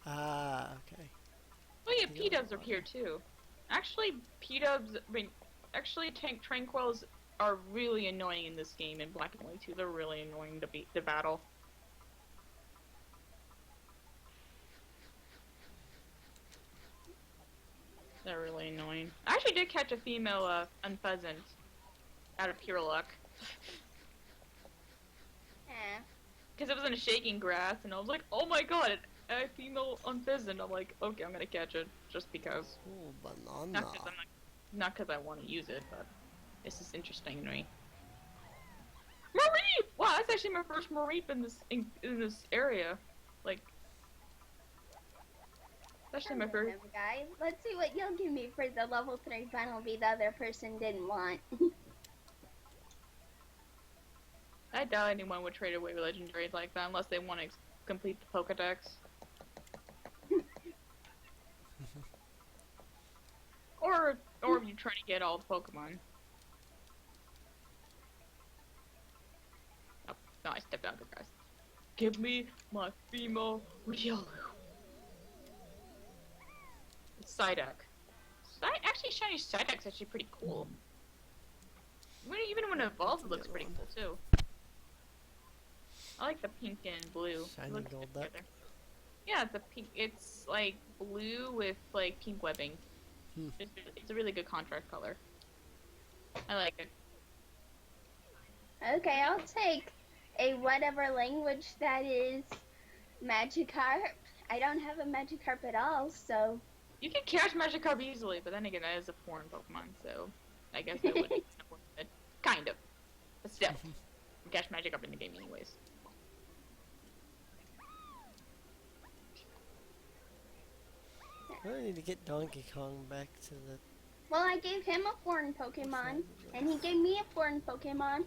Ah, okay. Oh yeah, The P-dubs other are here too. Actually, P-dubs, I mean, actually Tranquils are really annoying in this game in Black and White too. They're really annoying to battle. They're really annoying. I actually did catch a female unpheasant out of pure luck. Eh. Because it was in a shaking grass, and I was like, oh my god, a female unpheasant. I'm like, okay, I'm gonna catch it, just because. Ooh, banana. Not because I want to use it, but it's just interesting to me. Mareep! Wow, that's actually my first Mareep in this area. Like, that's actually my first. Whatever, guy. Let's see what you'll give me for the level 3 Bunnelby the other person didn't want. I doubt anyone would trade away legendaries like that unless they want to complete the Pokedex. or if you're trying to get all the Pokemon. Oh, no, I stepped out the grass. Give me my female Riolu. Psyduck. Actually, shiny Psyduck's actually pretty cool. Even when it evolves, it looks pretty cool too. I like the pink and blue. It Shiny looks good Golduck. together. Yeah, it's a pink. It's like blue with like pink webbing. It's a really good contrast color. I like it. Okay, I'll take a whatever language that is Magikarp. I don't have a Magikarp at all, so You can catch Magikarp easily, but then again, that is a foreign Pokemon, so I guess I would. Kind of. But still, you can catch Magikarp in the game anyways. I need to get Donkey Kong back to the. well, I gave him a foreign Pokemon, and he gave me a foreign Pokemon.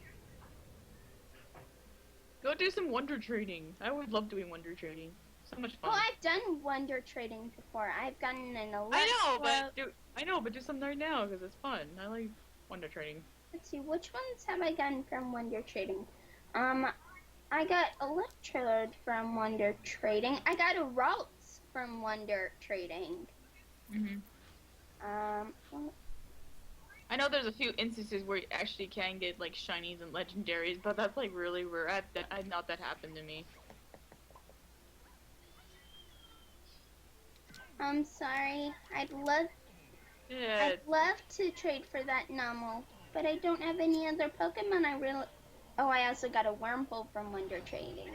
Go do some wonder trading. I would love doing wonder trading. So much fun. Well, I've done wonder trading before. I've gotten an Electro. I know, but do something right now because it's fun. I like wonder trading. Let's see, which ones have I gotten from wonder trading? I got Electrode from wonder trading. I got a Ralts from wonder trading. Mhm. Well, I know there's a few instances where you actually can get like shinies and legendaries, but that's like really rare. I've not that happened to me. I'm sorry. Yeah. I'd love to trade for that Numel, but I don't have any other Pokemon I really. Oh, I also got a Wurmple from wonder trading.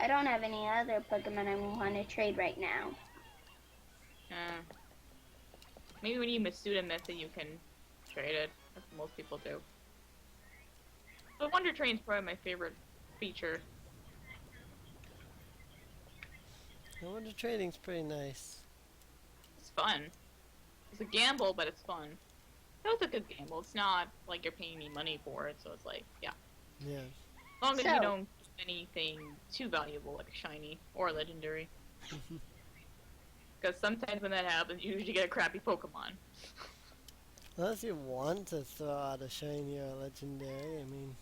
I don't have any other Pokemon I want to trade right now. Maybe when you Masuda Method, you can trade it. That's what most people do. But wonder trading's probably my favorite feature. The Wonder Trading's pretty nice. It's fun. It's a gamble, but it's fun. That was a good gamble. It's not like you're paying me money for it, so it's like, yeah. Yeah. As long as So- you don't do anything too valuable, like a shiny or a legendary. Because sometimes when that happens, you usually get a crappy Pokemon. Unless you want to throw out a shiny or a legendary, I mean.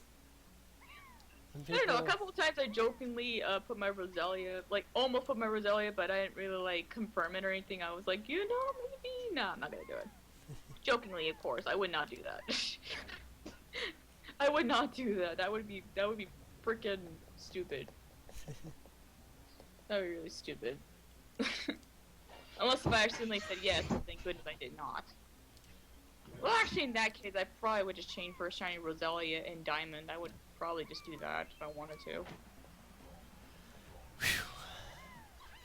some I don't know, a people- couple of times I jokingly put my Roselia, like almost put my Roselia, but I didn't really like confirm it or anything. I was like, you know, maybe. No, I'm not gonna do it. Jokingly, of course, I would not do that. I would not do that. That would be freaking stupid. That would be really stupid. Unless if I accidentally said yes, then thank goodness I did not. Well, actually, in that case, I probably would just chain for a shiny Roselia and Diamond. I would probably just do that if I wanted to.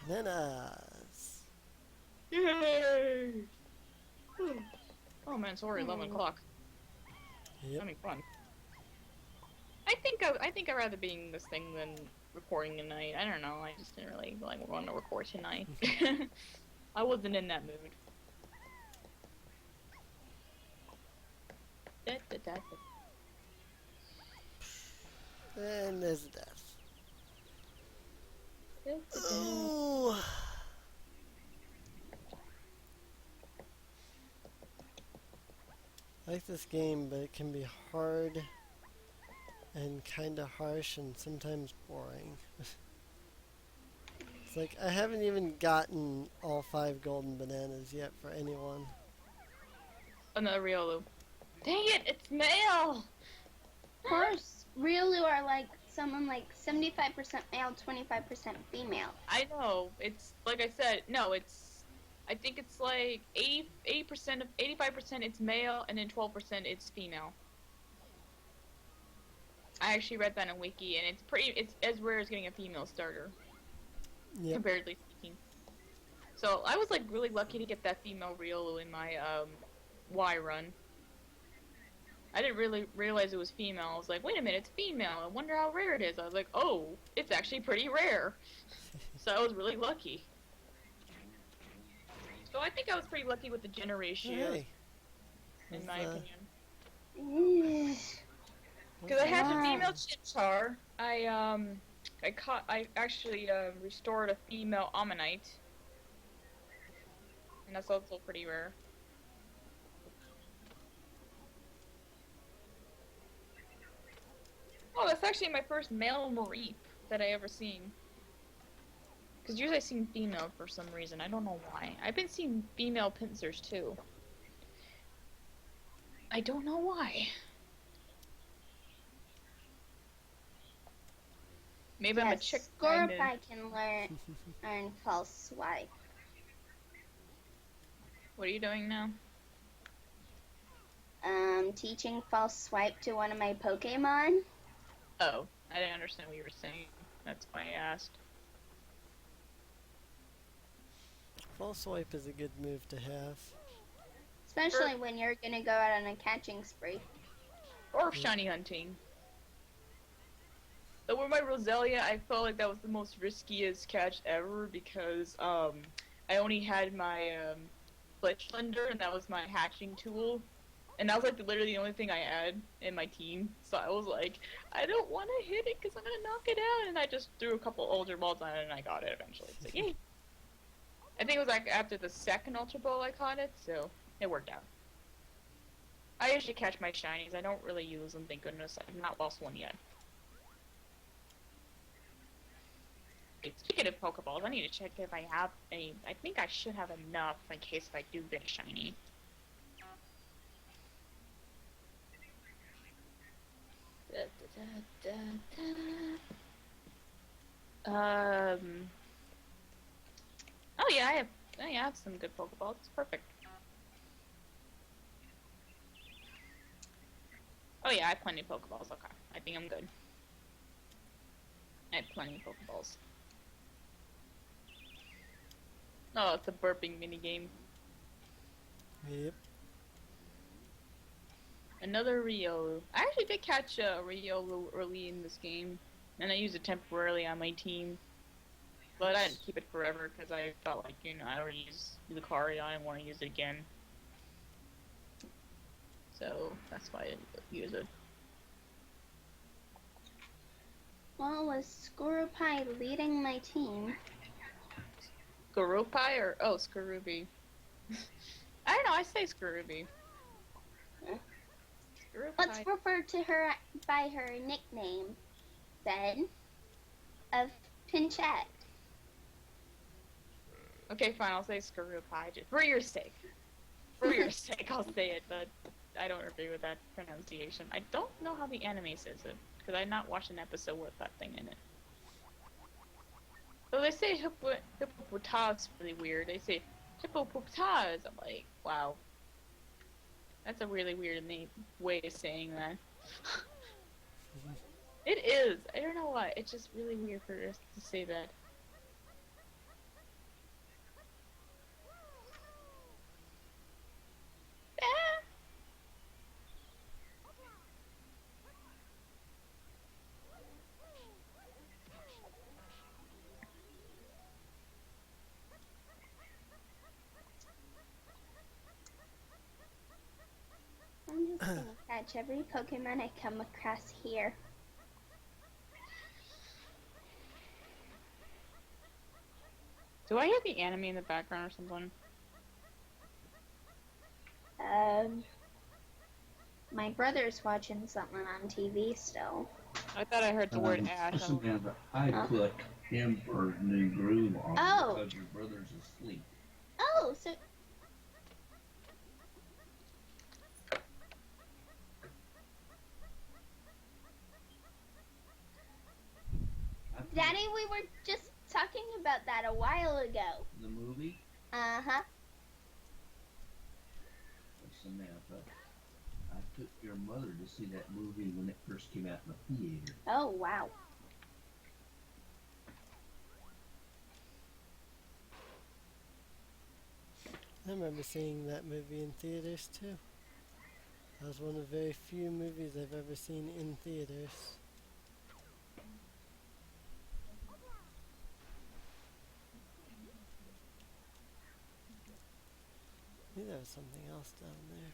Bananas. Yay! Oh man, it's already 11 o'clock. Yep. That'd be fun. I think I'd rather be in this thing than recording tonight. I don't know. I just didn't really like want to record tonight. I wasn't in that mood. Da, da, da, da, And there's a death. da, da, da. Oh. I like this game, but it can be hard and kind of harsh and sometimes boring. It's like I haven't even gotten all 5 golden bananas yet for anyone. Another Riolu. Dang it! It's male. Of course, Riolu are like someone like 75% male, 25% female. I know. It's like I said. No, it's. I think it's like 80% of 85% it's male, and then 12% it's female. I actually read that in Wiki, and it's as rare as getting a female starter, Yep. comparatively speaking. So I was like really lucky to get that female Riolu in my Y run. I didn't really realize it was female. I was like, wait a minute, it's female. I wonder how rare it is. I was like, oh, it's actually pretty rare. So I was really lucky. So I think I was pretty lucky with the gender ratio, Hey. in my It's, opinion. Because I had a female Chimchar. I actually restored a female Ammonite. And that's also pretty rare. Oh, that's actually my first male Mareep that I ever seen. Because usually I've seen female for some reason. I don't know why. I've been seeing female pincers too. I don't know why. Maybe I'm a Yes, chick. Scorpii can learn false swipe. What are you doing now? teaching false swipe to one of my Pokemon. Oh, I didn't understand what you were saying. That's why I asked. False swipe is a good move to have. Especially when you're gonna go out on a catching spree. Or shiny hunting. But with my Roselia, I felt like that was the most riskiest catch ever because I only had my Fletchlander and that was my hatching tool. And that was like literally the only thing I had in my team. So I was like, I don't want to hit it because I'm going to knock it out. And I just threw a couple Ultra Balls on it and I got it eventually. So yay. I think it was like after the second Ultra Ball I caught it, so it worked out. I usually catch my shinies. I don't really use them, thank goodness. I've not lost one yet. Speaking of Pokeballs, I need to check if I have any. I think I should have enough in case if I do get a shiny. Oh yeah, I have some good Pokeballs. It's perfect. Oh yeah, I have plenty of Pokeballs. Okay, I think I'm good. I have plenty of Pokeballs. Oh, it's a burping minigame. Yep. Another Rio. I actually did catch Rio a little early in this game, and I used it temporarily on my team. But I didn't keep it forever because I felt like, you know, I already used Lucario, I didn't want to use it again. So that's why I didn't use it. Well, was Scoropie leading my team? Skorupi or oh Skorubi? I don't know. I say Skorubi. Let's refer to her by her nickname, then, of Pinchette. Okay, fine. I'll say Skorupi just for your sake. For your sake, I'll say it. But I don't agree with that pronunciation. I don't know how the anime says it because I not watched an episode with that thing in it. So they say hippopotas really weird. They say hippopotas. I'm like, wow. That's a really weird way of saying that. It is. I don't know why. It's just really weird for us to say that. Ah. I'm just gonna catch every Pokemon I come across here. Do I hear the anime in the background or something? My brother's watching something on TV still. I thought I heard the word Ash. Samantha, I put Emperor New Groove on Oh. because your brother's asleep. Oh, so Daddy, we were just talking about that a while ago. The movie? Uh-huh. Samantha, I took your mother to see that movie when it first came out in the theater. Oh, wow. I remember seeing that movie in theaters too. That was one of the very few movies I've ever seen in theaters. I think there was something else down there.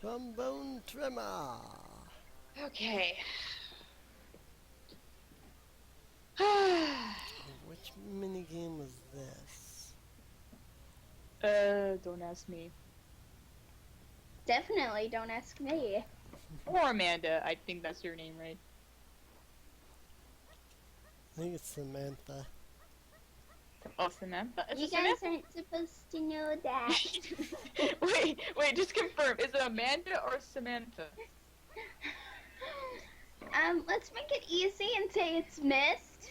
Trombone Tremor! Okay. Which minigame was this? Don't ask me. Definitely don't ask me. Or Amanda, I think that's your name, right? I think it's Samantha. Oh, Samantha? Is You it guys Samantha? aren't supposed to know that. wait, just confirm. Is it Amanda or Samantha? Let's make it easy and say it's missed.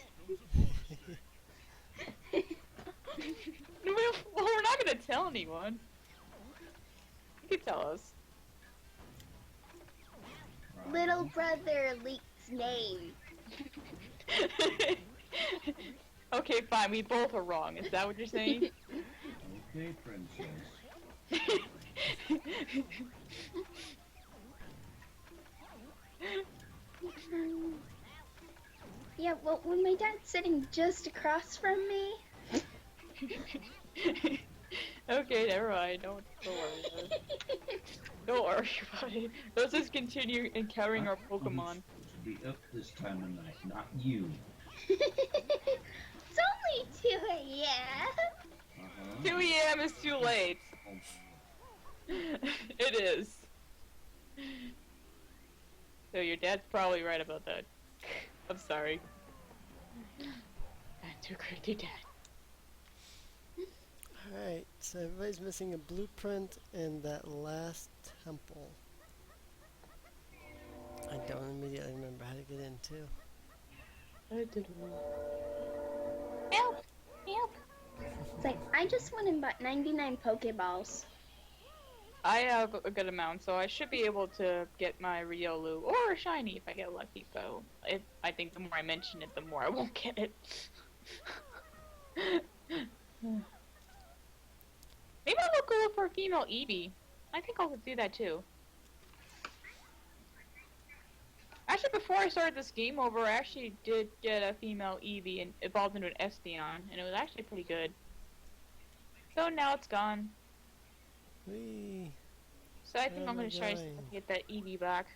Well, we're not gonna tell anyone. You can tell us. Little brother leaks name. Okay, fine. We both are wrong. Is that what you're saying? Okay, princess. Yeah, well, when my dad's sitting just across from me. Okay, never mind. Don't worry about it. Don't worry about it. Let's just continue encountering our Pokemon. To be up this time of night, not you. It's only 2 a.m. 2 a.m. is too late. It is. So your dad's probably right about that. I'm sorry. I'm too crazy, Dad. Alright, so everybody's missing a blueprint in that last temple. I don't immediately remember how to get into. Help! Help! It's like, I just went and bought 99 Pokeballs. I have a good amount, so I should be able to get my Riolu or a shiny if I get lucky. So, I think the more I mention it, the more I won't get it. Maybe I'll go look for a female Eevee. I think I'll do that too. Actually, before I started this game over, I actually did get a female Eevee and evolved into an Espeon, and it was actually pretty good. So now it's gone. Whee! So I think Where I'm am I gonna try to going? get that Eevee back.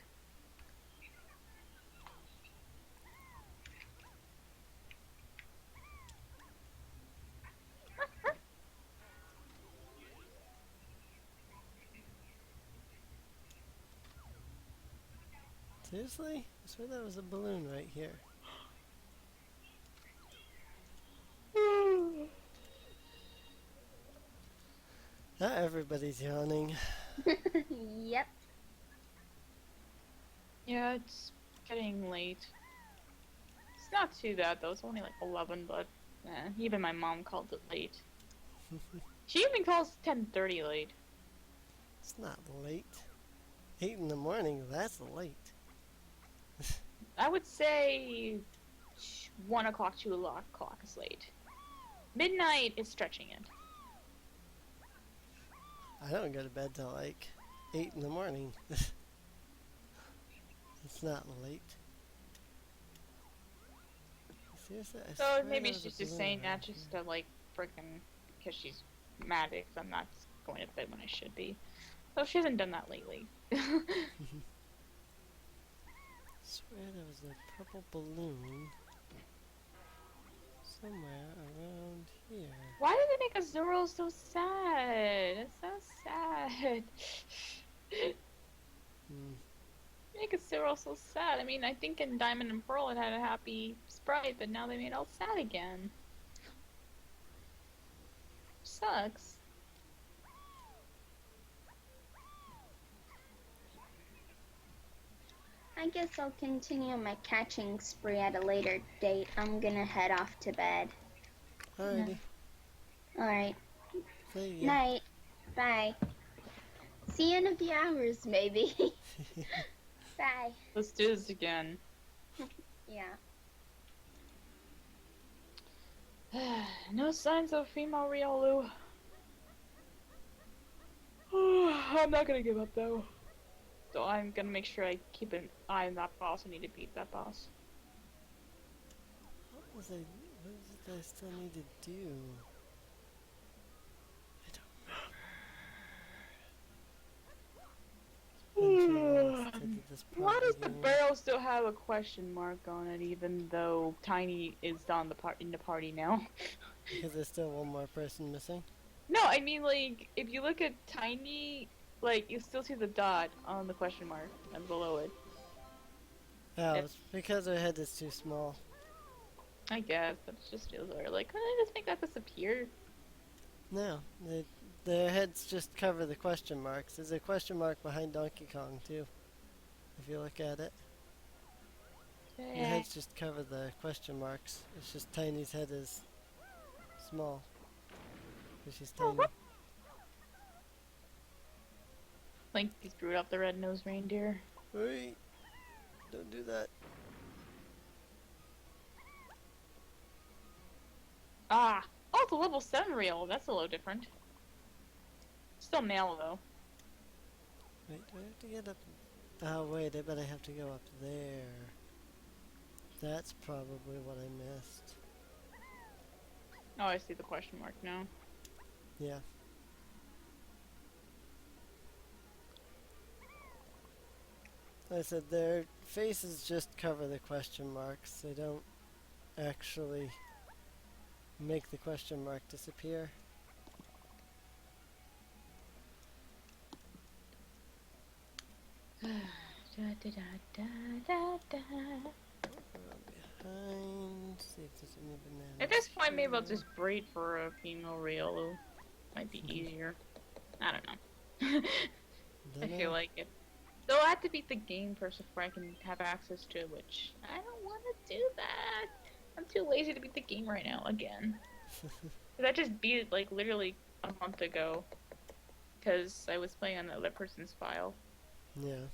Seriously? I swear there was a balloon right here. Now everybody's yawning. Yep. Yeah, it's getting late. It's not too bad though. It's only like 11, but even my mom called it late. She even calls 10:30 late. It's not late. 8 in the morning, that's late. I would say 1 o'clock, 2 o'clock is late. Midnight is stretching it. I don't go to bed till like 8 in the morning. It's not late. Seriously? I So swear maybe there was a she's just balloon saying that right just here. to like freaking because she's mad because I'm not going to bed when I should be. So she hasn't done that lately. Swear there was a purple balloon somewhere around here. Why did they make Azurill so sad? It's so sad. Hmm. Make Azurill so sad. I mean, I think in Diamond and Pearl it had a happy sprite, but now they made it all sad again. Sucks. I guess I'll continue my catching spree at a later date. I'm gonna head off to bed. Alrighty. Alright. See ya. Night. Bye. See you in a few hours, maybe. Bye. Let's do this again. Yeah. No signs of female Riolu. I'm not gonna give up though. So I'm gonna make sure I keep an eye on that boss. I need to beat that boss. What was it I still need to do? I don't remember. Why does the barrel still have a question mark on it, even though Tiny is on the in the party now? Because there's still one more person missing. No, I mean like if you look at Tiny, Like, you still see the dot on the question mark and below it. Oh, It- it's because her head is too small. I guess, but it just feels weird. Like, couldn't I just make that disappear? No, their heads just cover the question marks. There's a question mark behind Donkey Kong too. If you look at it, the heads just cover the question marks. It's just Tiny's head is small. 'Cause she's tiny. Link, you screwed up the red-nosed reindeer. Wait, don't do that. Ah! Oh, it's a level 7 reel. That's a little different. Still male, though. Wait, do I have to get up? Oh wait, I bet I have to go up there. That's probably what I missed. Oh, I see the question mark now. Yeah. Like I said, their faces just cover the question marks. They don't actually make the question mark disappear. Behind, see if there's any bananas. At this point, maybe I'll here. just breed for a female reel. Might be easier. I don't know. I Dunno. feel like it. Though I have to beat the game first before I can have access to it, which I don't want to do that. I'm too lazy to beat the game right now again. Cause I just beat it like literally a month ago. Because I was playing on the other person's file. Yeah.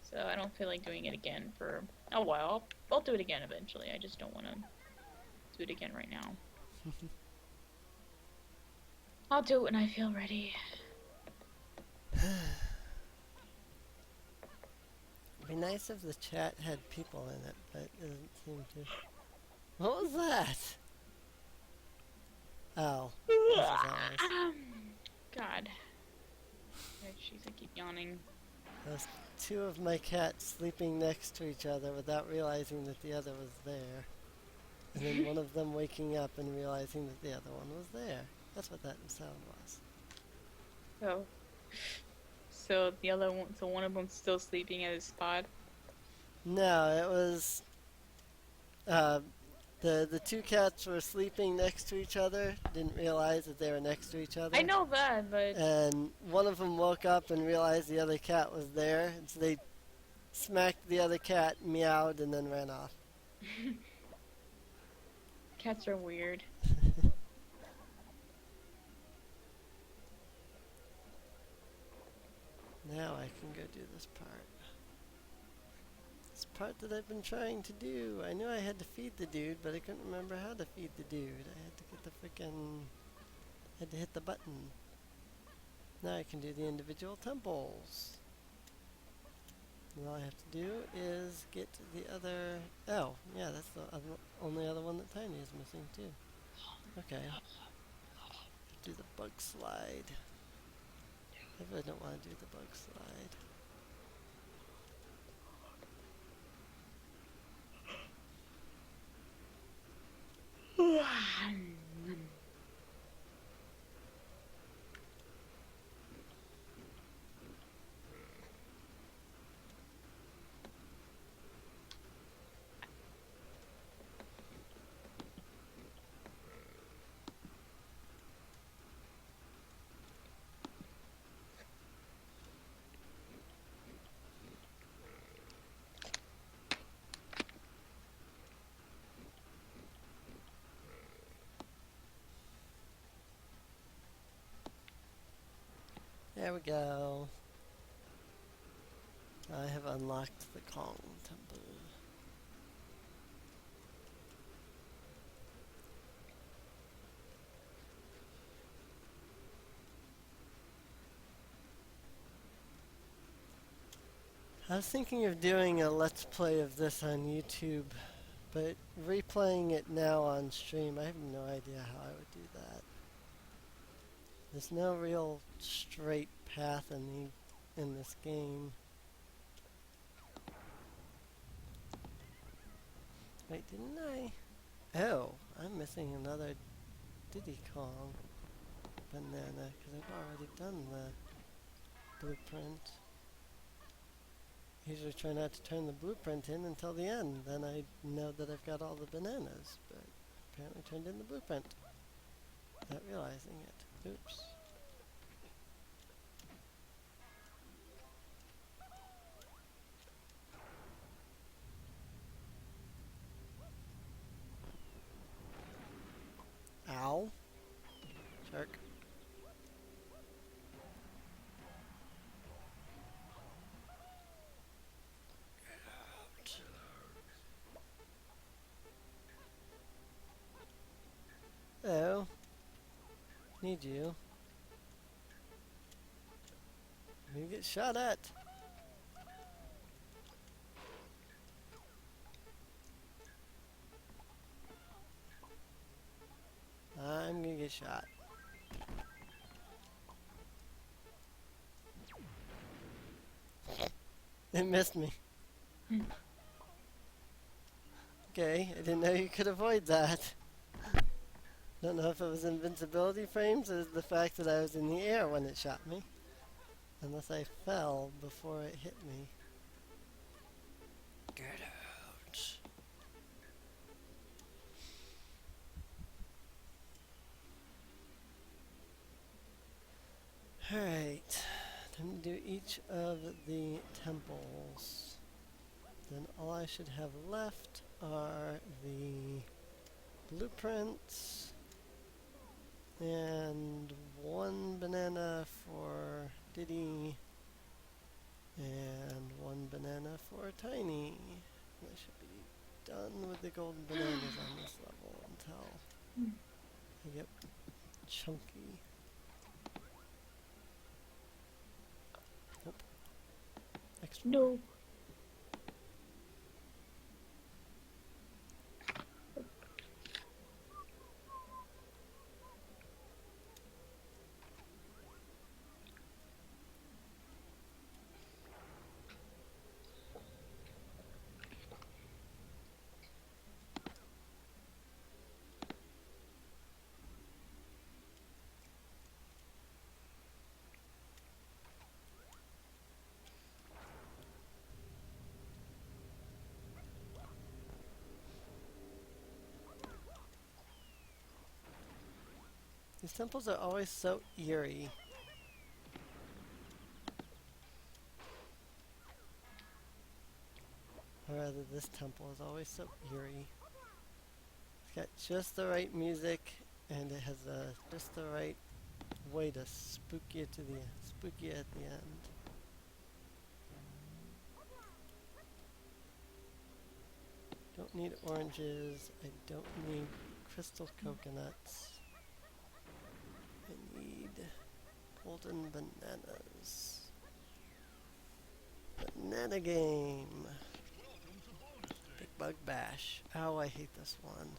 So I don't feel like doing it again for a while. I'll do it again eventually. I just don't want to do it again right now. I'll do it when I feel ready. It'd be nice if the chat had people in it, but it doesn't seem to. What was that? Oh. This is ours. God. Jeez, I keep yawning. Those two of my cats sleeping next to each other without realizing that the other was there. And then one of them waking up and realizing that the other one was there. That's what that sound was. So, so the other one, so one of them's still sleeping at his spot. No, it was the two cats were sleeping next to each other, didn't realize that they were next to each other. I know that, but And one of them woke up and realized the other cat was there, and so they smacked the other cat, meowed, and then ran off. cats are weird. Now I can go do this part. This part that I've been trying to do. I knew I had to feed the dude, but I couldn't remember how to feed the dude. I had to get the frickin'... had to hit the button. Now I can do the individual temples. And all I have to do is get the other... Oh, yeah, that's the only other one that Tiny is missing, too. Okay. Do the bug slide. I really don't want to do the bug slide. There we go. I have unlocked the Kong Temple. I was thinking of doing a Let's Play of this on YouTube, but replaying it now on stream, I have no idea how I would do that. There's no real straight path in this game. Wait, didn't I? Oh, I'm missing another Diddy Kong banana because I've already done the blueprint. Usually try not to turn the blueprint in until the end. Then I know that I've got all the bananas, but apparently turned in the blueprint. Not realizing it. Oops. Ow. Shark. Hello. Need you. You get shot at. I'm gonna get shot. It missed me. Okay, I didn't know you could avoid that. Don't know if it was invincibility frames or the fact that I was in the air when it shot me. Unless I fell before it hit me. Get out. Alright, time to do each of the temples. Then all I should have left are the blueprints and one banana for Diddy and one banana for Tiny. I should be done with the golden bananas on this level until I get chunky. Nope. Extra. No. These temples are always so eerie. Or rather, this temple is always so eerie. It's got just the right music, and it has just the right way to spook you at the end. Don't need oranges. I don't need crystal coconuts. I need golden bananas. Banana game. Big Bug Bash. Ow, I hate this one.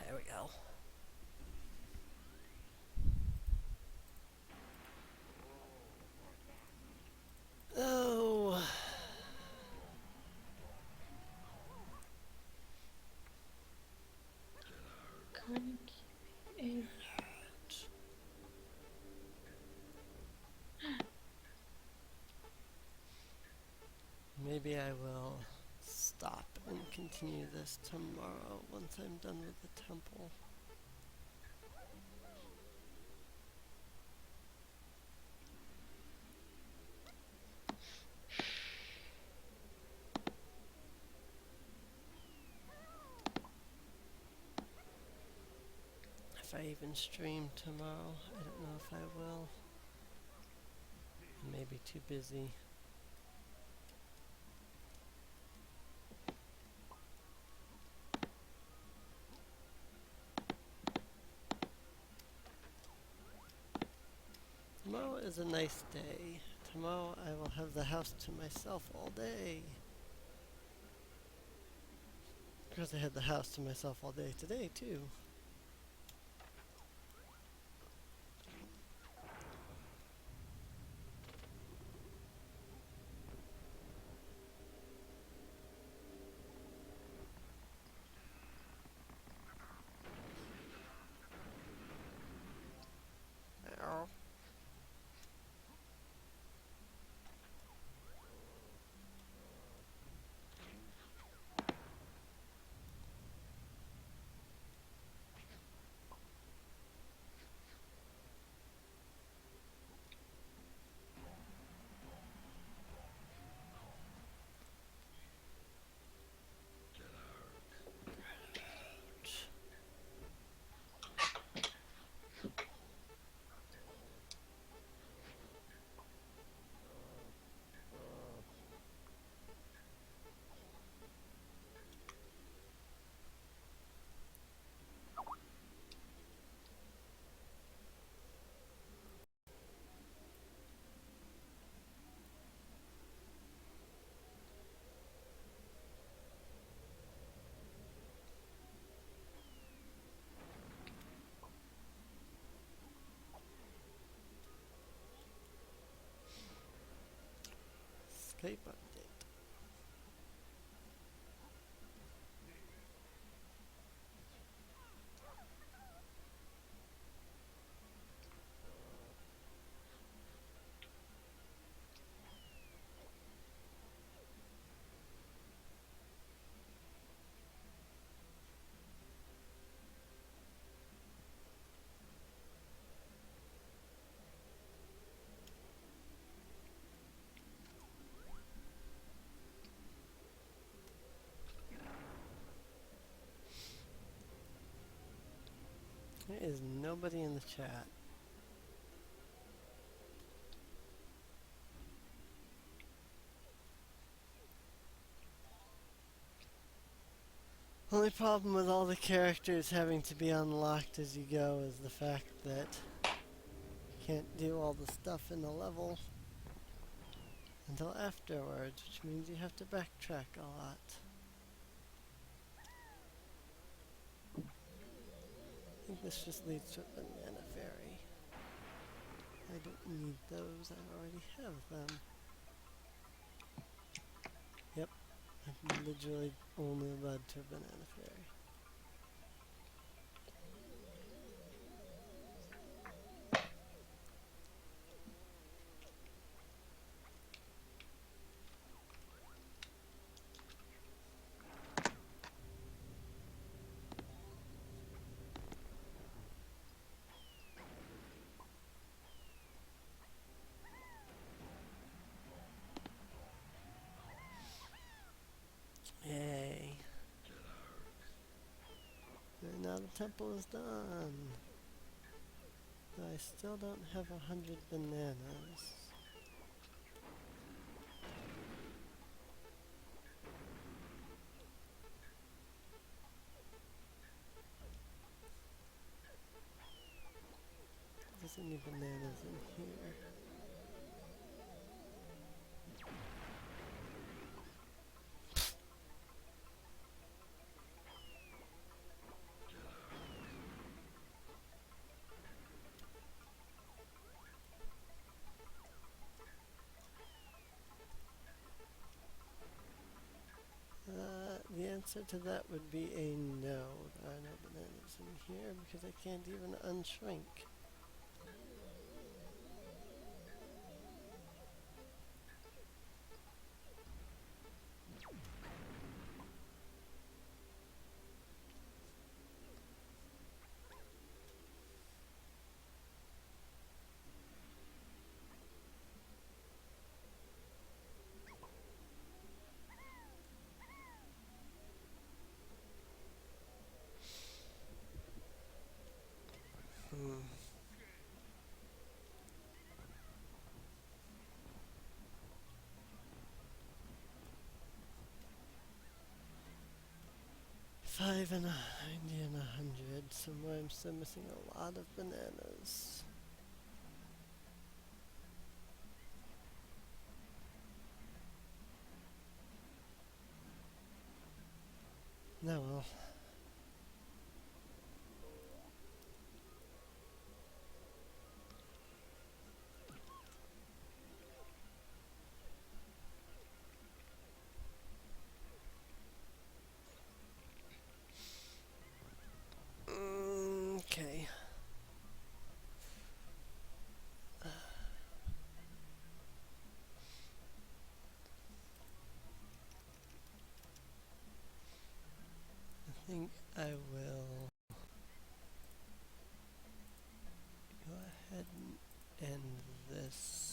There we go. Oh. Maybe I will stop and continue this tomorrow once I'm done with the temple. If I even stream tomorrow, I don't know if I will. I may be too busy. Tomorrow is a nice day. Tomorrow I will have the house to myself all day. course, I had the house to myself all day today, too. Ow. Escape update. There is nobody in the chat. Only problem with all the characters having to be unlocked as you go is the fact that you can't do all the stuff in the level until afterwards, which means you have to backtrack a lot. I think this just leads to a banana fairy. I don't need those, I already have them. Yep, I'm literally only led to a banana fairy. Yay. And now the temple is done. Though I still don't have 100 bananas. There's any bananas in here? The answer to that would be a no. There are no bananas in here because I can't even unshrink. Hmm. Five and 90 and 100. Somewhere I'm still missing a lot of bananas. No, well, think I will go ahead and end this